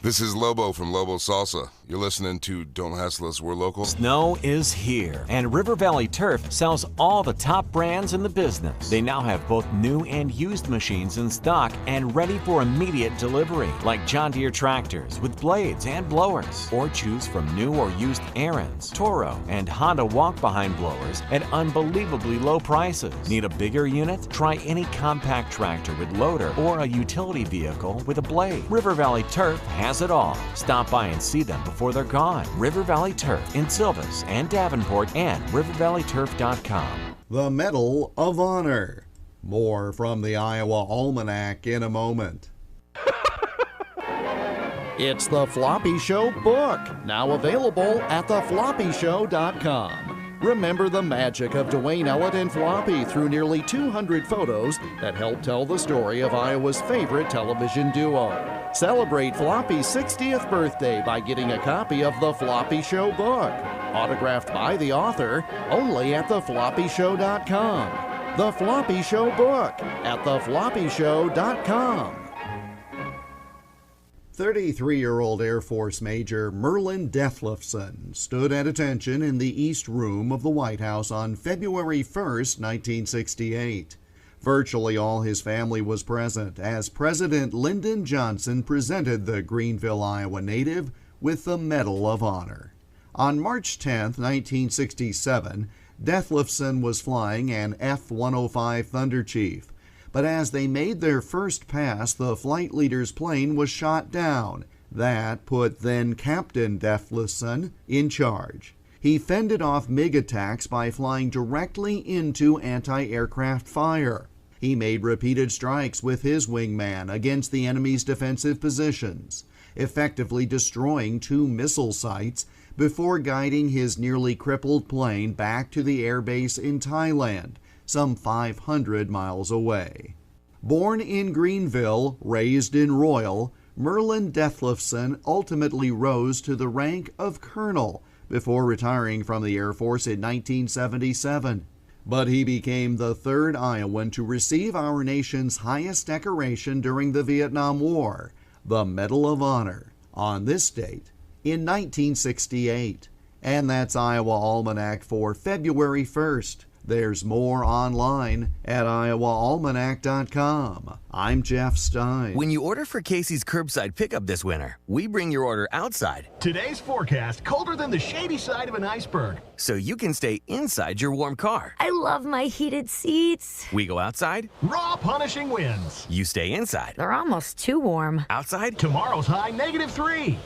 This is Lobo from Lobo Salsa. You're listening to Don't Hassle Us, We're Local. Snow is here, and River Valley Turf sells all the top brands in the business. They now have both new and used machines in stock and ready for immediate delivery, like John Deere tractors with blades and blowers. Or choose from new or used Ariens, Toro, and Honda walk-behind blowers at unbelievably low prices. Need a bigger unit? Try any compact tractor with loader or a utility vehicle with a blade. River Valley Turf has it all. Stop by and see them before they're gone. River Valley Turf in Silvis and Davenport and rivervalleyturf.com. The Medal of Honor. More from the Iowa Almanac in a moment. It's the Floppy Show book, now available at thefloppyshow.com. Remember the magic of Dwayne Ellett and Floppy through nearly 200 photos that help tell the story of Iowa's favorite television duo. Celebrate Floppy's 60th birthday by getting a copy of The Floppy Show book, autographed by the author, only at thefloppyshow.com. The Floppy Show book at thefloppyshow.com. 33-year-old Air Force Major Merlin Dethlefsen stood at attention in the East Room of the White House on February 1st, 1968. Virtually all his family was present as President Lyndon Johnson presented the Greenville, Iowa native with the Medal of Honor. On March 10, 1967, Dethlefsen was flying an F-105 Thunder Chief. But as they made their first pass, the flight leader's plane was shot down. That put then Captain Dethlefsen in charge. He fended off MiG attacks by flying directly into anti-aircraft fire. He made repeated strikes with his wingman against the enemy's defensive positions, effectively destroying 2 missile sites before guiding his nearly crippled plane back to the airbase in Thailand, some 500 miles away. Born in Greenville, raised in Royal, Merlin Dethlefsen ultimately rose to the rank of colonel before retiring from the Air Force in 1977. But he became the 3rd Iowan to receive our nation's highest decoration during the Vietnam War, the Medal of Honor, on this date in 1968. And that's Iowa Almanac for February 1st. There's more online at iowaalmanac.com. I'm Jeff Stein. When you order for Casey's curbside pickup this winter, we bring your order outside. Today's forecast, colder than the shady side of an iceberg. So you can stay inside your warm car. I love my heated seats. We go outside. Raw punishing winds. You stay inside. They're almost too warm. Outside. Tomorrow's high, -3.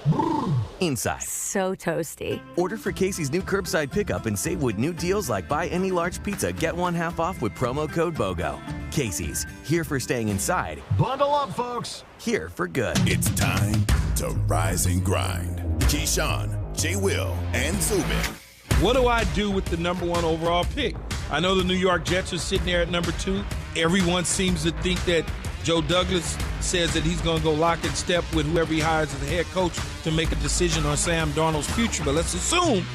Inside. So toasty. Order for Casey's new curbside pickup and save with new deals like buy any large pizza, get one half off with promo code BOGO. Casey's, here for staying inside. Bundle up, folks. Here for good. It's time to rise and grind. Keyshawn, J. Will, and Zubin. What do I do with the #1 overall pick? I know the New York Jets are sitting there at number 2. Everyone seems to think that Joe Douglas says that he's going to go lock and step with whoever he hires as a head coach to make a decision on Sam Darnold's future. But let's assume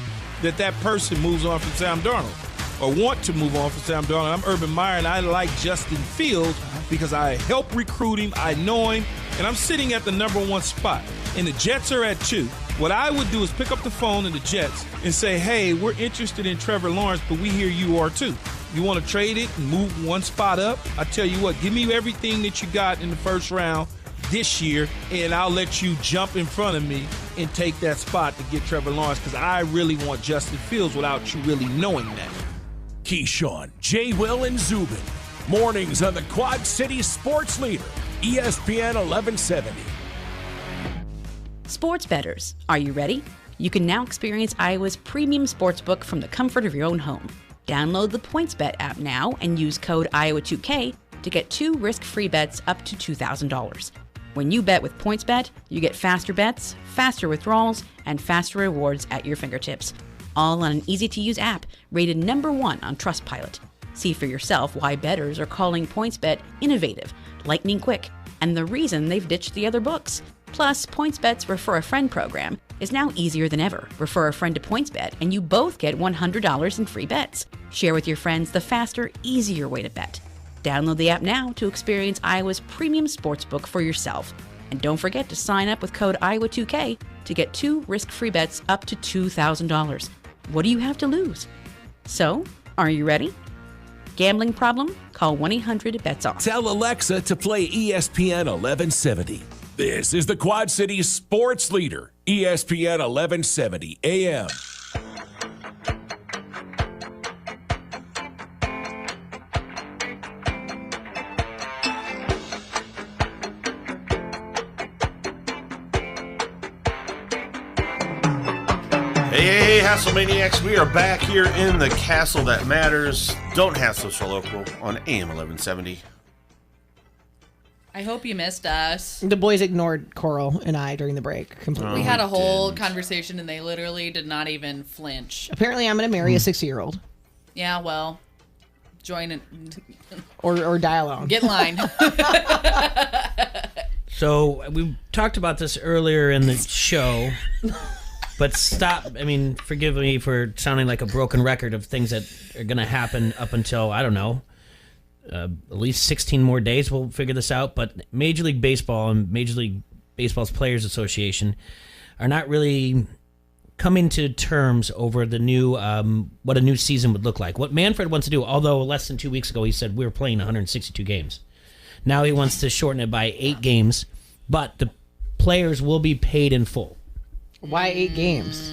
that that person moves on from Sam Darnold or want to move on from Sam Darnold. I'm Urban Meyer, and I like Justin Fields because I helped recruit him, I know him, and I'm sitting at the #1 spot. And the Jets are at 2. What I would do is pick up the phone to the Jets and say, hey, we're interested in Trevor Lawrence, but we hear you are too. You want to trade it and move one spot up? I tell you what, give me everything that you got in the first round this year, and I'll let you jump in front of me and take that spot to get Trevor Lawrence, because I really want Justin Fields without you really knowing that. Keyshawn, J. Will, and Zubin. Mornings on the Quad City Sports Leader, ESPN 1170. Sports bettors, are you ready? You can now experience Iowa's premium sportsbook from the comfort of your own home. Download the PointsBet app now and use code Iowa2K to get 2 risk-free bets up to $2,000. When you bet with PointsBet, you get faster bets, faster withdrawals, and faster rewards at your fingertips. All on an easy-to-use app rated #1 on Trustpilot. See for yourself why bettors are calling PointsBet innovative, lightning quick, and the reason they've ditched the other books. Plus, PointsBet's Refer a Friend program is now easier than ever. Refer a friend to PointsBet and you both get $100 in free bets. Share with your friends the faster, easier way to bet. Download the app now to experience Iowa's premium sportsbook for yourself. And don't forget to sign up with code Iowa2K to get 2 risk-free bets up to $2,000. What do you have to lose? So, are you ready? Gambling problem? Call 1-800-BETS-OFF. Tell Alexa to play ESPN 1170. This is the Quad City Sports Leader, ESPN 1170 AM. Hey, Hasslemaniacs, we are back here in the castle that matters. Don't hassle so local on AM 1170. I hope you missed us. The boys ignored Coral and I during the break completely. We had a whole conversation and they literally did not even flinch. Apparently, I'm going to marry a 60-year-old. Yeah, well, join it. Or die alone. Get in line. So we talked about this earlier in the show, but forgive me for sounding like a broken record of things that are going to happen up until, I don't know, at least 16 more days. We'll figure this out. But Major League Baseball and Major League Baseball's Players Association are not really coming to terms over the new what a new season would look like. What Manfred wants to do, although less than 2 weeks ago he said we were playing 162 games. Now he wants to shorten it by 8 games, but the players will be paid in full. Why 8 games?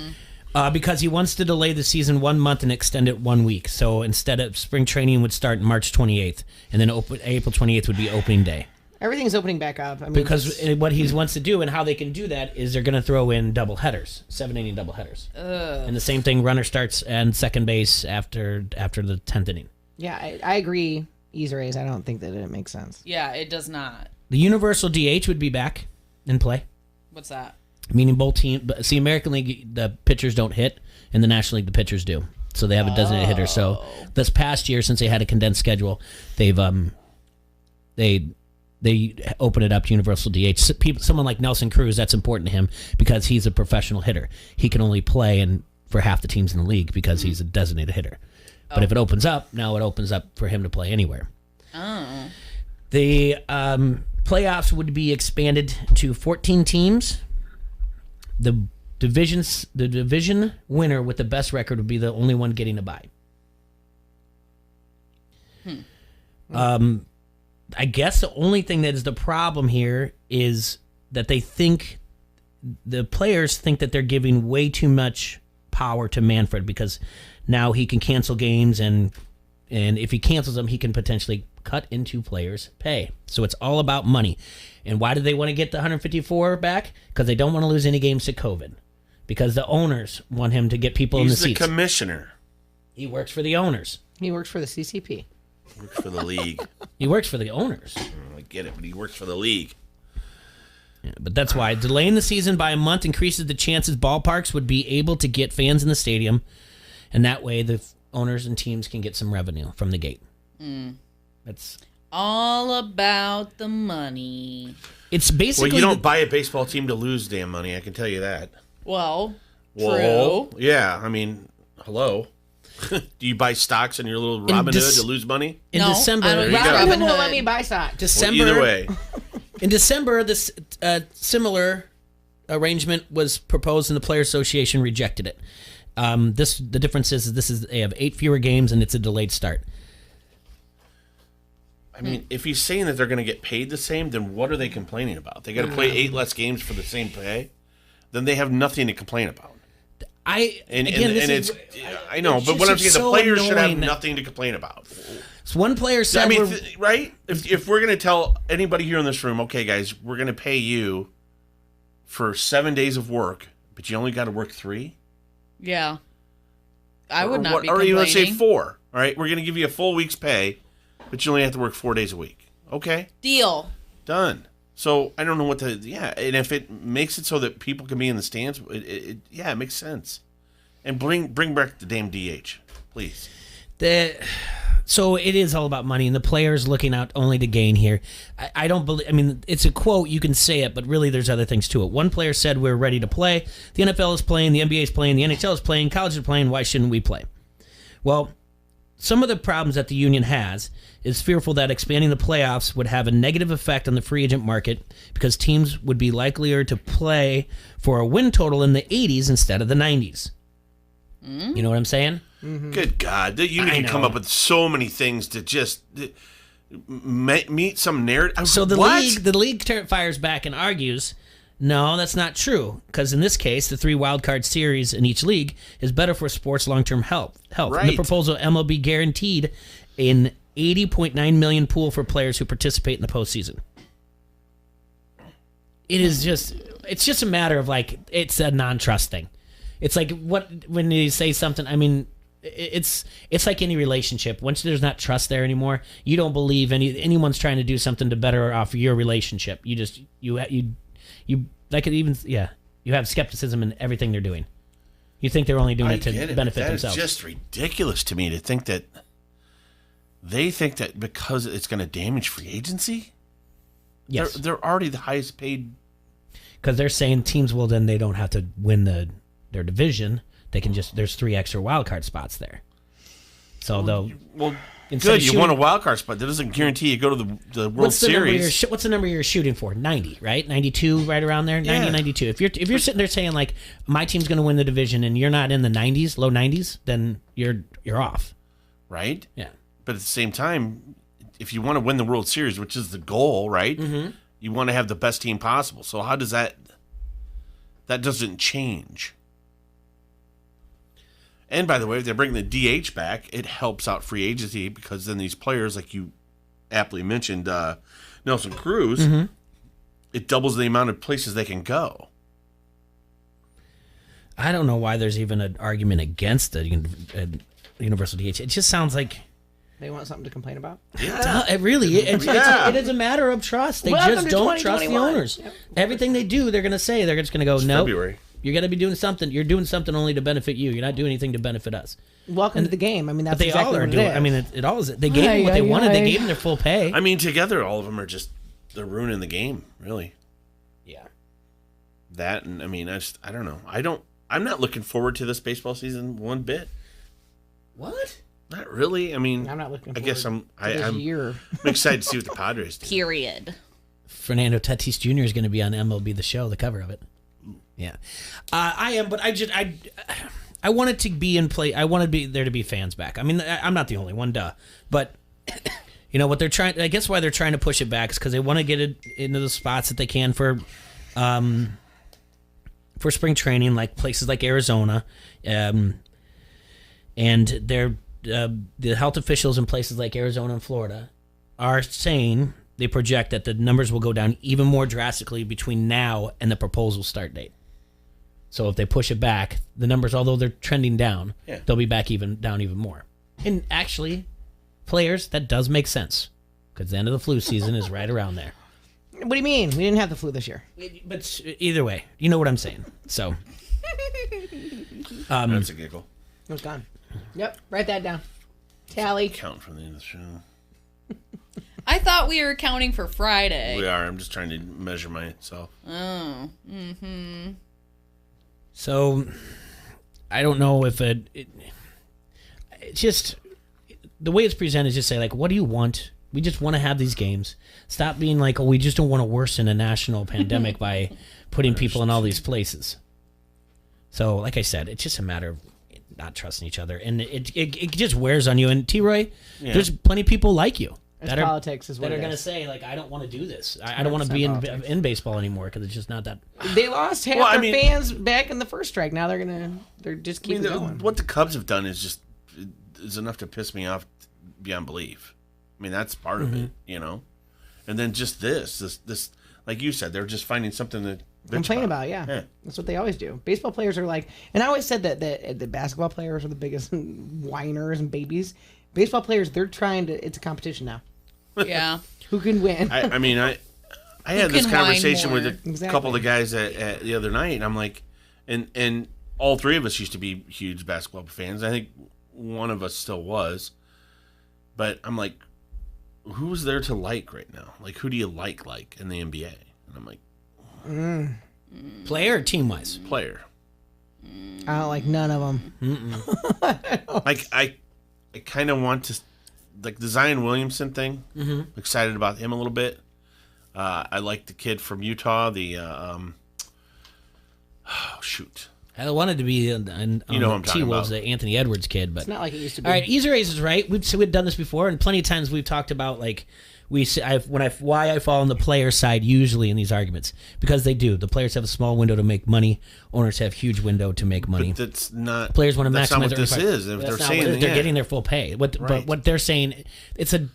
Because he wants to delay the season 1 month and extend it 1 week. So instead of spring training would start March 28th, and then April 28th would be opening day. Everything's opening back up. I mean, Because what he wants to do and how they can do that is they're going to throw in double headers, 7-inning double headers. And the same thing, runner starts and second base after the 10th inning. Yeah, I agree. Easer A's, I don't think that it makes sense. Yeah, it does not. The universal DH would be back in play. What's that? Meaning both teams. See, American League, the pitchers don't hit. In the National League, the pitchers do. So they have a designated hitter. So this past year, since they had a condensed schedule, they've they open it up to universal DH. Someone like Nelson Cruz, that's important to him because he's a professional hitter. He can only play for half the teams in the league because he's a designated hitter. But if it opens up, now it opens up for him to play anywhere. Oh. The playoffs would be expanded to 14 teams. The division winner with the best record would be the only one getting a bye. I guess the only thing that is the problem here is that the players think that they're giving way too much power to Manfred because now he can cancel games and if he cancels them, he can potentially cut into players' pay. So it's all about money. And why do they want to get the 154 back? Because they don't want to lose any games to COVID. Because the owners want him to get people in the seats. He's the commissioner. He works for the owners. He works for the CCP. Works for the league. He works for the owners. I get it, but he works for the league. Yeah, but that's why delaying the season by a month increases the chances ballparks would be able to get fans in the stadium, and that way the owners and teams can get some revenue from the gate. That's all about the money. It's basically you don't buy a baseball team to lose damn money. I can tell you that. Well, true. True. Yeah, I mean, hello. Do you buy stocks in your little Robin Hood to lose money? In December, Robin Hood let me buy stock. December. Well, either way. In December, this similar arrangement was proposed, and the Players Association rejected it. The difference is they have 8 fewer games, and it's a delayed start. I mean, if he's saying that they're going to get paid the same, then what are they complaining about? They got to play 8 less games for the same pay? Then they have nothing to complain about. I know, but what I'm saying, the players should have nothing to complain about. So one player said, right? If we're going to tell anybody here in this room, okay, guys, we're going to pay you for 7 days of work, but you only got to work 3. Yeah, I would not be complaining. Or you let's say 4. All right, we're going to give you a full week's pay, but you only have to work 4 days a week. Okay, deal. Done. So I don't know what and if it makes it so that people can be in the stands, it makes sense. And bring back the damn DH, please. So it is all about money, and the players looking out only to gain here. I don't believe. I mean, it's a quote, you can say it, but really, there's other things to it. One player said, "We're ready to play. The NFL is playing, the NBA is playing, the NHL is playing, colleges are playing. Why shouldn't we play?" Well, some of the problems that the union has is fearful that expanding the playoffs would have a negative effect on the free agent market because teams would be likelier to play for a win total in the 80s instead of the 90s. You know what I'm saying? Mm-hmm. Good God. The union can come up with so many things to just meet some narrative. So the league fires back and argues, no, that's not true. Because in this case, the 3 wildcard series in each league is better for sports' long-term health. Right. And the proposal, MLB guaranteed an $80.9 million pool for players who participate in the postseason. It's just a matter of it's a non-trust thing. It's like when you say something, I mean, it's like any relationship. Once there's not trust there anymore, you don't believe anyone's trying to do something to better off your relationship. You just you like it even you have skepticism in everything they're doing. You think they're only doing it to benefit themselves. It's just ridiculous to me to think that they think that because it's going to damage free agency. Yes, they're already the highest paid. Because they're saying teams will then they don't have to win their division. They can just there's 3 extra wild card spots there. So they'll good. You want a wild card spot. That doesn't guarantee you go to the World Series. What's the number you're shooting for? 90, right? 92, right around there. 90, 92. If you're sitting there saying like my team's going to win the division and you're not in the 90s, low 90s, then you're off. Right? Yeah. But at the same time, if you want to win the World Series, which is the goal, right? Mm-hmm. You want to have the best team possible. So how does that doesn't change? And by the way, if they're bringing the DH back, it helps out free agency because then these players, like you aptly mentioned, Nelson Cruz, it doubles the amount of places they can go. I don't know why there's even an argument against the universal DH. It just sounds like they want something to complain about. Yeah, it really. It is a matter of trust. They just don't trust the owners. Yep. Everything they do, they're going to say they're just going to go no. February. You're going to be doing something. You're doing something only to benefit you. You're not doing anything to benefit us. Welcome to the game. I mean, that's they exactly all are what doing. it is. I mean, it all is. They gave them what they wanted. They gave them their full pay. I mean, together, all of them are they're ruining the game, really. Yeah. That and I mean, I don't know. I'm not looking forward to this baseball season one bit. What? Not really. I mean, I'm not looking. I guess I'm excited to see what the Padres do. Period. Fernando Tatis Jr. is going to be on MLB The Show, the cover of it. Yeah, I am, but I want it to be in play. I want there to be fans back. I mean, I'm not the only one, but you know what they're trying. I guess why they're trying to push it back is because they want to get it into the spots that they can for spring training, like places like Arizona, and they're the health officials in places like Arizona and Florida are saying they project that the numbers will go down even more drastically between now and the proposal start date. So if they push it back, the numbers, although they're trending down, they'll be back even more. And actually, players, that does make sense because the end of the flu season is right around there. What do you mean? We didn't have the flu this year. But either way, you know what I'm saying. So that's a giggle. It was gone. Yep, write that down. Tally. Count from the end of the show. I thought we were counting for Friday. We are. I'm just trying to measure myself. Oh. Mm-hmm. So, I don't know if it's just the way it's presented is just say like, what do you want? We just want to have these games. Stop being like, oh, we just don't want to worsen a national pandemic by putting people in all these places. So, like I said, it's just a matter of not trusting each other, and it just wears on you. And T-Roy, there's plenty of people like you. Politics is what that are going to say like, I don't want to do this. I don't want to be in baseball anymore because it's just not that. They lost half their fans back in the first strike. Now they're just keeping going. What the Cubs have done is enough to piss me off beyond belief. I mean, that's part of it, you know. And then just this, like you said, they're just finding something to complain about. Yeah, that's what they always do. Baseball players are like, and I always said that the basketball players are the biggest whiners and babies. Baseball players, they're trying to. It's a competition now. Yeah. Who can win? I mean, I had this conversation with a couple of the guys at the other night, and I'm like, and all three of us used to be huge basketball fans. I think one of us still was, but I'm like, who's there to like right now? Like, who do you like in the NBA? And I'm like, player or team wise? Player. I don't like none of them. Like I kind of want to. Like the Zion Williamson thing, I'm excited about him a little bit. I like the kid from Utah. I wanted to be on the T-Wolves, the Anthony Edwards kid, but it's not like it used to be. All right, Easy Race is right. We've done this before, and plenty of times we've talked about like why I fall on the player side usually in these arguments because they do. The players have a small window to make money. Owners have huge window to make money. But that's not. Players want to that's maximize. Not what this is. If they're saying they're getting their full pay. But what they're saying, they're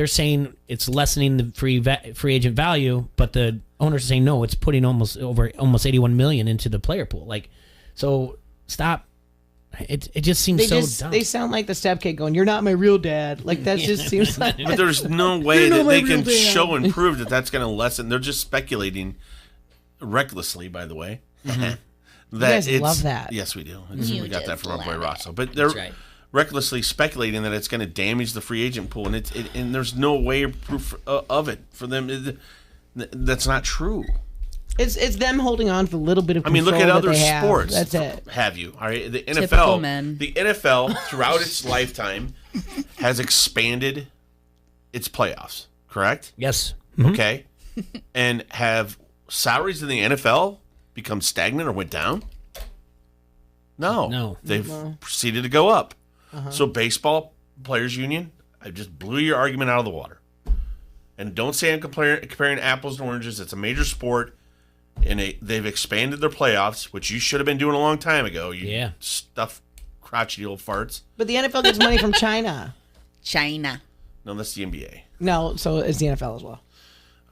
saying it's lessening the free agent value, but the owners are saying no, it's putting almost $81 million into the player pool. Like, so stop. It just seems dumb. They sound like the stepkid going, "You're not my real dad." Like that just seems like. But there's no way that they can show and prove that that's going to lessen. They're just speculating recklessly, by the way. You guys love that. Yes, we do. We got that from our boy Rosso. But they're recklessly speculating that it's going to damage the free agent pool, and and there's no way of proof of it for them. That's not true. It's them holding on for a little bit of control. I mean, look at other sports. That's it. Have you? All right, the Typical men. The NFL throughout its lifetime has expanded its playoffs. Correct? Yes. Mm-hmm. Okay. And have salaries in the NFL become stagnant or went down? No. They've proceeded to go up. So baseball players union, I just blew your argument out of the water. And don't say I'm comparing apples and oranges. It's a major sport, and they've expanded their playoffs, which you should have been doing a long time ago. You stuff crotchety old farts. But the NFL gets money from China. No, that's the NBA. No, so it's the NFL as well.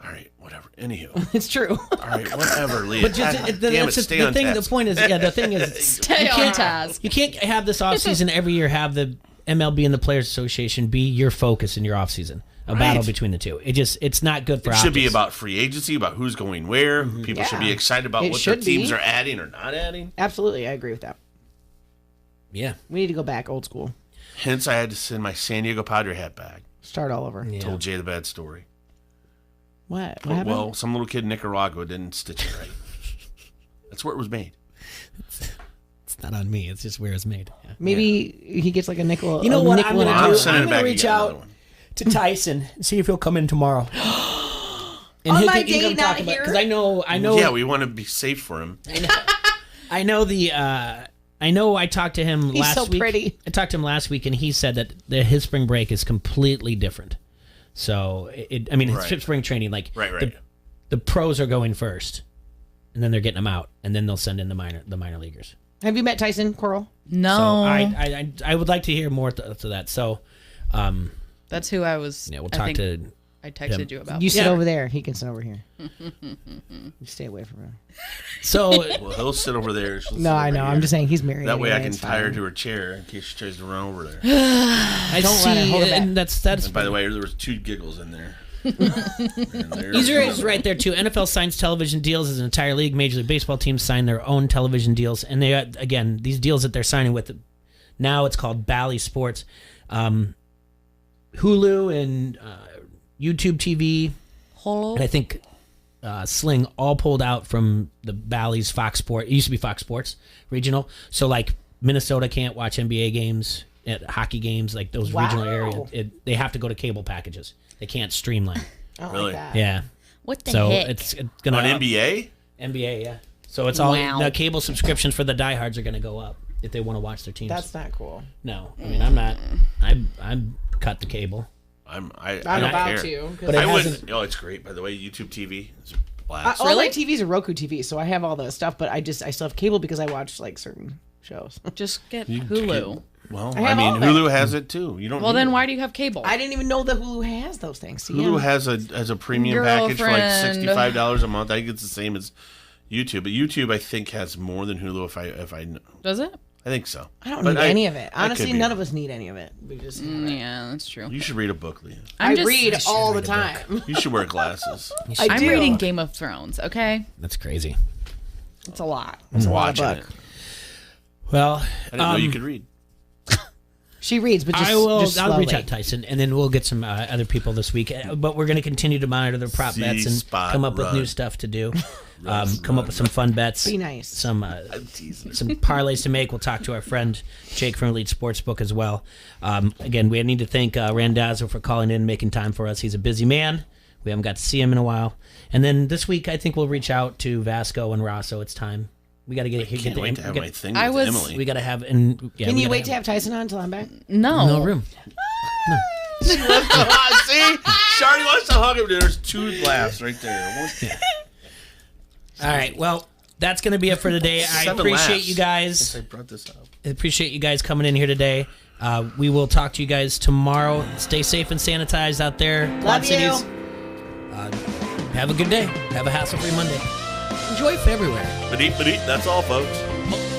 All right, whatever. Anywho, it's true. All right, whatever, Leah. But just stay on task. The point is, the thing is, stay on task. You can't have this offseason every year have the MLB and the Players Association be your focus in your offseason. A battle between the two. It's not good for It optics. should be about free agency, about who's going where. People should be excited about what their teams are adding or not adding. Absolutely, I agree with that. Yeah. We need to go back old school. Hence, I had to send my San Diego Padre hat back. Start all over. Yeah. Told Jay the bad story. What happened? Well, some little kid in Nicaragua didn't stitch it right. That's where it was made. It's not on me. It's just where it's made. Yeah. Maybe he gets like a nickel. You know what? I'm going to reach out to Tyson and see if he'll come in tomorrow. And on my date, not here? Because I know. Yeah, we want to be safe for him. I know I talked to him last week. He's so pretty. I talked to him last week, and he said that his spring break is completely different. So, his spring training, the pros are going first, and then they're getting them out, and then they'll send in the minor leaguers. Have you met Tyson, Coral? No. So I would like to hear more to that. So, that's who I was. Yeah, we'll talk to. I texted you about. You sit over there. He can sit over here. You stay away from him. So, well, he'll sit over there. No, I know. Here. I'm just saying he's married. That way, I can tie her to her chair in case she tries to run over there. I don't let her hold it back. And that's. And by the way, there was 2 giggles in there. Easter eggs right there too. NFL signs television deals as an entire league. Major League Baseball teams sign their own television deals, and they again these deals that they're signing with. Now it's called Bally Sports, Hulu and YouTube TV, and I think Sling all pulled out from the Bally's Fox Sports. It used to be Fox Sports regional. So like Minnesota can't watch NBA games, hockey games, like those regional areas. They have to go to cable packages. They can't streamline. Really? Like that. Yeah. What the so heck? it's gonna on NBA. NBA, yeah. So it's all the cable subscriptions for the diehards are going to go up if they want to watch their teams. That's not cool. No, I mean I'm not. I'm cut the cable. I'm about care. to. But I wouldn't. Oh, it's great. By the way, YouTube TV is a blast. All my TVs are Roku TV, so I have all the stuff. But I still have cable because I watch like certain shows. Just get Hulu. Well, I mean, Hulu has it too. You don't. Well, then why do you have cable? I didn't even know that Hulu has those things. Hulu has a premium package for like $65 a month. I think it's the same as YouTube, but YouTube I think has more than Hulu. If I know. Does it? I think so. I don't need any of it. Honestly, none of us need any of it. We just yeah, that's true. You should read a book, Leah. I read all the time. You should wear glasses. I'm reading Game of Thrones. Okay, that's crazy. It's a lot. It's watching it. Well, I didn't know you could read. She reads, but I'll slowly. reach out to Tyson, and then we'll get some other people this week. But we're going to continue to monitor their prop bets and come up with new stuff to do. Come up with some fun bets. Be nice. Some parlays to make. We'll talk to our friend Jake from Elite Sportsbook as well. Again, we need to thank Randazzo for calling in and making time for us. He's a busy man. We haven't got to see him in a while. And then this week, I think we'll reach out to Vasco and Rosso. It's time. We got to get it here. Can't wait to have my thing with Emily. We got to have. Can you wait to have Tyson on until I'm back? No room. No. See, Shardy wants to hug him. There's 2 laughs right there. All right. Well, that's going to be it for today. I appreciate you guys. Since I brought this up. I appreciate you guys coming in here today. We will talk to you guys tomorrow. Stay safe and sanitized out there. Love you. Have a good day. Have a hassle-free Monday. Enjoy February. But eat. That's all, folks.